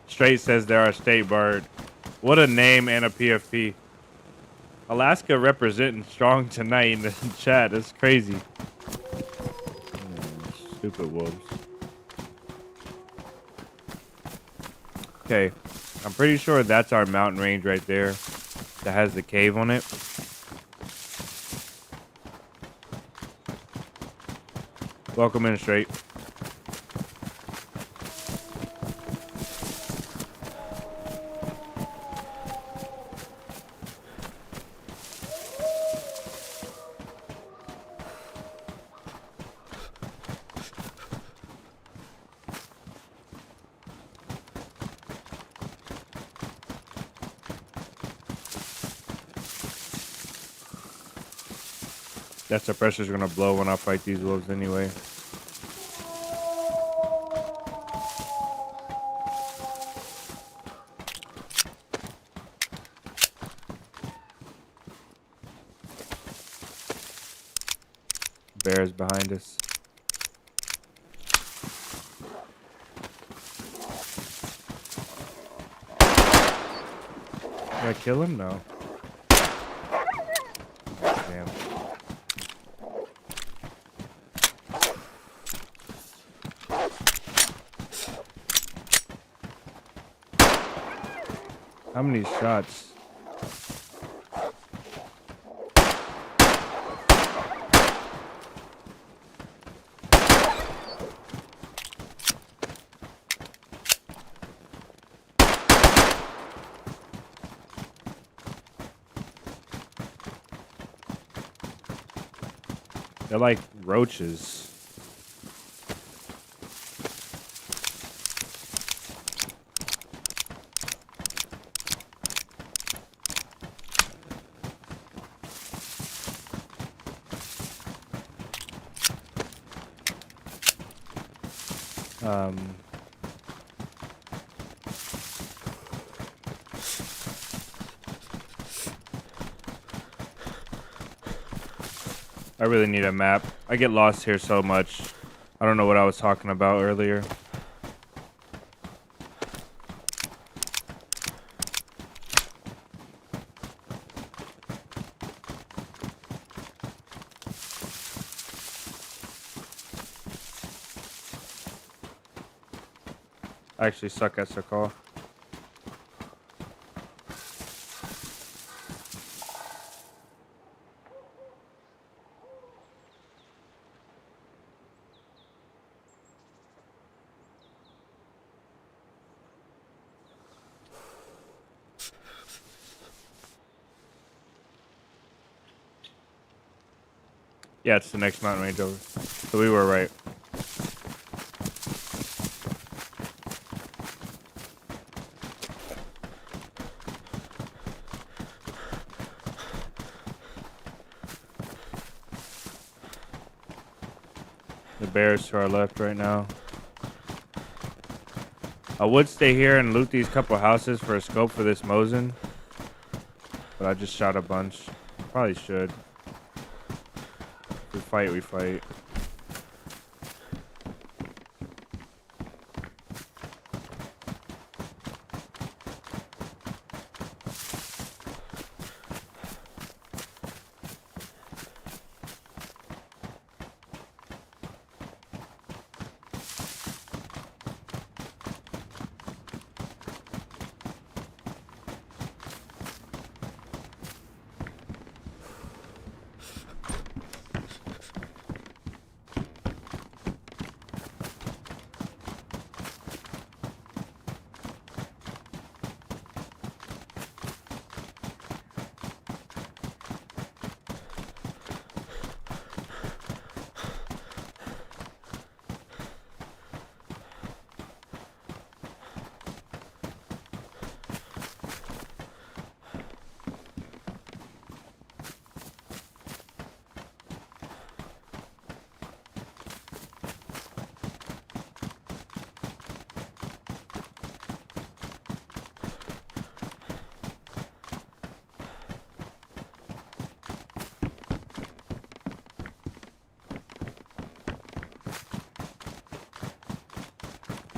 Straight says they're our state bird. What a name and a PFP. Alaska representing strong tonight in the chat. That's crazy. Stupid wolves. Okay, I'm pretty sure that's our mountain range right there that has the cave on it. Welcome in, Straight. That suppressor's gonna blow when I fight these wolves anyway. Bears behind us. Did I kill him? No. Damn. How many shots? They're like roaches. I really need a map. I get lost here so much. I don't know what I was talking about earlier. I actually suck at Sakal. Yeah, it's the next mountain range over. So we were right. The bears to our left right now. I would stay here and loot these couple houses for a scope for this Mosin, but I just shot a bunch. Probably should. If we fight, we fight.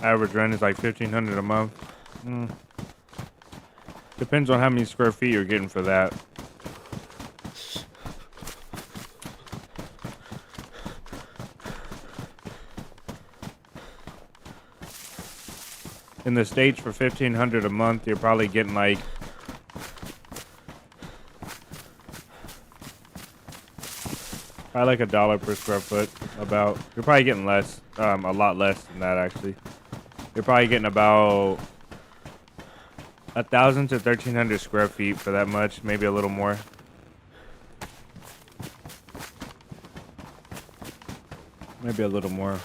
Average rent is like $1,500 a month. Depends on how many square feet you're getting for that. In the States, for $1,500 a month, you're probably getting like a dollar per square foot. About. You're probably getting less, a lot less than that actually. You're probably getting about 1,000 to 1,300 square feet for that much, maybe a little more. Maybe a little more.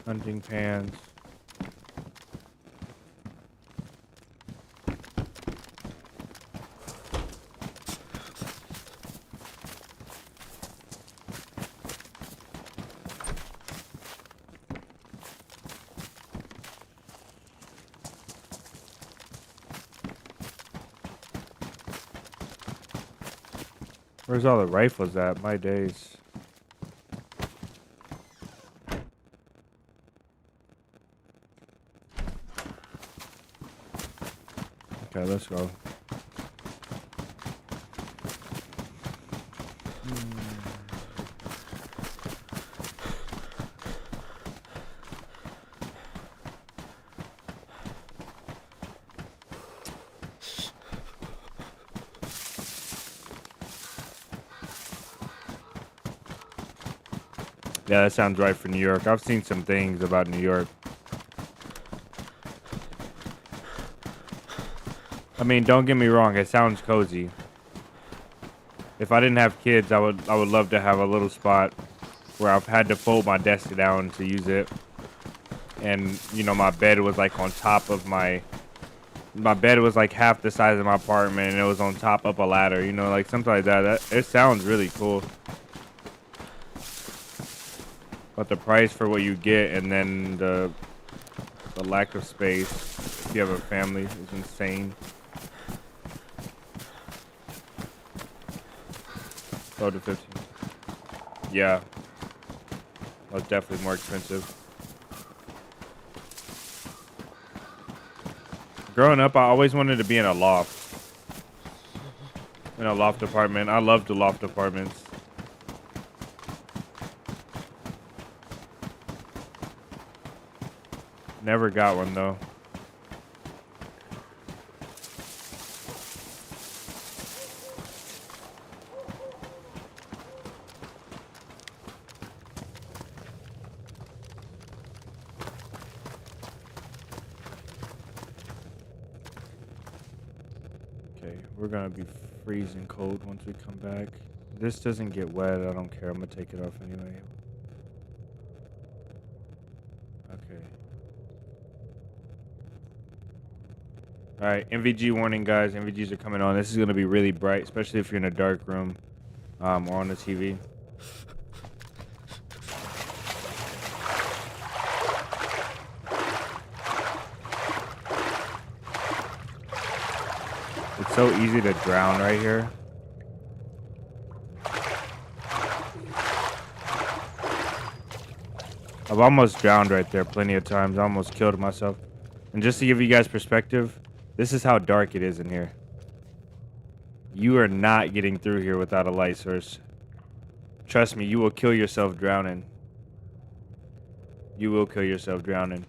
Hunting pans. Where's all the rifles at? My days. Okay, let's go. Yeah, that sounds right for New York. I've seen some things about New York. I mean, don't get me wrong, it sounds cozy. If I didn't have kids, I would love to have a little spot where I've had to fold my desk down to use it. And, you know, my bed was like on top of my bed was like half the size of my apartment and it was on top of a ladder, you know, like something like that. It sounds really cool. But the price for what you get and then the lack of space if you have a family is insane. So to 15. Yeah. That's definitely more expensive. Growing up, I always wanted to be in a loft. In a loft apartment. I loved the loft apartments. Never got one though. Okay, we're gonna be freezing cold once we come back. This doesn't get wet, I don't care. I'm gonna take it off anyway. Okay. Alright, MVG warning, guys. MVGs are coming on. This is going to be really bright, especially if you're in a dark room or on the TV. so easy to drown right here. I've almost drowned right there plenty of times. I almost killed myself. And just to give you guys perspective, this is how dark it is in here. You are not getting through here without a light source. Trust me, you will kill yourself drowning. You will kill yourself drowning.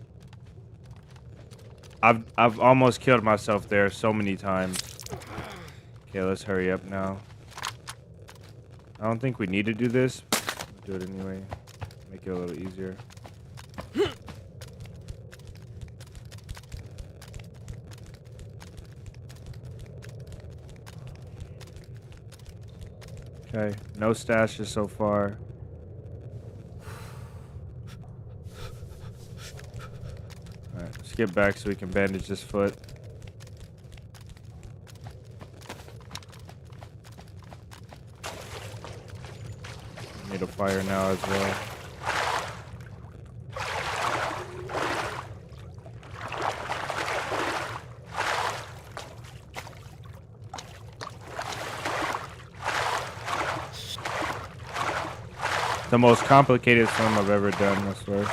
I've almost killed myself there so many times. Okay, let's hurry up now. I don't think we need to do this. Do it anyway. Make it a little easier. Okay, no stashes so far. Alright, let's get back so we can bandage this foot. Need a fire now as well. The most complicated swim I've ever done, I swear.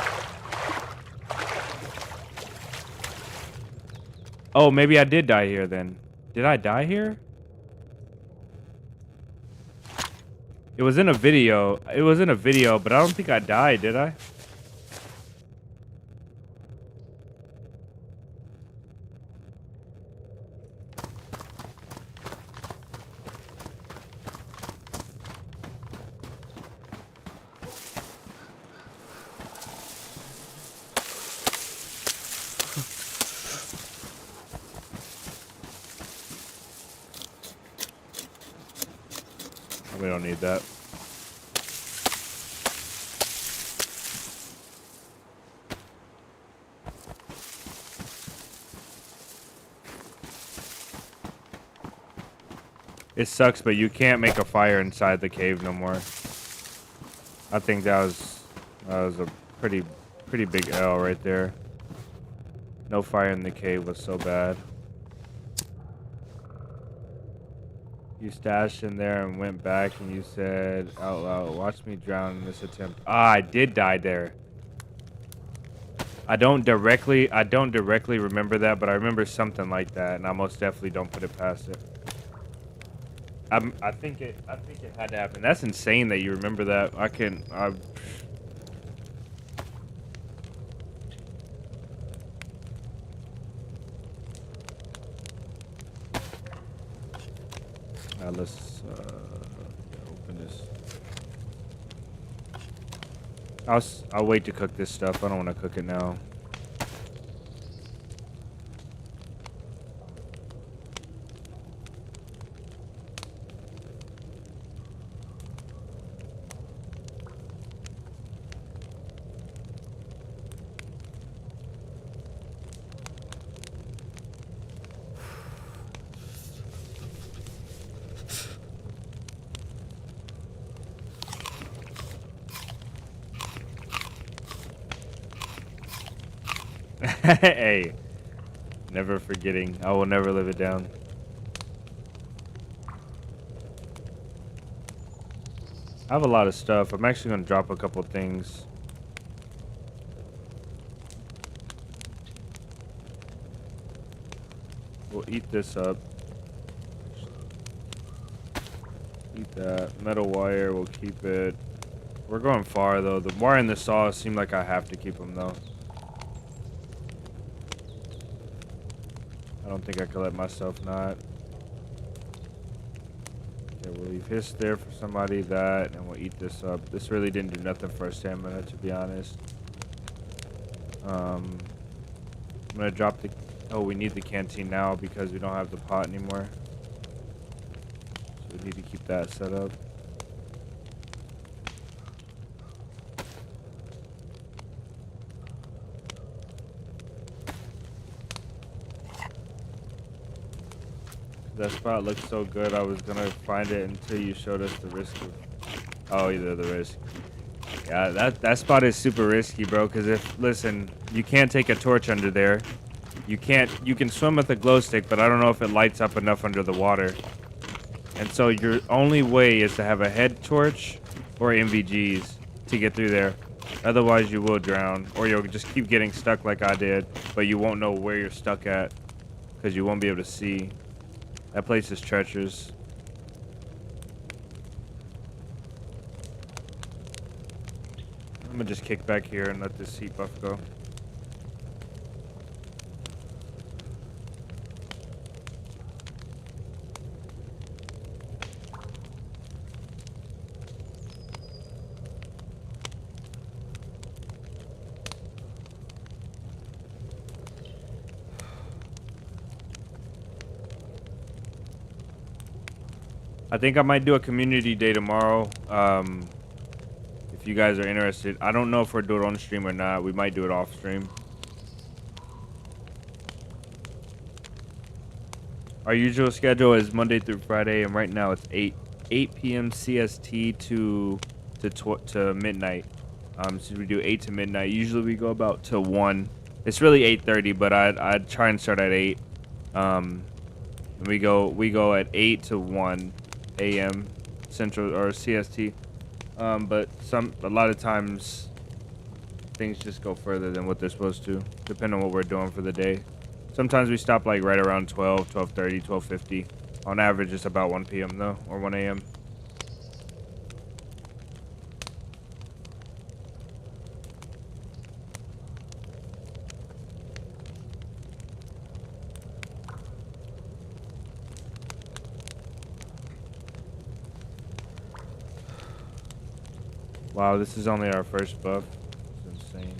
Oh, maybe I did die here then. Did I die here? It was in a video. It was in a video, but I don't think I died, did I? We don't need that. It sucks, but you can't make a fire inside the cave no more. I think that was a pretty big L right there. No fire in the cave was so bad. You stashed in there and went back and you said out loud, watch me drown in this attempt. Ah, I did die there. I don't directly remember that, but I remember something like that, and I most definitely don't put it past it. I think it had to happen. That's insane that you remember that. Let's open this. I'll wait to cook this stuff. I don't want to cook it now. Hey, never forgetting. I will never live it down. I have a lot of stuff. I'm actually going to drop a couple things. We'll eat this up. Eat that. Metal wire, we'll keep it. We're going far, though. The wire and the saw seem like I have to keep them, though. I don't think I could let myself not. Okay, we'll leave his there for somebody, that, and we'll eat this up. This really didn't do nothing for our stamina, to be honest. I'm gonna drop the... Oh, we need the canteen now because we don't have the pot anymore. So we need to keep that set up. That spot looks so good. I was gonna find it until you showed us the risk of... Oh, either the risk. Yeah, that spot is super risky, bro. Because listen, you can't take a torch under there. You can swim with a glow stick, but I don't know if it lights up enough under the water. And so your only way is to have a head torch or MVGs to get through there. Otherwise you will drown, or you'll just keep getting stuck like I did, but you won't know where you're stuck at because you won't be able to see. That place is treacherous. I'm gonna just kick back here and let this heat buff go. I think I might do a community day tomorrow. If you guys are interested, I don't know if we're doing it on stream or not. We might do it off stream. Our usual schedule is Monday through Friday, and right now it's 8 p.m. CST to midnight. So we do 8 to midnight. Usually we go about to 1. It's really 8:30, but I'd try and start at 8. We go at 8 to 1 a.m. Central or CST. But a lot of times things just go further than what they're supposed to, depending on what we're doing for the day. Sometimes we stop like right around 12, 12:30, 12:50. On average, it's about 1 p.m. though, or 1 a.m. Wow, this is only our first buff. It's insane.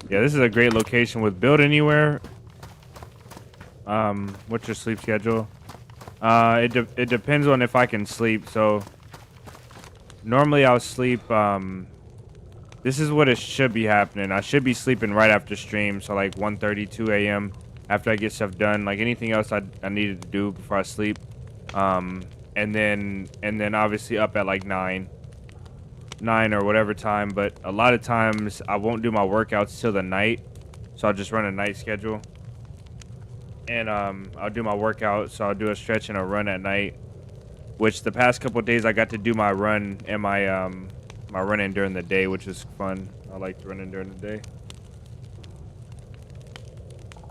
Yeah, this is a great location with build anywhere. What's your sleep schedule? It depends on if I can sleep. So normally I'll sleep. This is what it should be happening. I should be sleeping right after stream, so like 1:30, 2 a.m. after I get stuff done. Like anything else I needed to do before I sleep. And then obviously up at like 9 or whatever time. But a lot of times I won't do my workouts till the night, so I'll just run a night schedule. And I'll do my workout, so I'll do a stretch and a run at night. Which the past couple of days I got to do my run and my run-in during the day, which is fun. I like running during the day.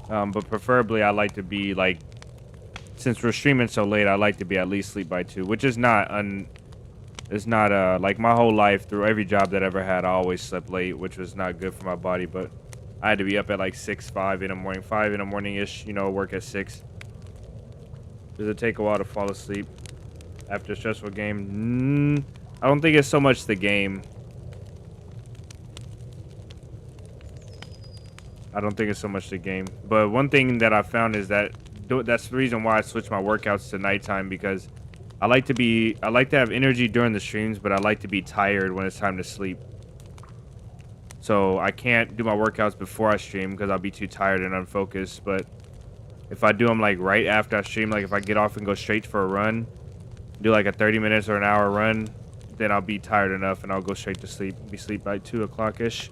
But preferably I like to be like, since we're streaming so late, I like to be at least sleep by 2, which is not like my whole life through every job that I ever had, I always slept late, which was not good for my body, but I had to be up at like 5 in the morning, 5 in the morning-ish, you know, work at 6. Does it take a while to fall asleep after a stressful game? I don't think it's so much the game. I don't think it's so much the game. But one thing that I found is that that's the reason why I switched my workouts to nighttime, because I like to have energy during the streams, but I like to be tired when it's time to sleep. So I can't do my workouts before I stream because I'll be too tired and unfocused. But if I do them like right after I stream, like if I get off and go straight for a run, do like a 30 minutes or an hour run, then I'll be tired enough and I'll go straight to sleep. Be sleep by 2 o'clock-ish.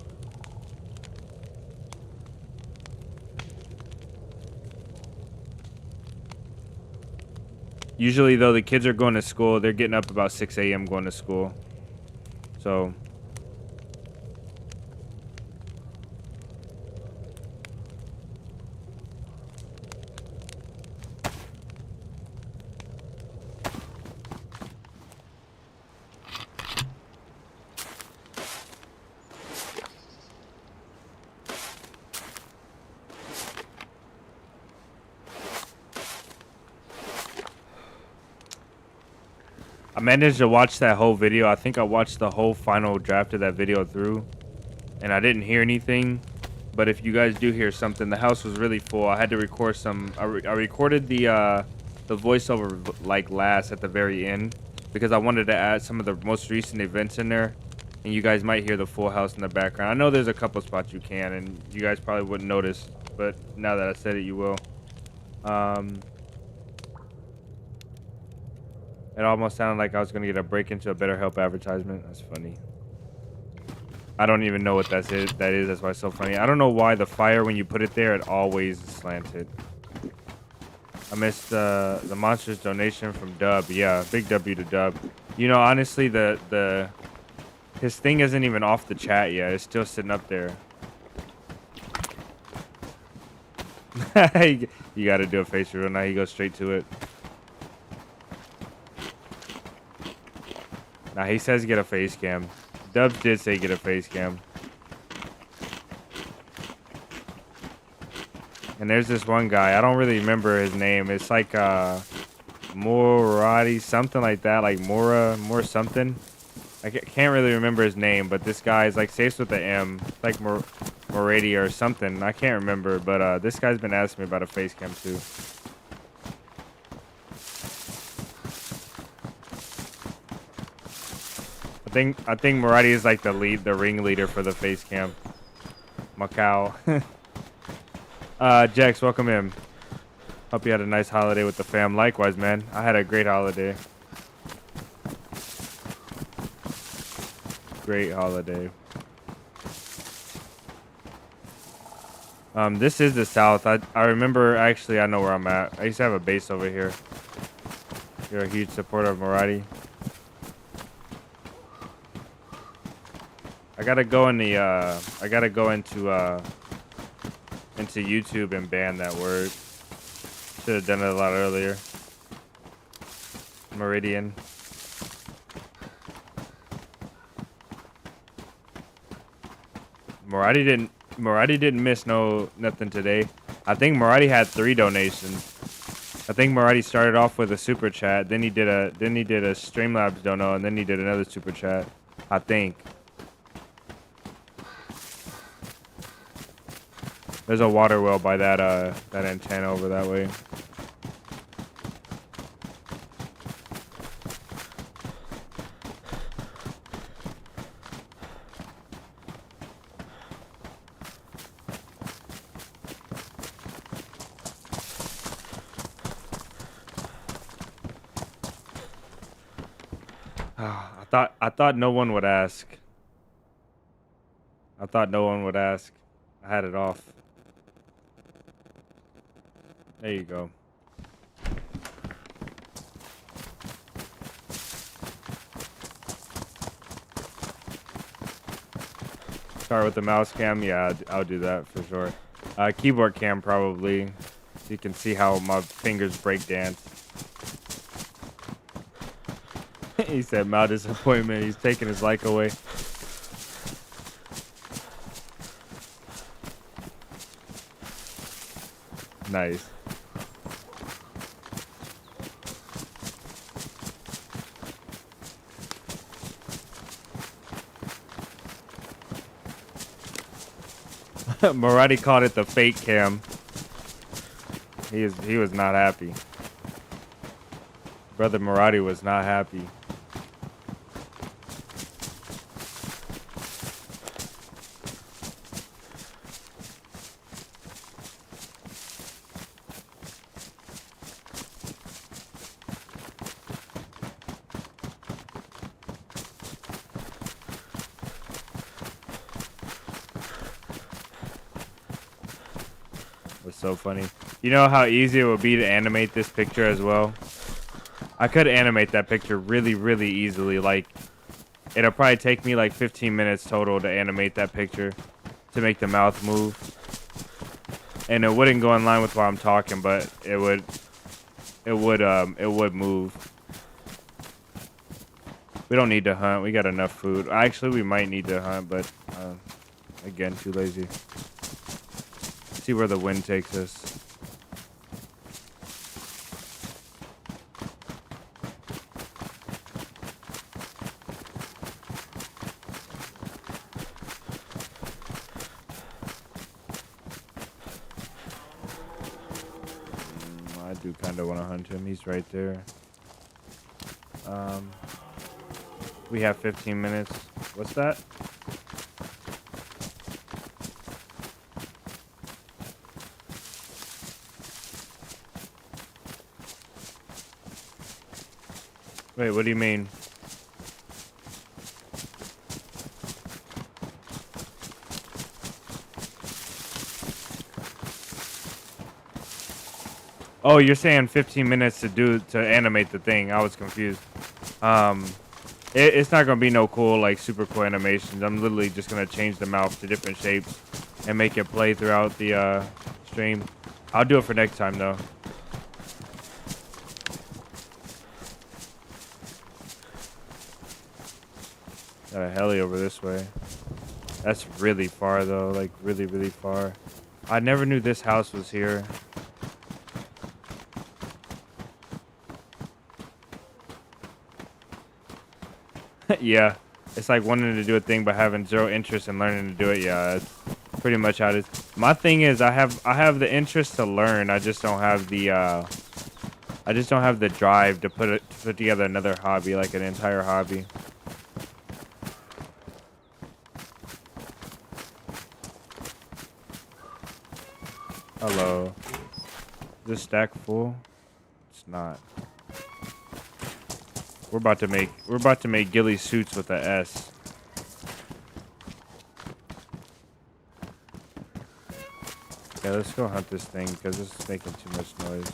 Usually, though, the kids are going to school. They're getting up about 6 a.m. going to school. So I managed to watch that whole video. I think I watched the whole final draft of that video through, and I didn't hear anything. But if you guys do hear something, the house was really full. I had to record some. I recorded the voiceover like last at the very end because I wanted to add some of the most recent events in there, and you guys might hear the full house in the background. I know there's a couple spots you can, and you guys probably wouldn't notice, but now that I said it, you will. It almost sounded like I was gonna get a break into a BetterHelp advertisement. That's funny. I don't even know what that is. That's why it's so funny. I don't know why the fire, when you put it there, it always is slanted. I missed the monster's donation from Dub. Yeah, big W to Dub. You know, honestly, his thing isn't even off the chat yet. It's still sitting up there. You got to do a face reveal now. He goes straight to it. Nah, he says get a face cam. Dubs did say get a face cam. And there's this one guy. I don't really remember his name. It's like Morati, something like that. Like Mora something. I can't really remember his name, but this guy is like saves with the M. It's like Moradi or something. I can't remember, but this guy's been asking me about a face cam too. I think Moradi is like the ringleader for the face cam. Macau. Jex, welcome in. Hope you had a nice holiday with the fam. Likewise, man. I had a great holiday. Great holiday. This is the south. I remember, actually, I know where I'm at. I used to have a base over here. You're a huge supporter of Moradi. I gotta go in the I gotta go into YouTube and ban that word. Should have done it a lot earlier. Meridian. Moradi didn't miss nothing today. I think Moradi had 3 donations. I think Moradi started off with a super chat, then he did a Streamlabs dono, and then he did another super chat. I think. There's a water well by that antenna over that way. I thought no one would ask. I thought no one would ask. I had it off. There you go. Start with the mouse cam. Yeah, I'll do that for sure. Keyboard cam probably. So you can see how my fingers break dance. He said, "Mal disappointment. He's taking his like away." Nice. Moradi called it the fake cam. He was not happy. Brother Moradi was not happy. So funny. You know how easy it would be to animate this picture as well? I could animate that picture really, really easily. Like, it'll probably take me like 15 minutes total to animate that picture, to make the mouth move. And it wouldn't go in line with what I'm talking, but it would move. We don't need to hunt. We got enough food. Actually, we might need to hunt, but again, too lazy. See where the wind takes us. I do kind of want to hunt him. He's right there. We have 15 minutes. What's that? Wait, what do you mean? Oh, you're saying 15 minutes to animate the thing. I was confused. Um, it's not gonna be no cool, like super cool animations. I'm literally just gonna change the mouth to different shapes and make it play throughout the stream. I'll do it for next time though. Got a heli over this way. That's really far though, like really, really far. I never knew this house was here. Yeah, it's like wanting to do a thing but having zero interest in learning to do it. Yeah, that's pretty much how it is. My thing is I have the interest to learn. I just don't have the drive to put together another hobby, like an entire hobby. Hello. Is this stack full? It's not. We're about to make ghillie suits with a S. Yeah, let's go hunt this thing because this is making too much noise.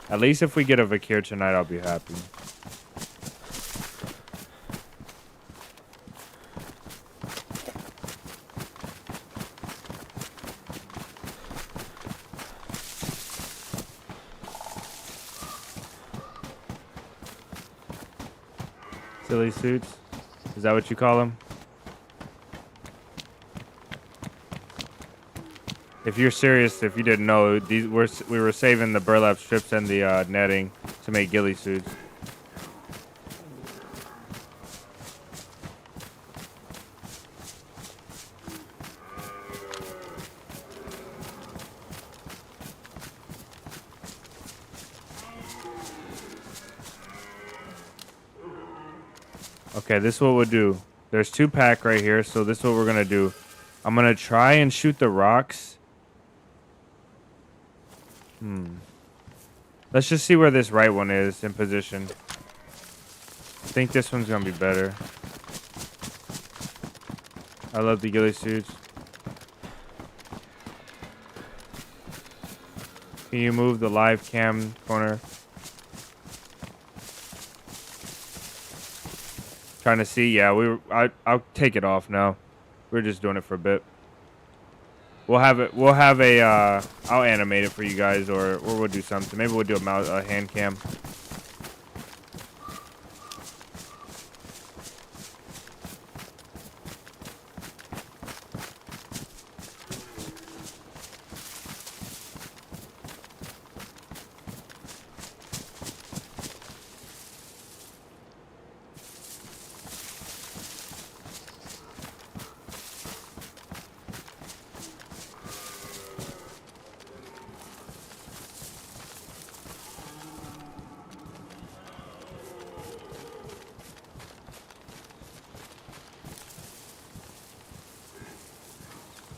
At least if we get a Vakir tonight, I'll be happy. Silly suits? Is that what you call them? If you're serious, if you didn't know, we were saving the burlap strips and the netting to make ghillie suits. Okay, this is what we'll do. There's 2 pack right here, so this is what we're gonna do. I'm gonna try and shoot the rocks. Let's just see where this right one is in position. I think this one's gonna be better. I love the ghillie suits. Can you move the live cam corner? Trying to see. Yeah, I'll take it off now. We're just doing it for a bit. We'll have I'll animate it for you guys, or we'll do something. Maybe we'll do a hand cam.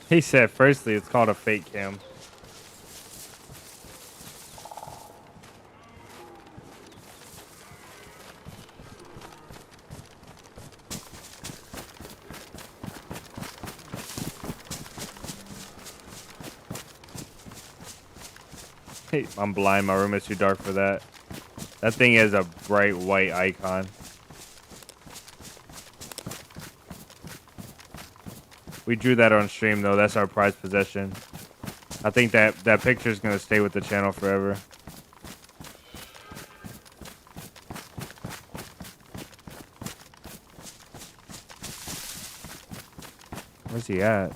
He said, firstly, it's called a fake cam. Hey, I'm blind. My room is too dark for that. That thing is a bright white icon. We drew that on stream, though. That's our prized possession. I think that picture is going to stay with the channel forever. Where's he at?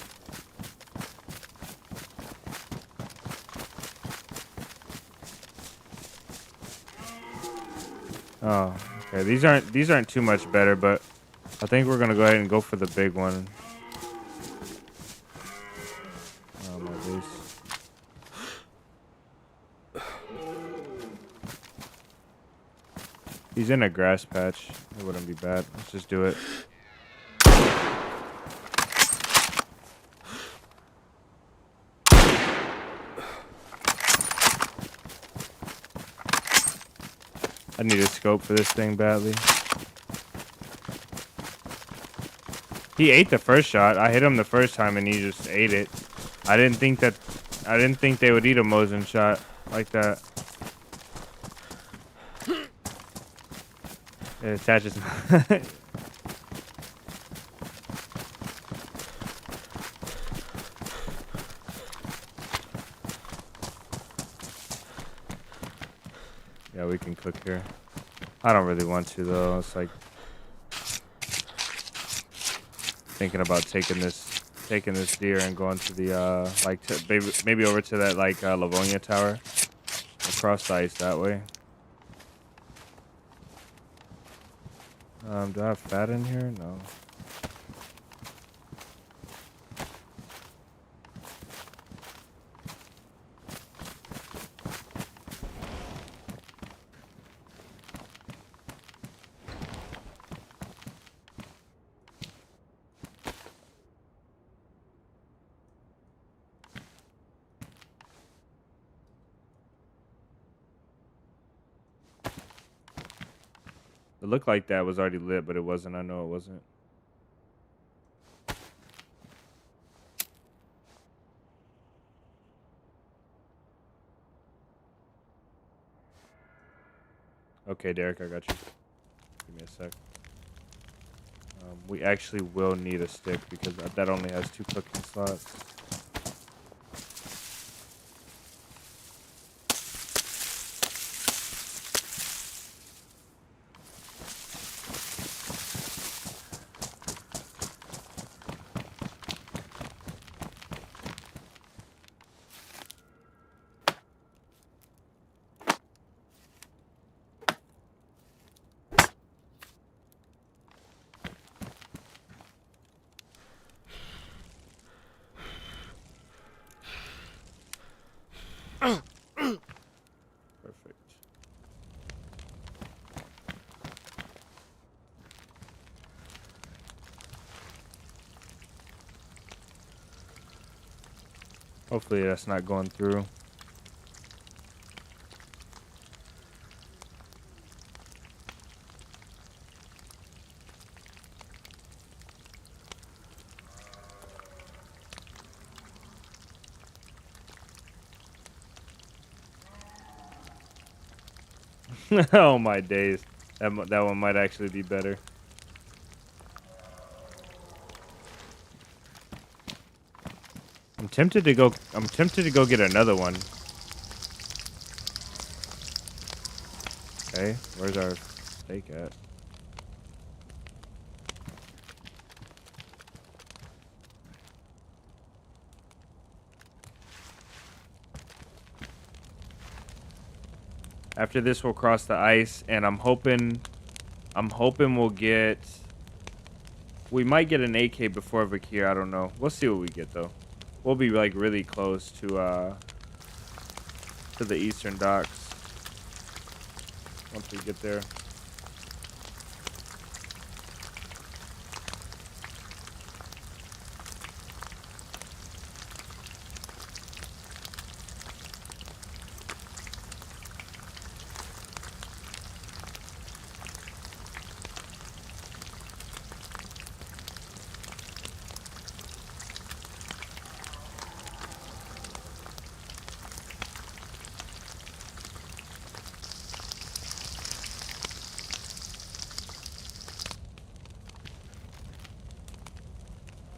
Oh, okay. These aren't too much better, but I think we're going to go ahead and go for the big one. Oh, my goodness. He's in a grass patch. It wouldn't be bad. Let's just do it. I need a scope for this thing badly. He ate the first shot. I hit him the first time and he just ate it. I didn't think they would eat a Mosin shot like that. It attaches. Yeah, we can cook here. I don't really want to though. It's like thinking about taking this deer and going to the maybe over to that Livonia Tower, across the ice that way. Do I have fat in here? No. It looked like that was already lit, but it wasn't. I know it wasn't. Okay, Derek, I got you. Give me a sec. We actually will need a stick because that only has 2 cooking slots. Perfect. Hopefully that's not going through. Oh my days. That one might actually be better. I'm tempted to go get another one. Okay, where's our steak at? After this, we'll cross the ice, and I'm hoping we'll get. We might get an AK before Vakir. I don't know. We'll see what we get though. We'll be like really close to the eastern docks once we get there.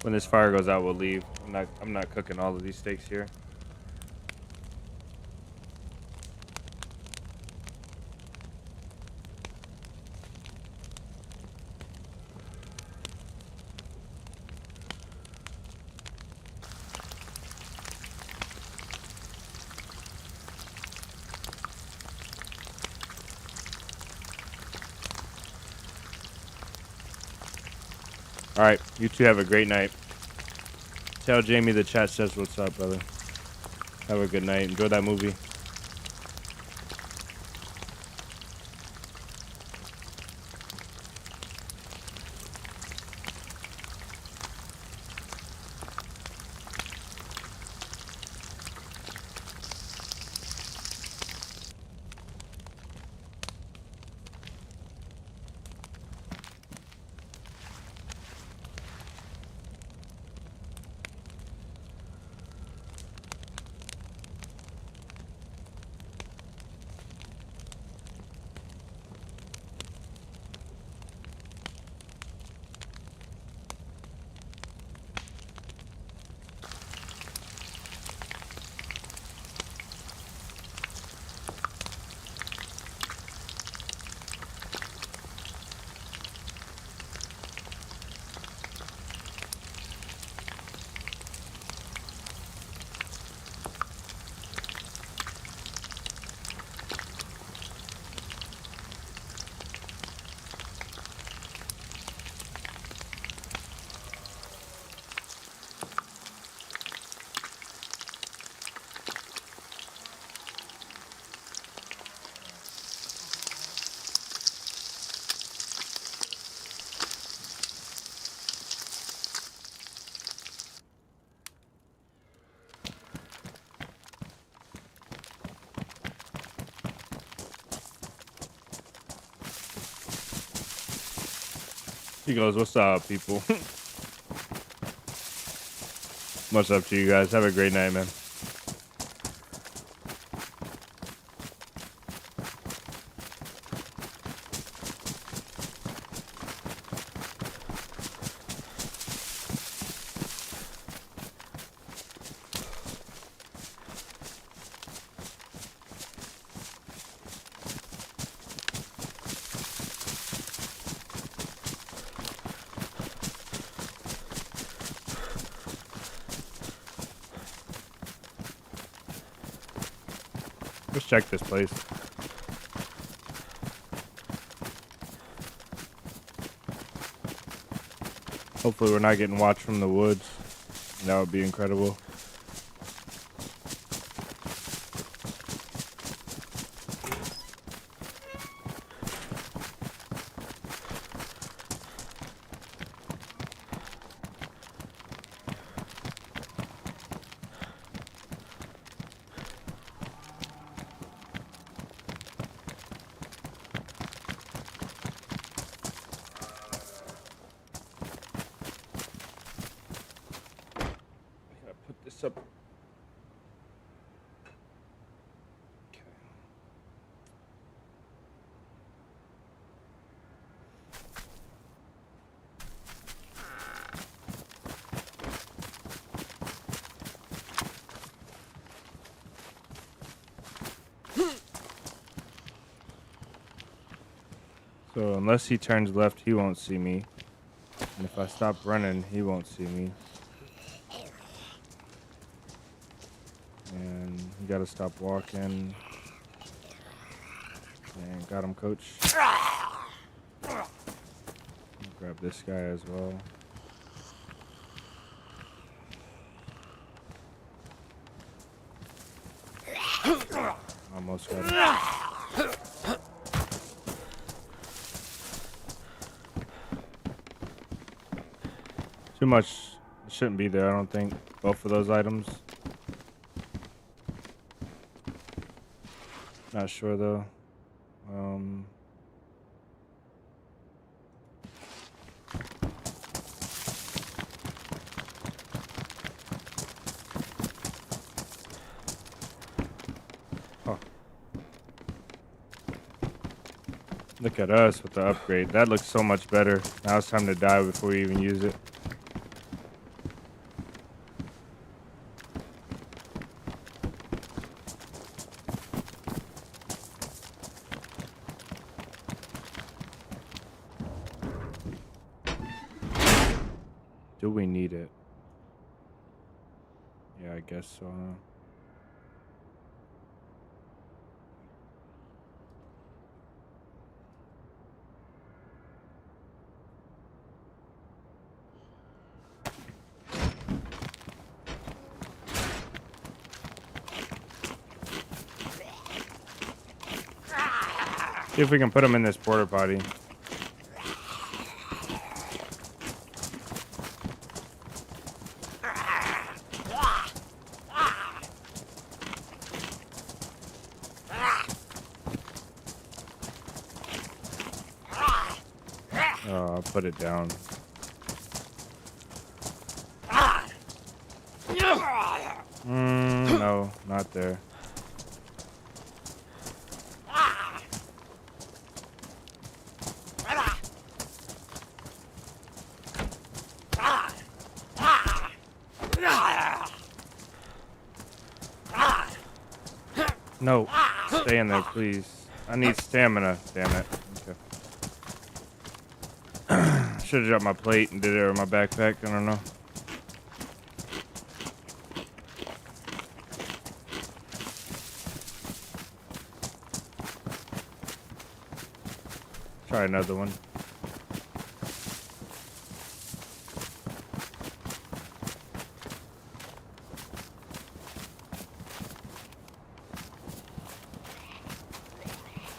When this fire goes out, we'll leave. I'm not cooking all of these steaks here. All right, you two have a great night. Tell Jamie the chat says what's up, brother. Have a good night. Enjoy that movie. He goes, "What's up, people?" What's up to you guys? Have a great night, man. Let's check this place. Hopefully we're not getting watched from the woods. That would be incredible. Put this up. Okay. So unless he turns left, he won't see me. And if I stop running, he won't see me. And you gotta stop walking. And got him, coach. Grab this guy as well. Almost got him. Too much shouldn't be there, I don't think. Both of those items. Not sure though. Oh. Look at us with the upgrade. That looks so much better. Now it's time to die before we even use it. Do we need it? Yeah, I guess so. See if we can put him in this porta potty. Oh, I'll put it down. No, not there. No, stay in there, please. I need stamina. Damn it. Okay. Should have dropped my plate and did it in my backpack. I don't know. Try another one.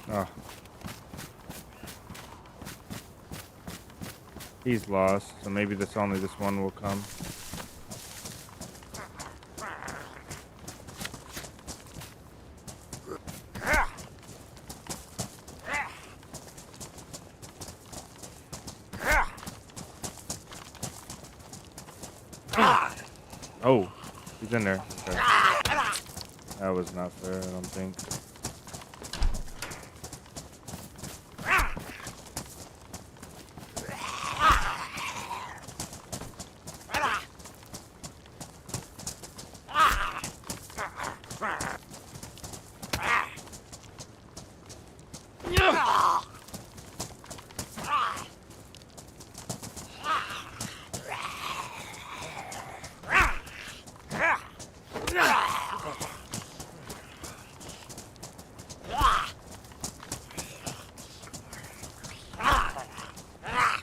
Oh. He's lost, so maybe only this one will come. Oh, he's in there. Okay. That was not fair, I don't think.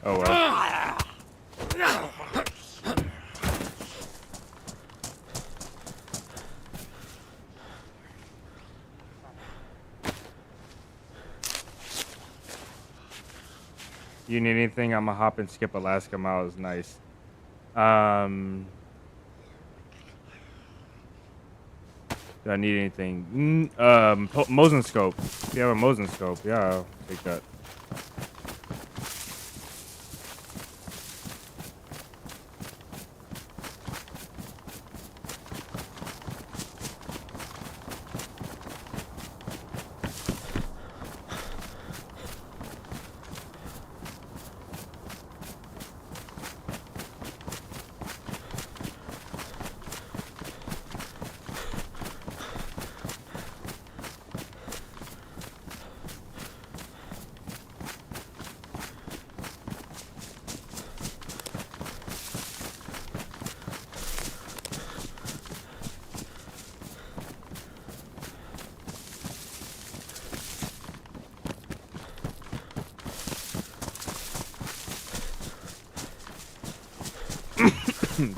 Oh well. You need anything? I'ma hop and skip Alaska Miles. Nice. Do I need anything? Mosin scope. If you have a Mosin scope, yeah, I'll take that.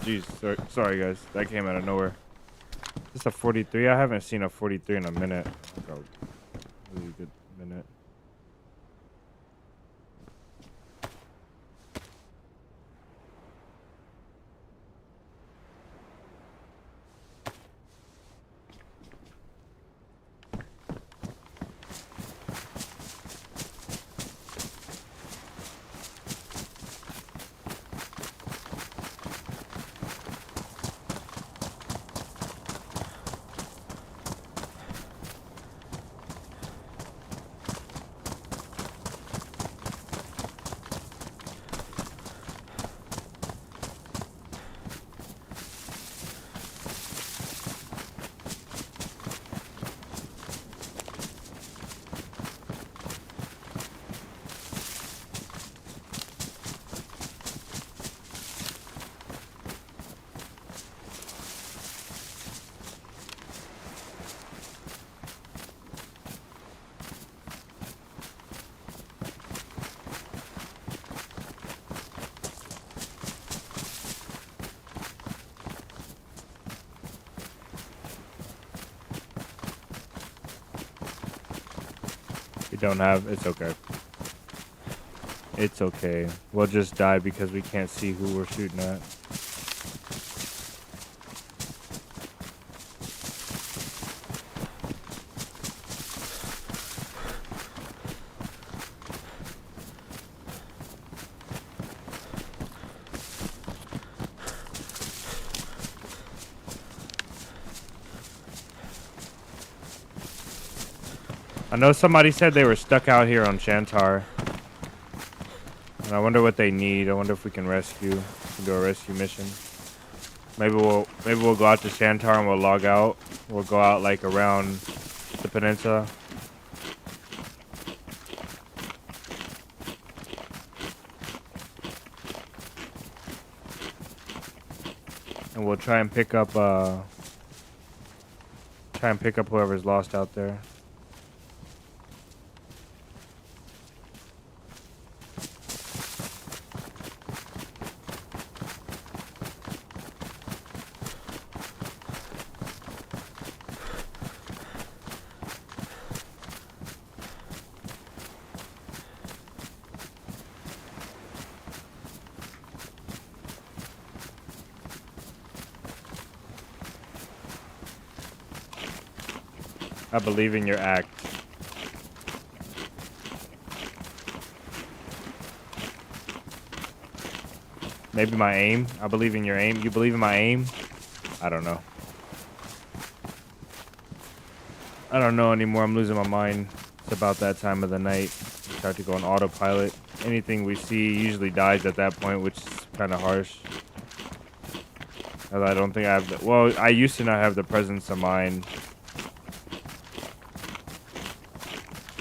Jeez, sorry guys, that came out of nowhere. Is this a 43? I haven't seen a 43 in a minute. Like a really good minute. We don't have, it's okay. It's okay. We'll just die because we can't see who we're shooting at. I know somebody said they were stuck out here on Shantar. And I wonder what they need. I wonder if we can rescue. We can do a rescue mission. Maybe we'll go out to Shantar and we'll log out. We'll go out like around the peninsula. And we'll try and pick up whoever's lost out there. I believe in your act. Maybe my aim. I believe in your aim. You believe in my aim? I don't know. I don't know anymore. I'm losing my mind. It's about that time of the night. We start to go on autopilot. Anything we see usually dies at that point, which is kind of harsh. I don't think I have the, well, I used to not have the presence of mind.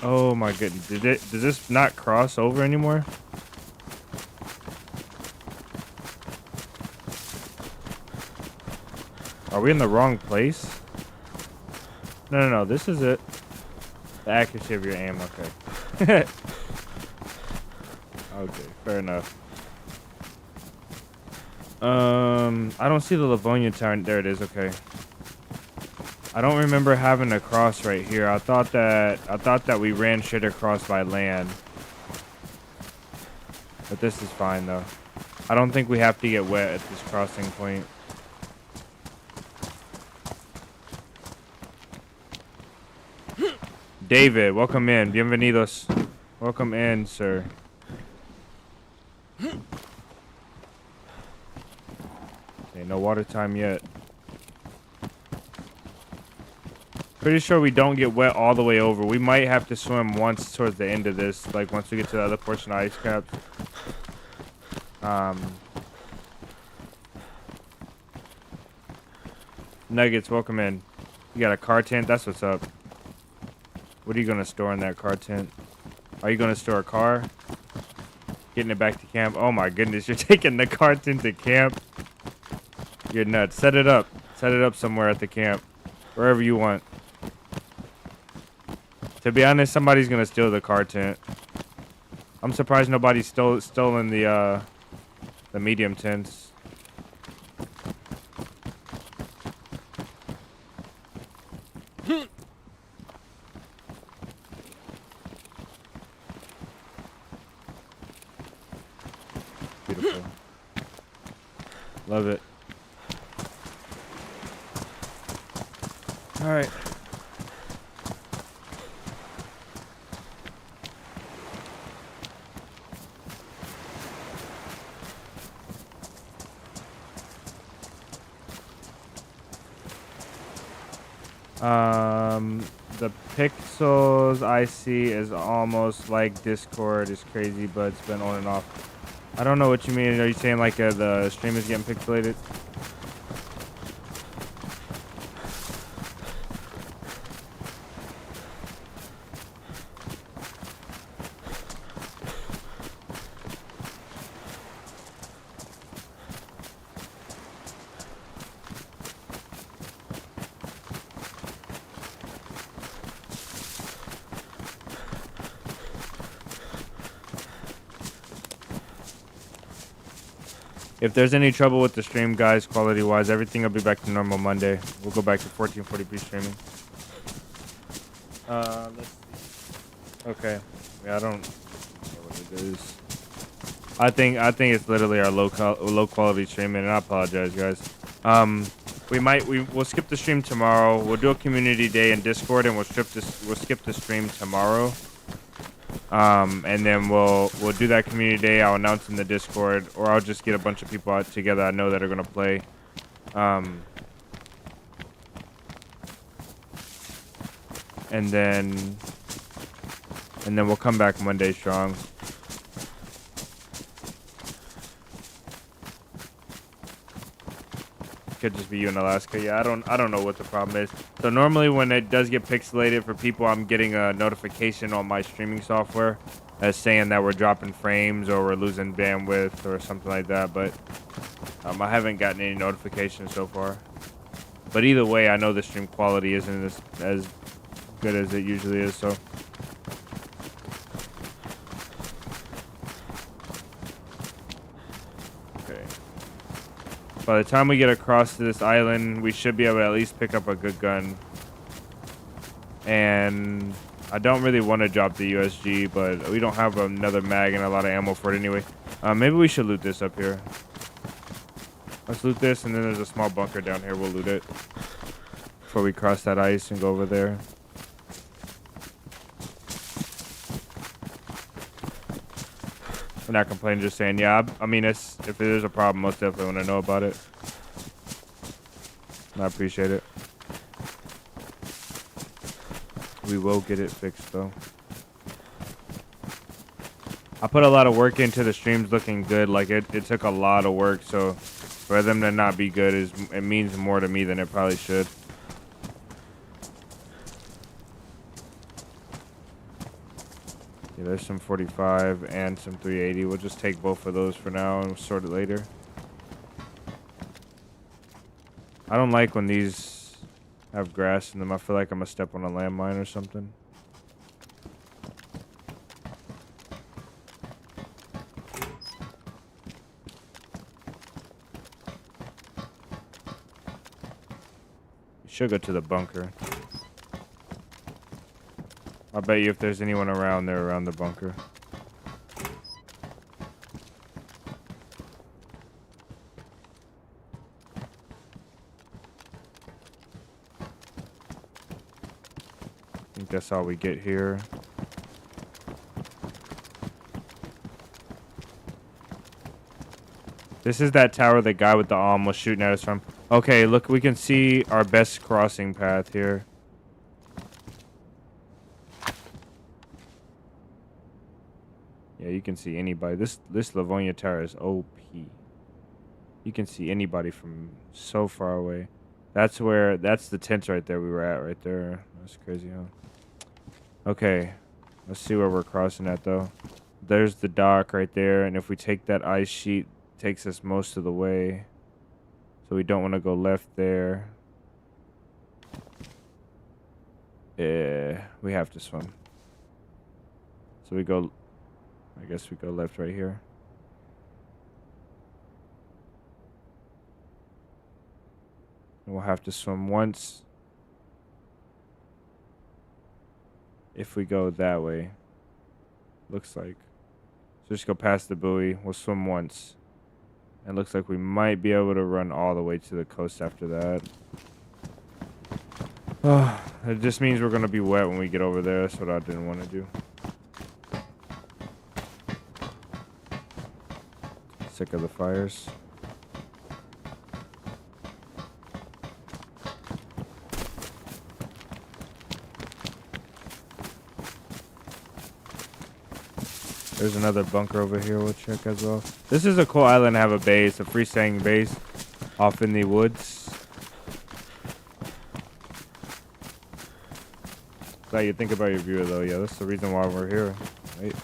Oh my goodness. Does this not cross over anymore? Are we in the wrong place? No. This is it. The accuracy of your aim. Okay. Okay. Fair enough. I don't see the Livonia Town. There it is. Okay. I don't remember having a cross right here. I thought that we ran shit across by land. But this is fine though. I don't think we have to get wet at this crossing point. David, welcome in. Bienvenidos. Welcome in, sir. Okay, no water time yet. Pretty sure we don't get wet all the way over. We might have to swim once towards the end of this, like once we get to the other portion of ice caps. Nuggets, welcome in. You got a car tent? That's what's up. What are you gonna store in that car tent? Are you gonna store a car? Getting it back to camp? Oh my goodness, you're taking the car tent to camp? You're nuts. Set it up. Set it up somewhere at the camp. Wherever you want. To be honest, somebody's gonna steal the car tent. I'm surprised nobody's stolen the medium tents. Beautiful. Love it. All right. The pixels I see is almost like Discord is crazy, but it's been on and off. I don't know what you mean. Are you saying like the stream is getting pixelated? If there's any trouble with the stream, guys, quality-wise, everything will be back to normal Monday. We'll go back to 1440p streaming. Let's see. Okay. Yeah, I don't know what it is. I think it's literally our low quality streaming, and I apologize, guys. We'll skip the stream tomorrow. We'll do a community day in Discord, and we'll skip the stream tomorrow. And then we'll do that community day. I'll announce in the Discord, or I'll just get a bunch of people out together I know that are gonna play. And then we'll come back Monday strong. Could just be you in Alaska. Yeah, I don't know what the problem is. So normally when it does get pixelated for people, I'm getting a notification on my streaming software as saying that we're dropping frames or we're losing bandwidth or something like that. But I haven't gotten any notifications so far. But either way, I know the stream quality isn't as good as it usually is. So. By the time we get across to this island, we should be able to at least pick up a good gun. And I don't really want to drop the USG, but we don't have another mag and a lot of ammo for it anyway. Maybe we should loot this up here. Let's loot this, and then there's a small bunker down here. We'll loot it before we cross that ice and go over there. I'm not complaining, just saying, yeah, I mean, if there's a problem, most definitely want to know about it. I appreciate it. We will get it fixed though. I put a lot of work into the streams looking good. Like it took a lot of work, so for them to not be good it means more to me than it probably should. Yeah, there's some 45 and some 380. We'll just take both of those for now and we'll sort it later. I don't like when these have grass in them. I feel like I'm gonna step on a landmine or something. You should go to the bunker. I'll bet you if there's anyone around, they're around the bunker. I think that's all we get here. This is that tower the guy with the arm was shooting at us from. Okay, look, we can see our best crossing path here. Yeah, you can see anybody. This Livonia tower is OP. You can see anybody from so far away. That's the tent right there we were at right there. That's crazy, huh? Okay, let's see where we're crossing at though. There's the dock right there, and if we take that ice sheet, it takes us most of the way. So we don't want to go left there. Yeah, we have to swim. So we go, I guess we go left right here. And we'll have to swim once. If we go that way. Looks like. So just go past the buoy. We'll swim once. And it looks like we might be able to run all the way to the coast after that. Oh, it just means we're going to be wet when we get over there. That's what I didn't want to do. Sick of the fires. There's another bunker over here we'll check as well. This is a cool island to have a base, a freestanding base off in the woods. Glad you think about your viewer though. Yeah, that's the reason why we're here. Right?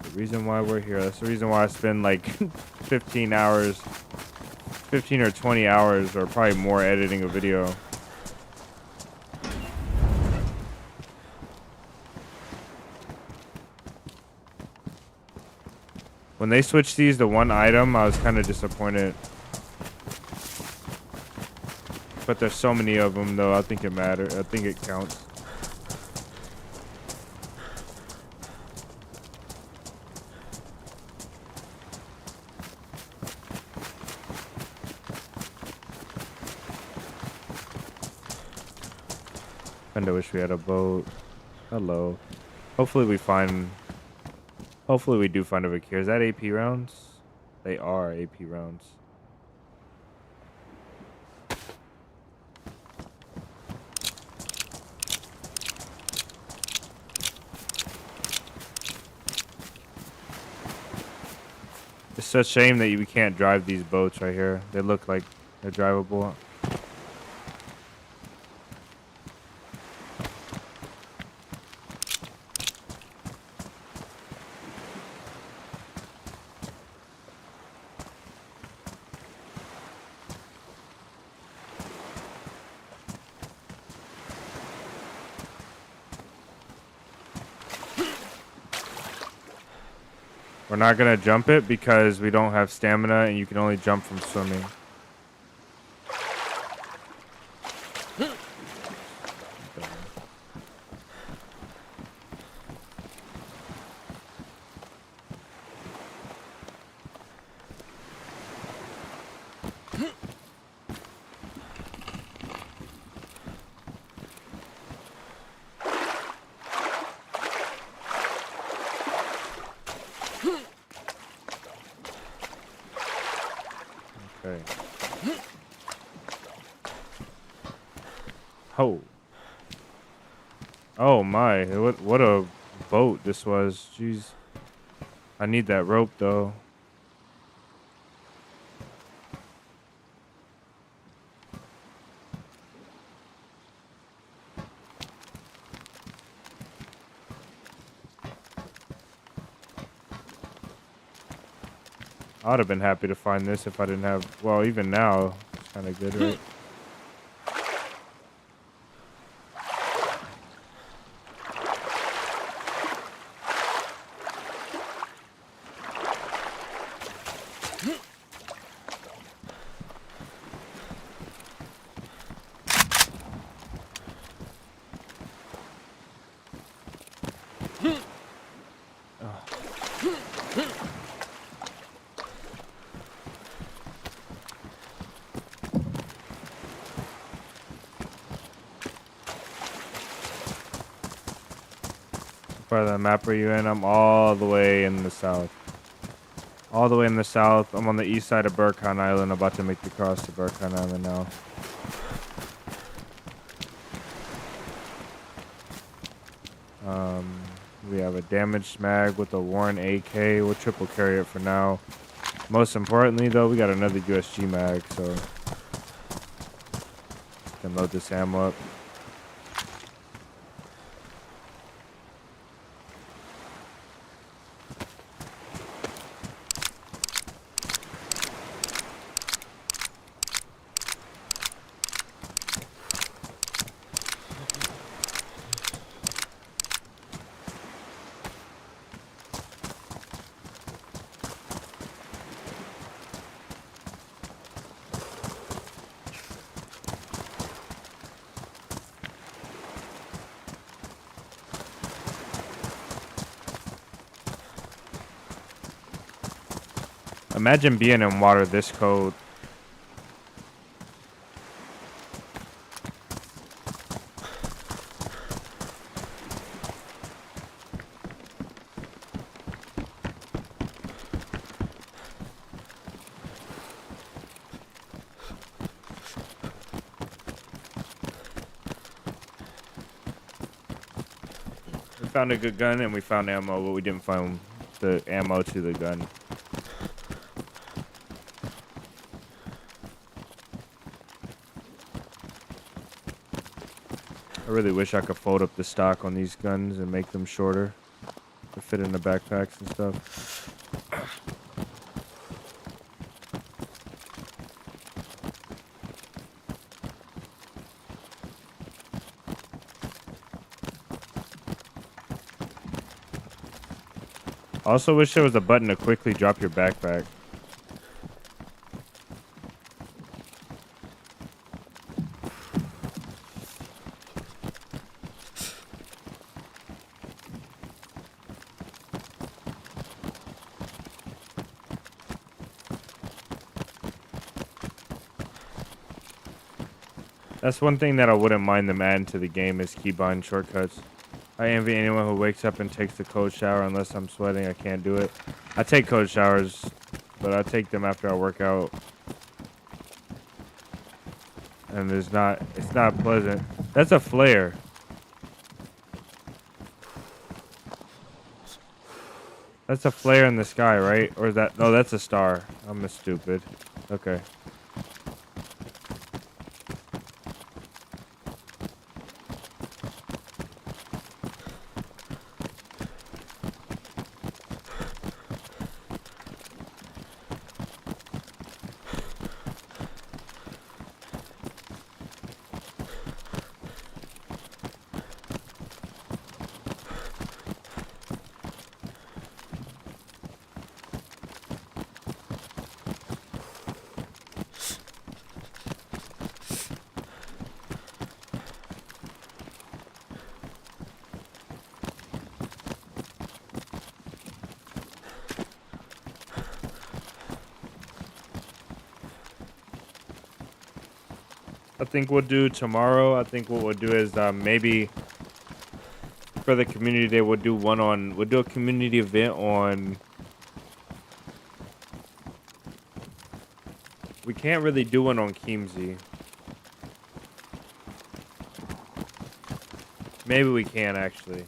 The reason why we're here. That's the reason why I spend like 15 hours, 15 or 20 hours or probably more editing a video. When they switched these to one item, I was kind of disappointed. But there's so many of them, though. I think it matters. I think it counts. Kinda wish we had a boat. Hello. Hopefully we do find a Vic here. Is that AP rounds? They are AP rounds. It's such a shame that we can't drive these boats right here. They look like they're drivable. We're not gonna jump it because we don't have stamina and you can only jump from swimming. Okay. Oh. Oh my, what a boat this was. Jeez. I need that rope though. I would have been happy to find this if I didn't have, well, even now, it's kind of good, right? Part of the map are you in? I'm all the way in the south. All the way in the south. I'm on the east side of Burkhan Island, about to make the cross to Burkhan Island now. We have a damaged mag with a worn AK. We'll triple carry it for now. Most importantly, though, we got another USG mag, so can load this ammo up. Imagine being in water this cold. We found a good gun and we found ammo, but we didn't find the ammo to the gun. I really wish I could fold up the stock on these guns and make them shorter to fit in the backpacks and stuff. Also wish there was a button to quickly drop your backpack. That's one thing that I wouldn't mind them adding to the game is keybind shortcuts. I envy anyone who wakes up and takes the cold shower unless I'm sweating. I can't do it. I take cold showers, but I take them after I work out. And it's not pleasant. That's a flare. That's a flare in the sky, right? Or is that, no, that's a star. I'm a stupid. Okay. I think we'll do tomorrow. I think what we'll do is maybe for the community day we'll do a community event on. We can't really do one on Keemsey. Maybe we can actually.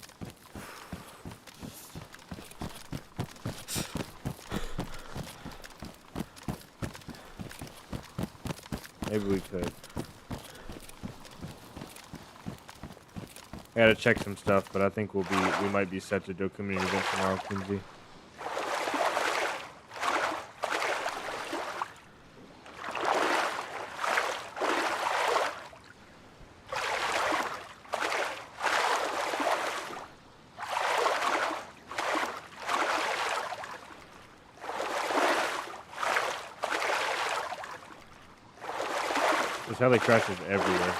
Maybe we could. I gotta check some stuff, but I think we might be set to do a community event tomorrow, Quincy. There's heli crashes everywhere.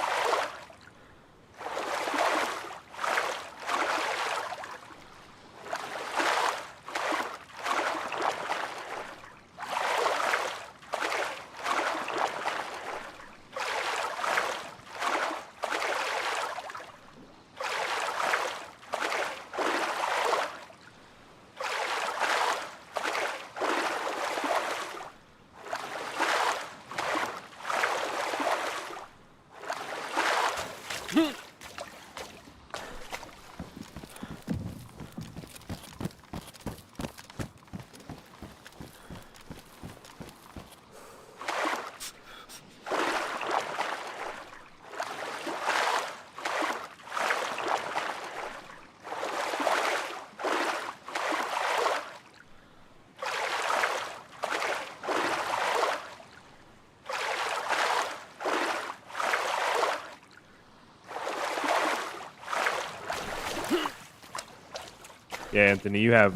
Yeah, Anthony, you have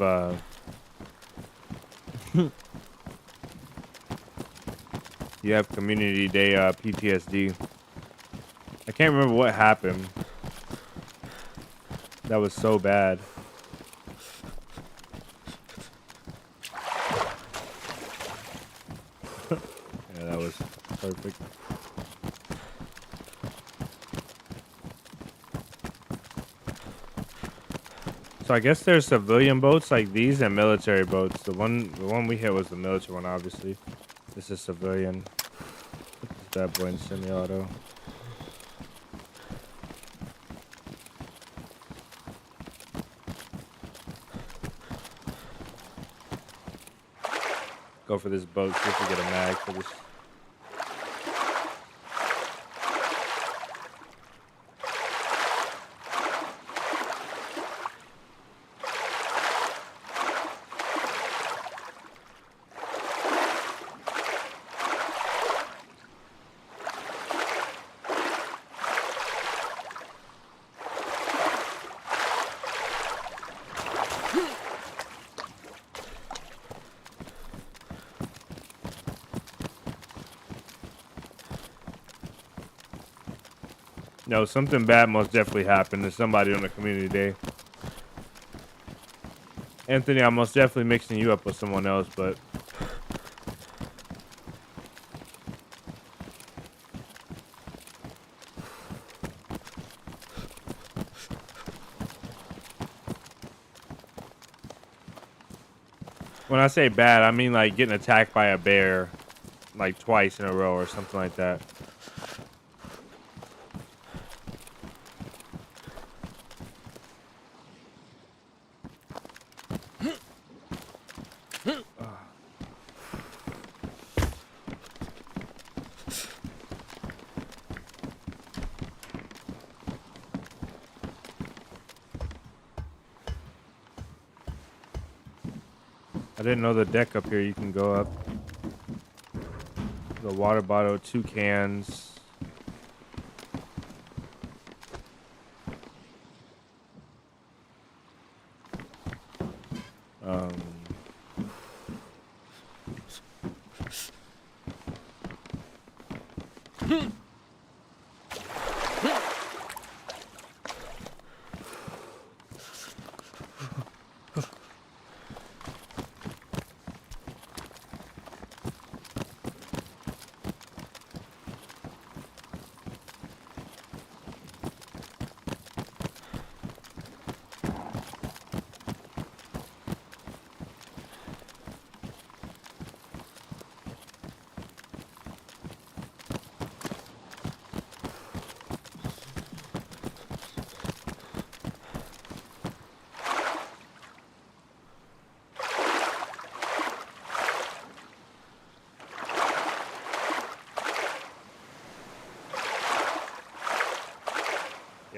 you have Community Day PTSD. I can't remember what happened. That was so bad. Yeah, that was perfect. So I guess there's civilian boats like these and military boats. The one we hit was the military one, obviously. This is civilian. Put this bad boy in semi-auto. Go for this boat, see if we get a mag for this. No, something bad most definitely happened to somebody on the community day. Anthony, I'm most definitely mixing you up with someone else, but when I say bad, I mean like getting attacked by a bear like twice in a row or something like that. I didn't know the deck up here you can go up. The water bottle, 2 cans.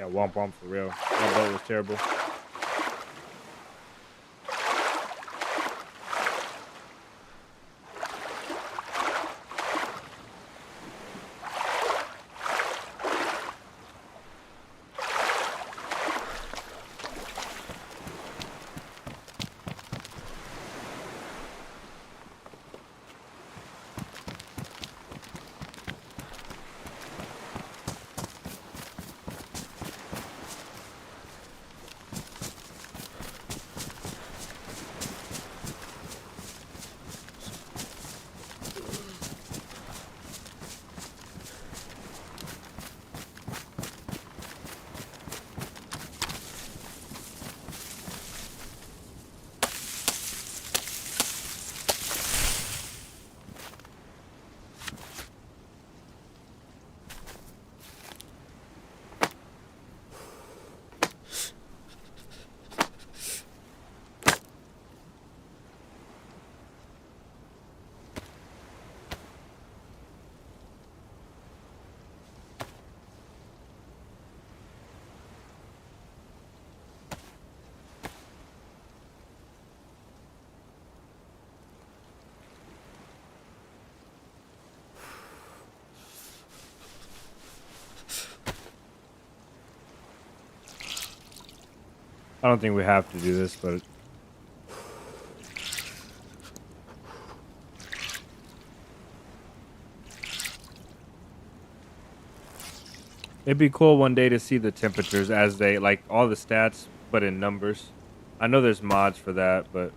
womp womp for real. That boat was terrible. I don't think we have to do this, but it'd be cool one day to see the temperatures as they like all the stats, but in numbers. I know there's mods for that, but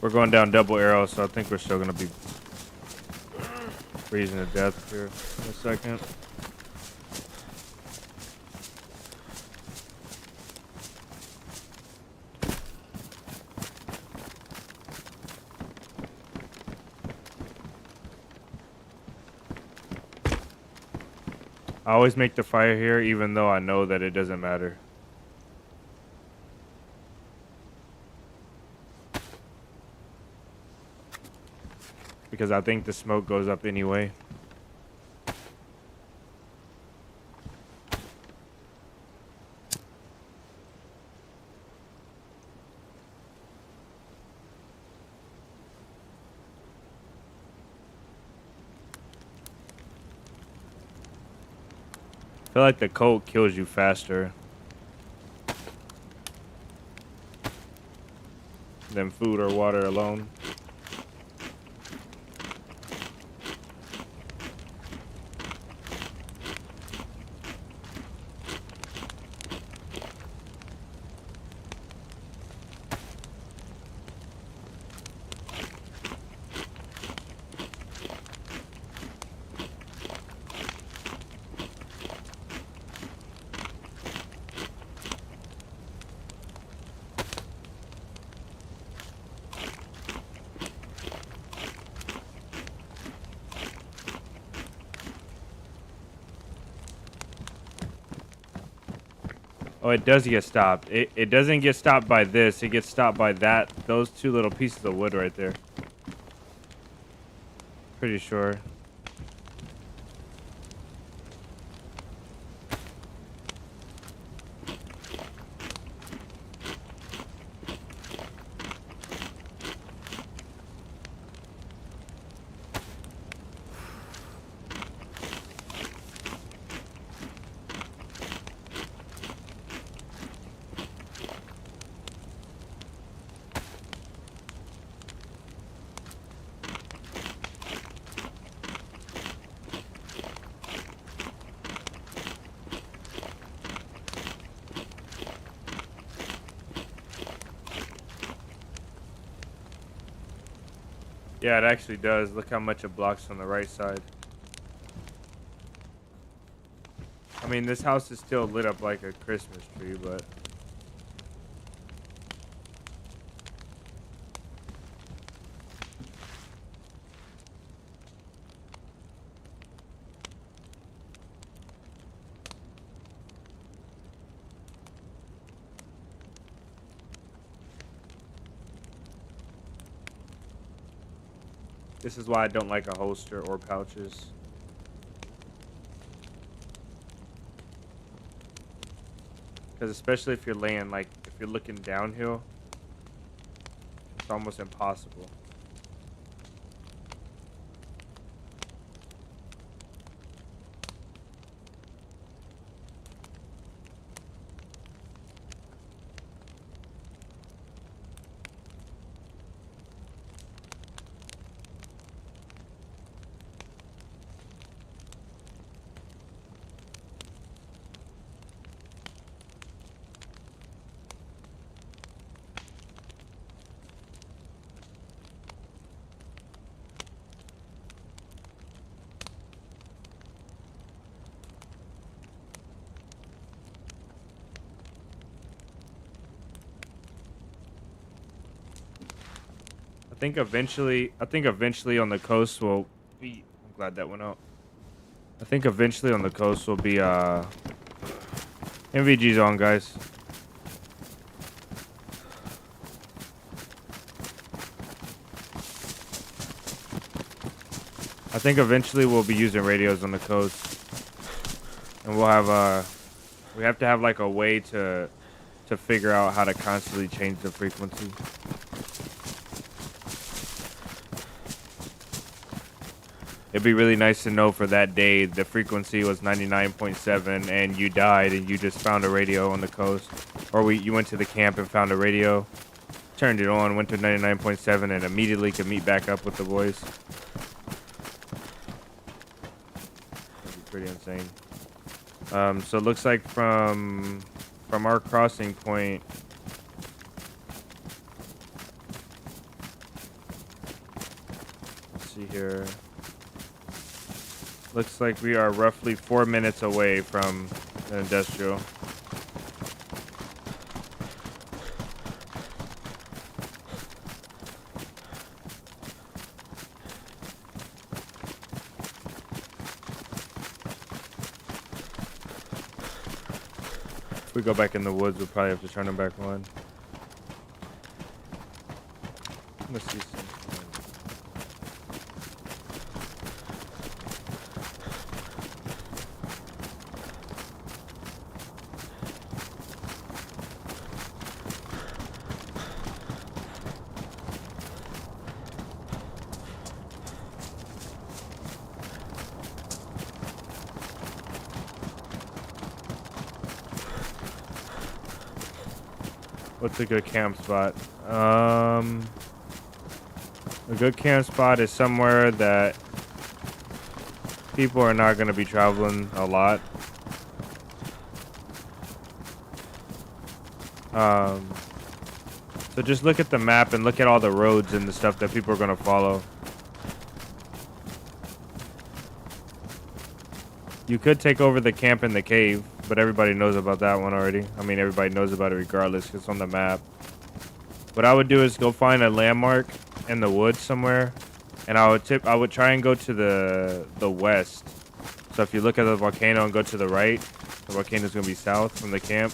we're going down double arrow, so I think we're still gonna be freezing to death here in a second. I always make the fire here, even though I know that it doesn't matter. Because I think the smoke goes up anyway. I feel like the cold kills you faster than food or water alone. Oh, it does get stopped. It doesn't get stopped by this. It gets stopped by those two little pieces of wood right there. Pretty sure. Yeah, it actually does. Look how much it blocks on the right side. I mean, this house is still lit up like a Christmas tree, but... This is why I don't like a holster or pouches. Because especially if you're laying, like, if you're looking downhill, it's almost impossible. I think eventually on the coast will be, I'm glad that went out. I think eventually on the coast will be, MVG's on, guys. I think eventually we'll be using radios on the coast. And we'll have, we have to have like a way to figure out how to constantly change the frequency. It'd be really nice to know for that day the frequency was 99.7 and you died and you just found a radio on the coast. Or you went to the camp and found a radio, turned it on, went to 99.7 and immediately could meet back up with the boys. That'd be pretty insane. So it looks like from our crossing point, let's see here. Looks like we are roughly 4 minutes away from an industrial. If we go back in the woods, we'll probably have to turn them back on. Let's see some. What's a good camp spot? A good camp spot is somewhere that people are not going to be traveling a lot. So just look at the map and look at all the roads and the stuff that people are going to follow. You could take over the camp in the cave, but everybody knows about that one already. I mean, everybody knows about it regardless because it's on the map. What I would do is go find a landmark in the woods somewhere, and I would try and go to the west. So if you look at the volcano and go to the right, the volcano is going to be south from the camp.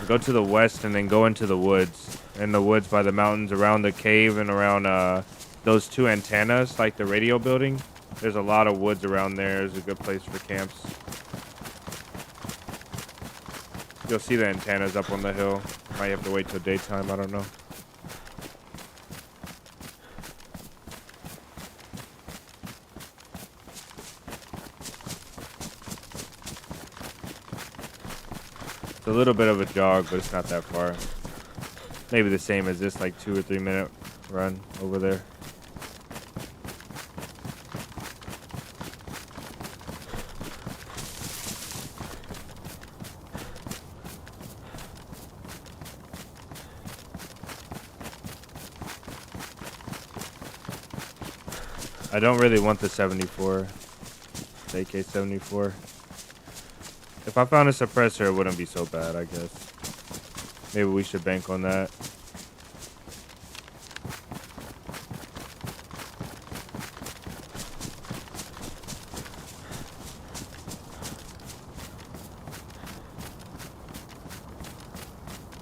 Go to the west and then go into the woods. In the woods by the mountains around the cave and around those 2 antennas, like the radio building. There's a lot of woods around there. It's a good place for camps. You'll see the antennas up on the hill. Might have to wait till daytime. I don't know. It's a little bit of a jog, but it's not that far. Maybe the same as this, like 2 or 3 minute run over there. I don't really want the 74, the AK-74. If I found a suppressor, it wouldn't be so bad, I guess. Maybe we should bank on that.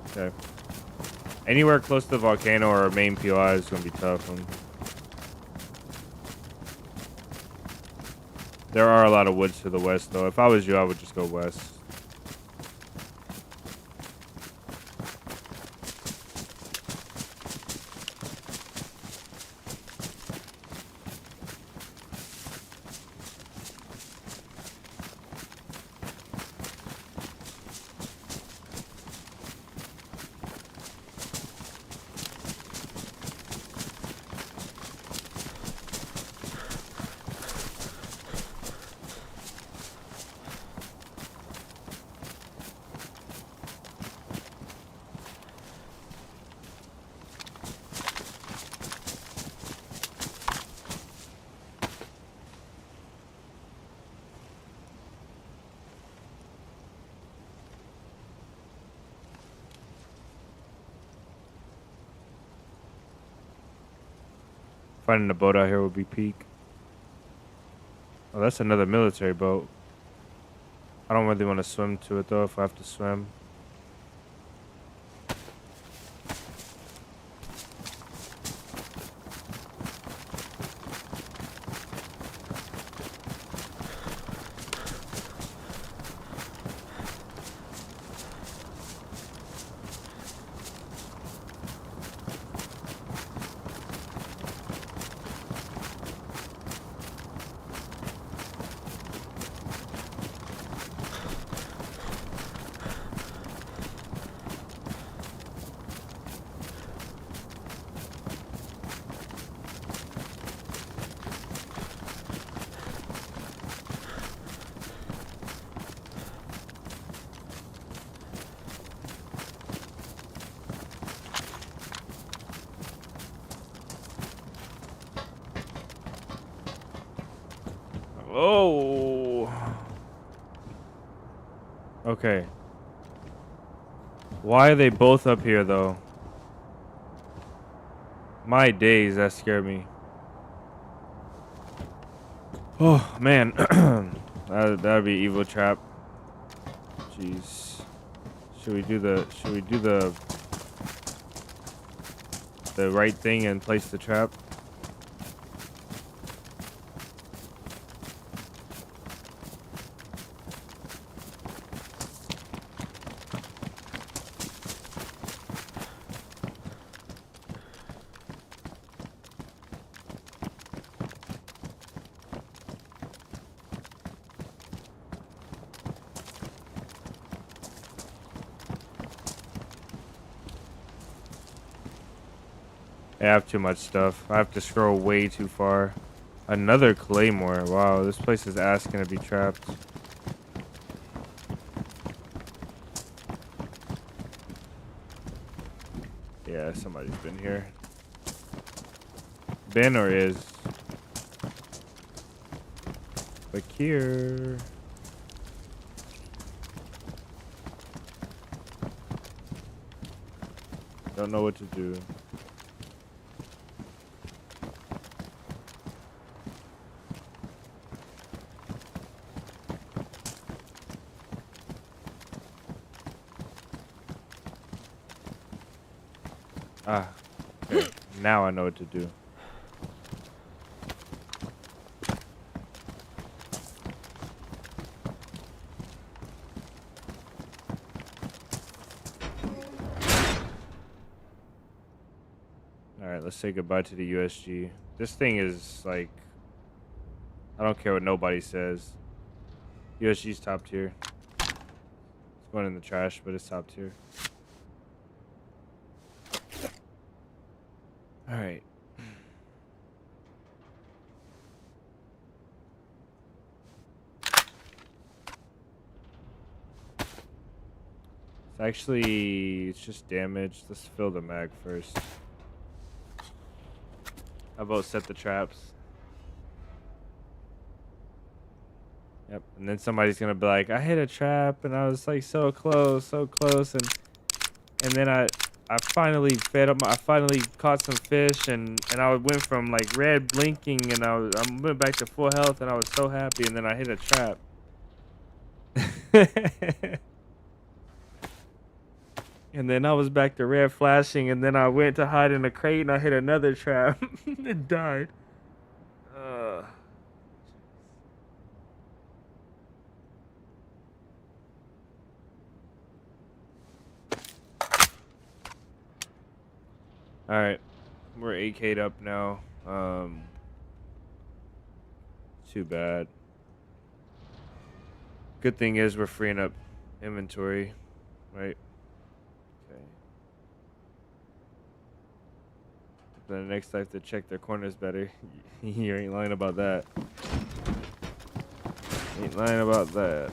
Okay. Anywhere close to the volcano or our main POI is going to be tough. There are a lot of woods to the west, though. If I was you, I would just go west. Finding a boat out here would be peak. Oh, that's another military boat. I don't really want to swim to it, though, if I have to swim. Oh. Okay. Why are they both up here, though? My days, that scared me. Oh, man. That'd be evil trap. Jeez. Should we do the right thing and place the trap? I have too much stuff. I have to scroll way too far. Another claymore. Wow, this place is asking to be trapped. Yeah, somebody's been here. Been or is. Bakir. Don't know what to do. Ah, okay. Now I know what to do. All right, let's say goodbye to the USG. This thing is like, I don't care what nobody says. USG's top tier. It's going in the trash, but it's top tier. All right. It's just damage. Let's fill the mag first. How about set the traps? Yep. And then somebody's gonna be like, I hit a trap and I was like so close, and then I finally I finally caught some fish and I went from like red blinking and I went back to full health and I was so happy and then I hit a trap. And then I was back to red flashing, and then I went to hide in a crate, and I hit another trap and died. All right, we're 8K'd up now. Too bad. Good thing is we're freeing up inventory, right? Okay. Then the next I have to check their corners better. You ain't lying about that. Ain't lying about that.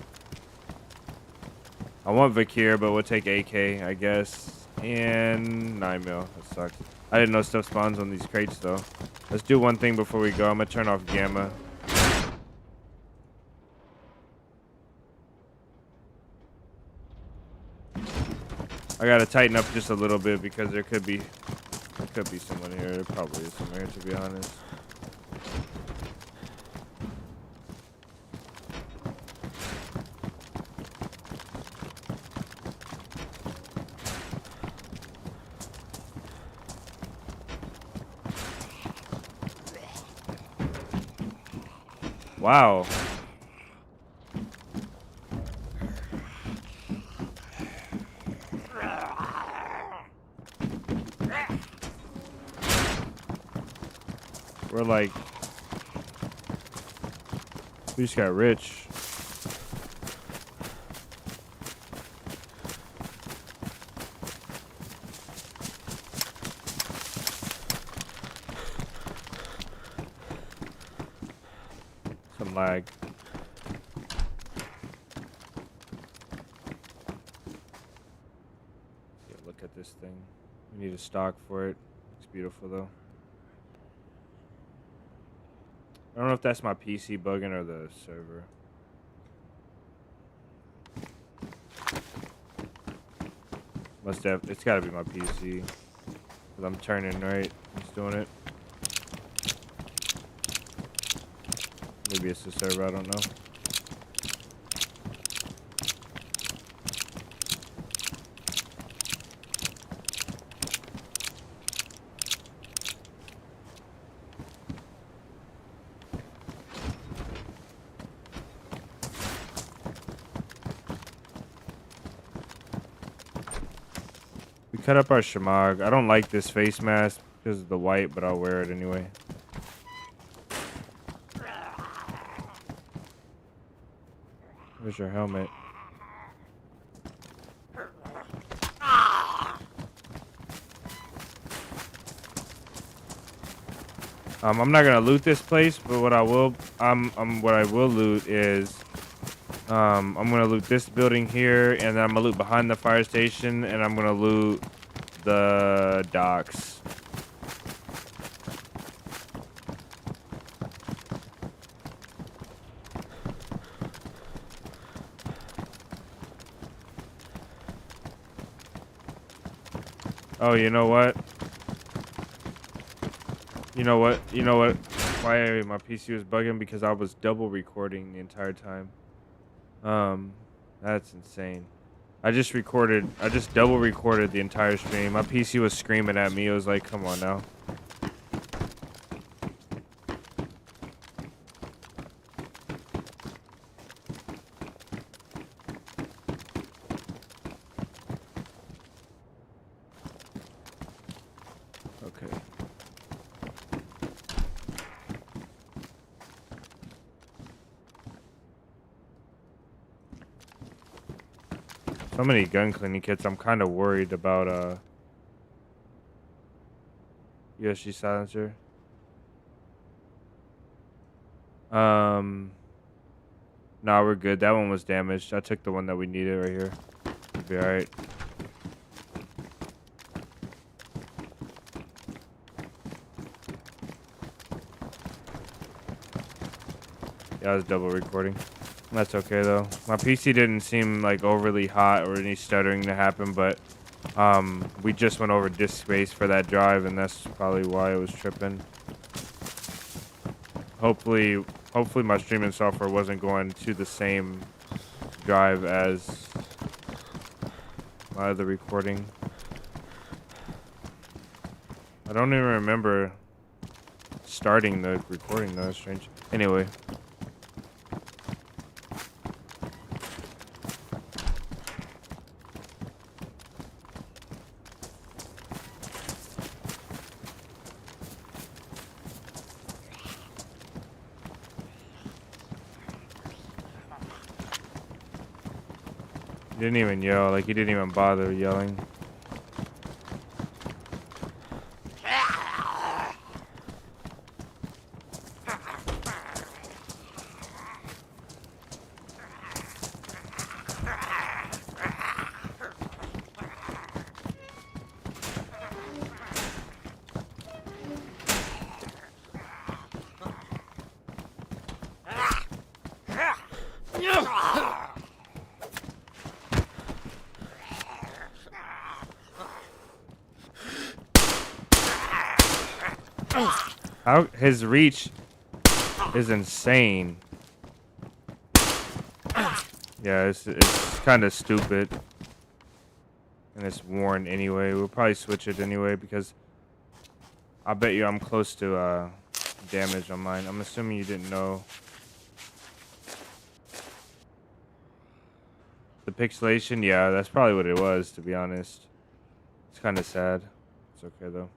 I want Vakir, but we'll take AK, I guess. And 9 mil. That sucks. I didn't know stuff spawns on these crates, though. Let's do one thing before we go. I'm going to turn off Gamma. I got to tighten up just a little bit because there could be someone here. There probably is someone here, to be honest. Wow. We're like, we just got rich. Some lag. Yeah, look at this thing. We need a stock for it. It's beautiful though. I don't know if that's my PC bugging or the server. Must have. It's got to be my PC. Cause I'm turning right. It's doing it. Maybe it's the server. I don't know. Cut up our shamag. I don't like this face mask because of the white, but I'll wear it anyway. Where's your helmet? I'm not gonna loot this place, but what I will loot is I'm gonna loot this building here, and then I'm gonna loot behind the fire station, and I'm gonna loot the docks. Oh, you know what? You know what? Why my PC was bugging? Because I was double recording the entire time. That's insane. I just double recorded the entire stream. My PC was screaming at me. It was like, come on now. Okay. So many gun cleaning kits. I'm kind of worried about USG silencer. Nah, we're good. That one was damaged. I took the one that we needed right here. We'll be alright. Yeah, I was double recording. That's okay though. My PC didn't seem like overly hot or any stuttering to happen, but we just went over disk space for that drive, and that's probably why it was tripping. Hopefully my streaming software wasn't going to the same drive as my other recording. I don't even remember starting the recording though. That's strange. Anyway. He didn't even yell, like he didn't even bother yelling. How his reach is insane. Yeah, it's kind of stupid. And it's worn anyway. We'll probably switch it anyway because I bet you I'm close to damage on mine. I'm assuming you didn't know. The pixelation, yeah, that's probably what it was, to be honest. It's kind of sad. It's okay though.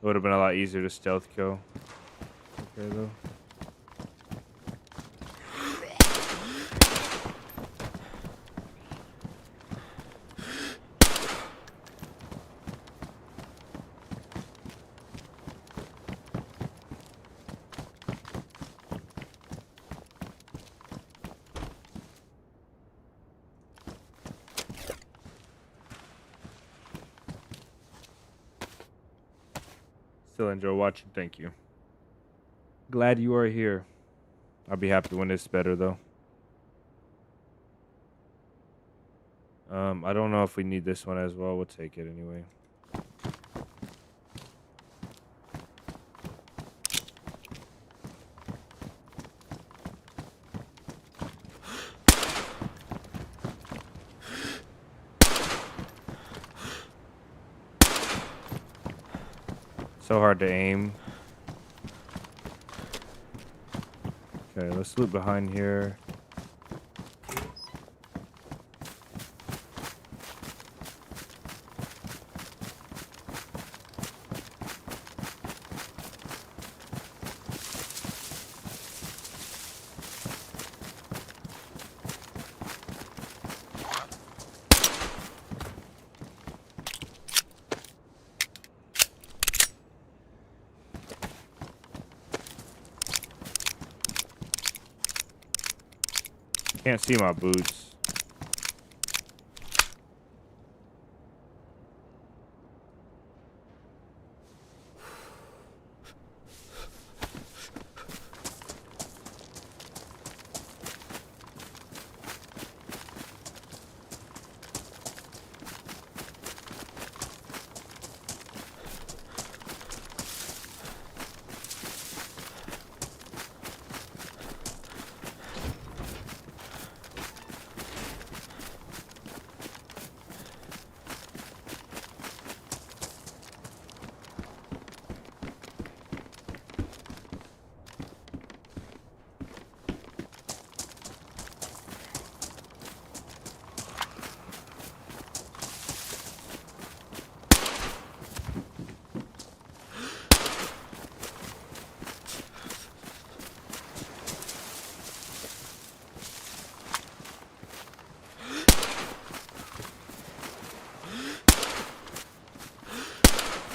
It would have been a lot easier to stealth kill. Okay, though. Still enjoy watching. Thank you. Glad you are here. I'll be happy when it's better, though. I don't know if we need this one as well. We'll take it anyway. So hard to aim. Okay, let's loot behind here. Can't see my boots.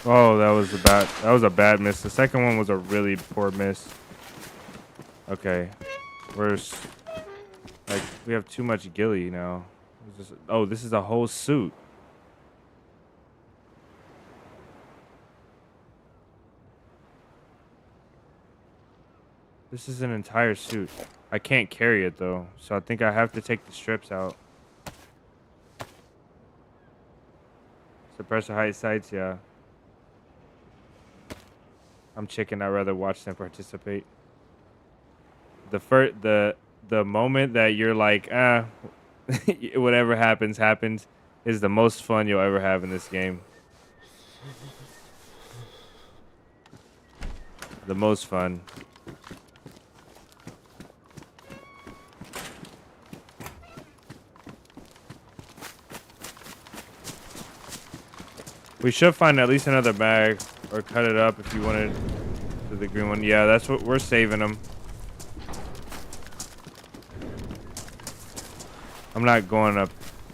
Oh, that was a bad miss. The second one was a really poor miss. Okay. Like, we have too much ghillie now. Oh, this is a whole suit. This is an entire suit. I can't carry it though, so I think I have to take the strips out. Suppressor height sights, yeah. I'm chicken. I'd rather watch than participate. The moment that you're like, whatever happens, happens, is the most fun you'll ever have in this game. The most fun. We should find at least another bag or cut it up if you wanted to the green one. Yeah, that's what we're saving them. I'm not going up.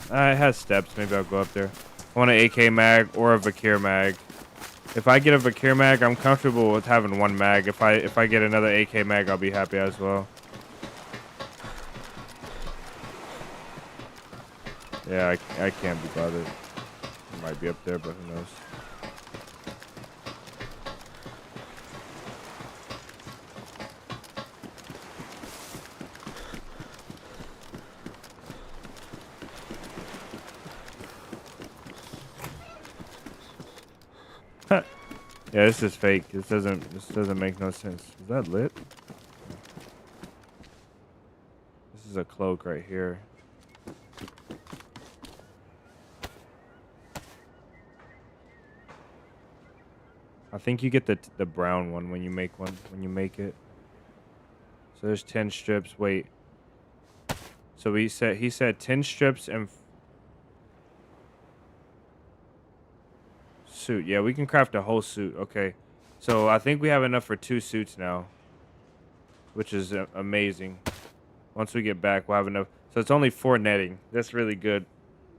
It has steps. Maybe I'll go up there. I want an AK mag or a Vakir mag. If I get a Vakir mag, I'm comfortable with having one mag. If I get another AK mag, I'll be happy as well. Yeah, I can't be bothered. It might be up there, but who knows? Yeah, this is fake. This doesn't make no sense. Is that lit? This is a cloak right here. I think you get the brown one when you make it. So there's 10 strips. Wait. So he said 10 strips and suit. Yeah, we can craft a whole suit. Okay. So I think we have enough for 2 suits now, which is amazing. Once we get back, we'll have enough. So it's only 4 netting. That's really good.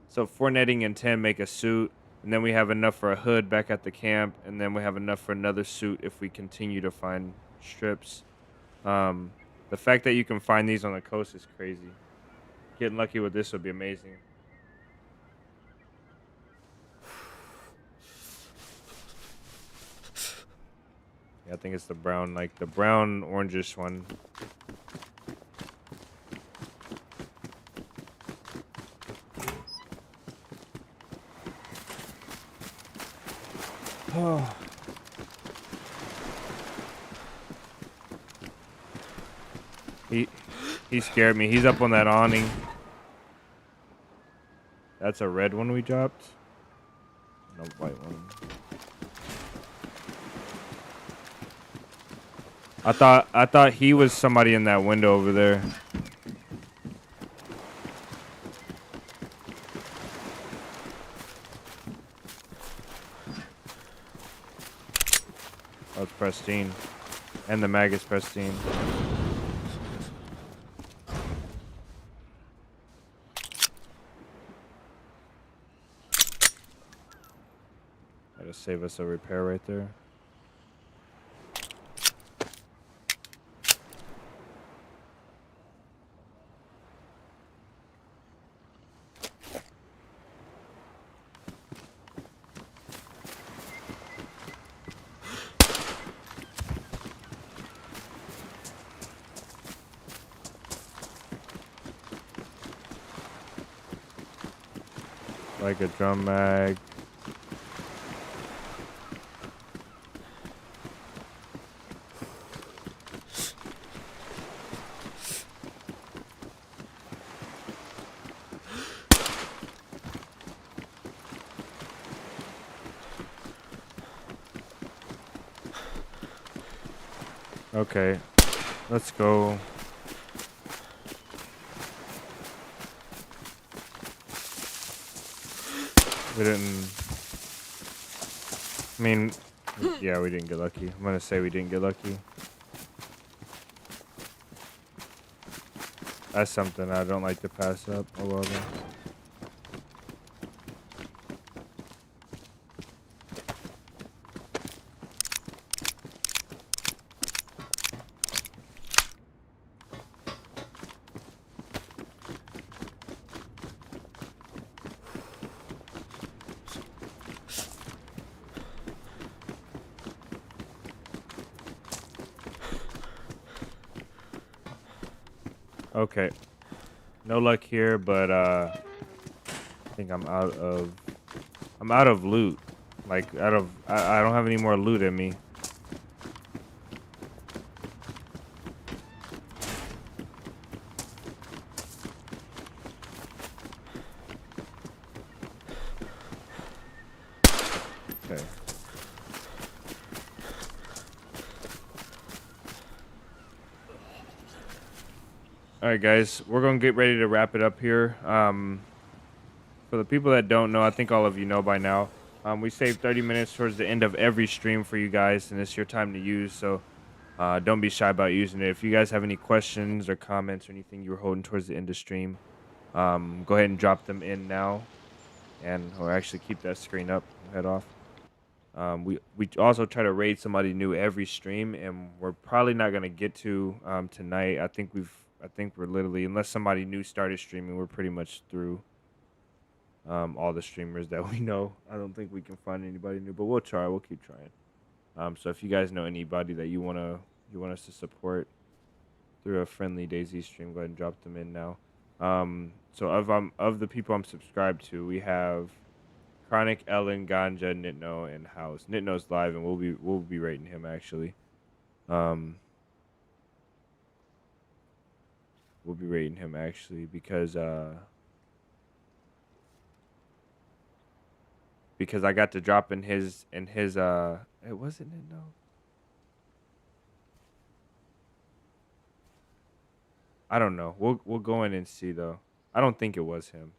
So 4 netting and 10 make a suit. And then we have enough for a hood back at the camp. And then we have enough for another suit if we continue to find strips. The fact that you can find these on the coast is crazy. Getting lucky with this would be amazing. Yeah, I think it's the brown, like the brown orangish one. Oh. He scared me. He's up on that awning. That's a red one we dropped. No, white one. I thought he was somebody in that window over there. Oh, it's pristine. And the mag is pristine. That'll save us a repair right there. Like a drum mag. Okay, let's go. We didn't. I mean, yeah, we didn't get lucky. I'm gonna say we didn't get lucky. That's something I don't like to pass up. Oh well then. Okay. No luck here, but I think I'm out of loot. Like I don't have any more loot in me. Okay. All right, guys, we're gonna get ready to wrap it up here. For the people that don't know, I think all of you know by now. We save 30 minutes towards the end of every stream for you guys, and it's your time to use. So don't be shy about using it. If you guys have any questions or comments or anything you were holding towards the end of stream, go ahead and drop them in now, or actually keep that screen up. Head off. We also try to raid somebody new every stream, and we're probably not gonna get to tonight. I think we're literally, unless somebody new started streaming, we're pretty much through all the streamers that we know. I don't think we can find anybody new, but we'll try. We'll keep trying. So if you guys know anybody that you want us to support through a friendly DayZ stream, go ahead and drop them in now. So of the people I'm subscribed to, we have Chronic, Ellen, Ganja, Nitno, and House. Nitno's live, and we'll be rating him actually. We'll be rating him actually because I got to drop in his it wasn't Nitno. I don't know. We'll go in and see though. I don't think it was him.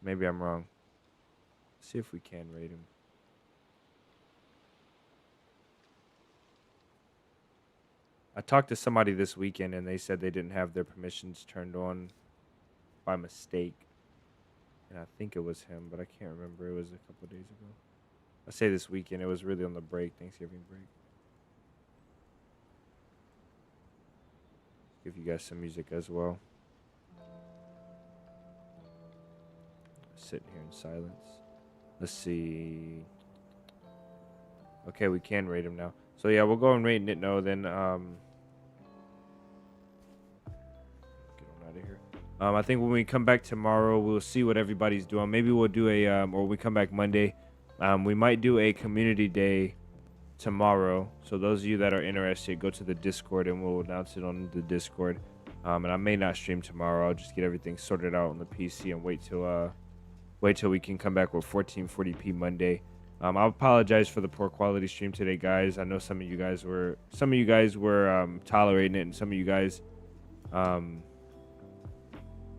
Maybe I'm wrong. Let's see if we can rate him. I talked to somebody this weekend and they said they didn't have their permissions turned on by mistake. And I think it was him, but I can't remember. It was a couple days ago. I say this weekend. It was really on the break, Thanksgiving break. Give you guys some music as well. Sitting here in silence. Let's see. Okay, we can rate him now. So yeah, we'll go and rate Nitno, then get on out of here. I think when we come back tomorrow, we'll see what everybody's doing. Maybe we'll do a or we come back Monday. We might do a community day tomorrow. So those of you that are interested, go to the Discord and we'll announce it on the Discord. And I may not stream tomorrow. I'll just get everything sorted out on the PC and wait till we can come back with 1440p Monday. I apologize for the poor quality stream today, guys. I know some of you guys were tolerating it, and some of you guys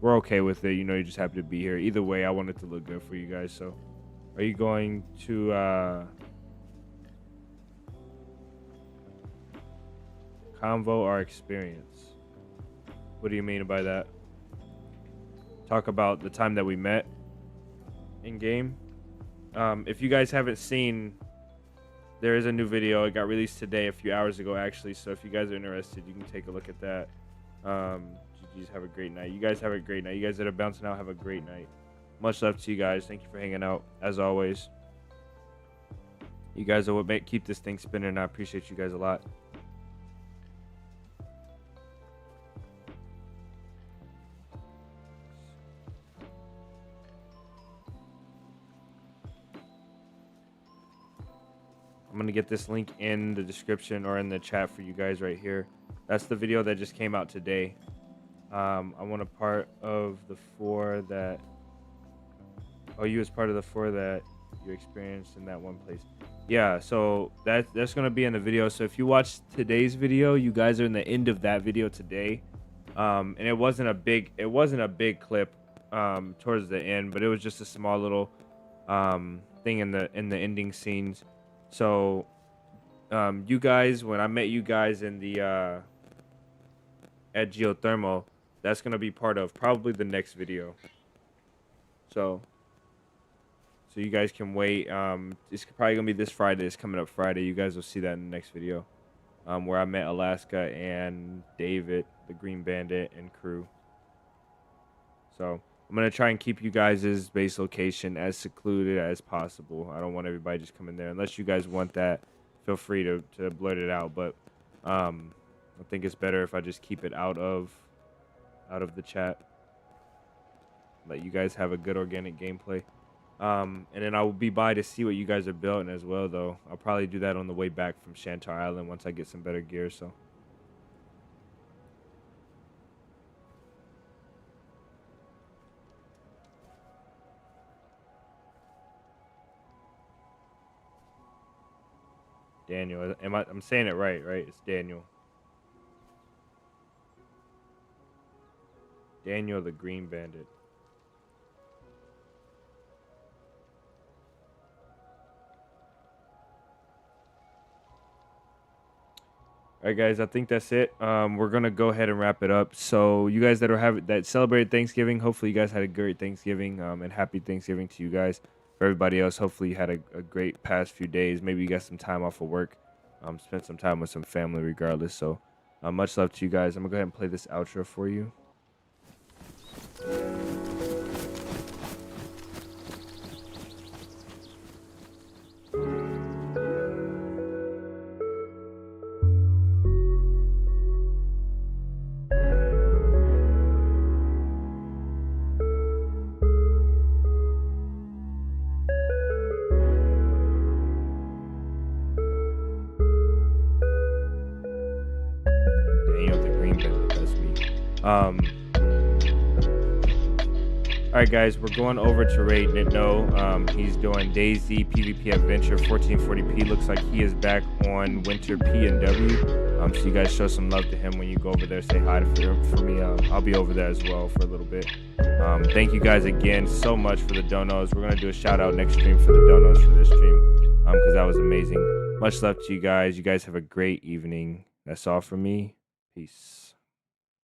were okay with it. You know, you just happen to be here. Either way, I want it to look good for you guys. So, are you going to convo our experience? What do you mean by that? Talk about the time that we met in game. If you guys haven't seen, there is a new video. It got released today, a few hours ago actually. So if you guys are interested, you can take a look at that. GG's, have a great night. You guys have a great night. You guys that are bouncing out, have a great night. Much love to you guys. Thank you for hanging out as always. You guys are what keep this thing spinning, and I appreciate you guys a lot. I'm going to get this link in the description or in the chat for you guys right here. That's the video that just came out today. I want a part of the 4 that... Oh, you as part of the 4 that you experienced in that one place. Yeah, so that's going to be in the video. So if you watch today's video, you guys are in the end of that video today. And it wasn't a big clip towards the end, but it was just a small little thing in the ending scenes. So you guys, when I met you guys in the at geothermal, that's gonna be part of probably the next video. So you guys can wait. It's probably gonna be this Friday. It's coming up Friday. You guys will see that in the next video, where I met Alaska and David, the Green Bandit, and crew. So I'm going to try and keep you guys' base location as secluded as possible. I don't want everybody just coming there. Unless you guys want that, feel free to blurt it out. But I think it's better if I just keep it out of the chat. Let you guys have a good organic gameplay. And then I will be by to see what you guys are building as well, though. I'll probably do that on the way back from Shantar Island once I get some better gear, so. Daniel, I'm saying it right? It's Daniel. Daniel the Green Bandit. All right, guys, I think that's it. We're gonna go ahead and wrap it up. So, you guys that celebrated Thanksgiving, hopefully you guys had a great Thanksgiving. And happy Thanksgiving to you guys. For everybody else, hopefully you had a great past few days. Maybe you got some time off of work. Spent some time with some family, regardless. So, much love to you guys. I'm gonna go ahead and play this outro for you. Daniel the Green Bandit, that's me. Alright guys, we're going over to raid Nitno. He's doing DayZ PvP Adventure 1440p. Looks like he is back on Winter P&W. So you guys show some love to him when you go over there. Say hi for me. I'll be over there as well for a little bit. Thank you guys again so much for the donos. We're going to do a shout out next stream for the donos for this stream. Because that was amazing. Much love to you guys. You guys have a great evening. That's all from me. Peace.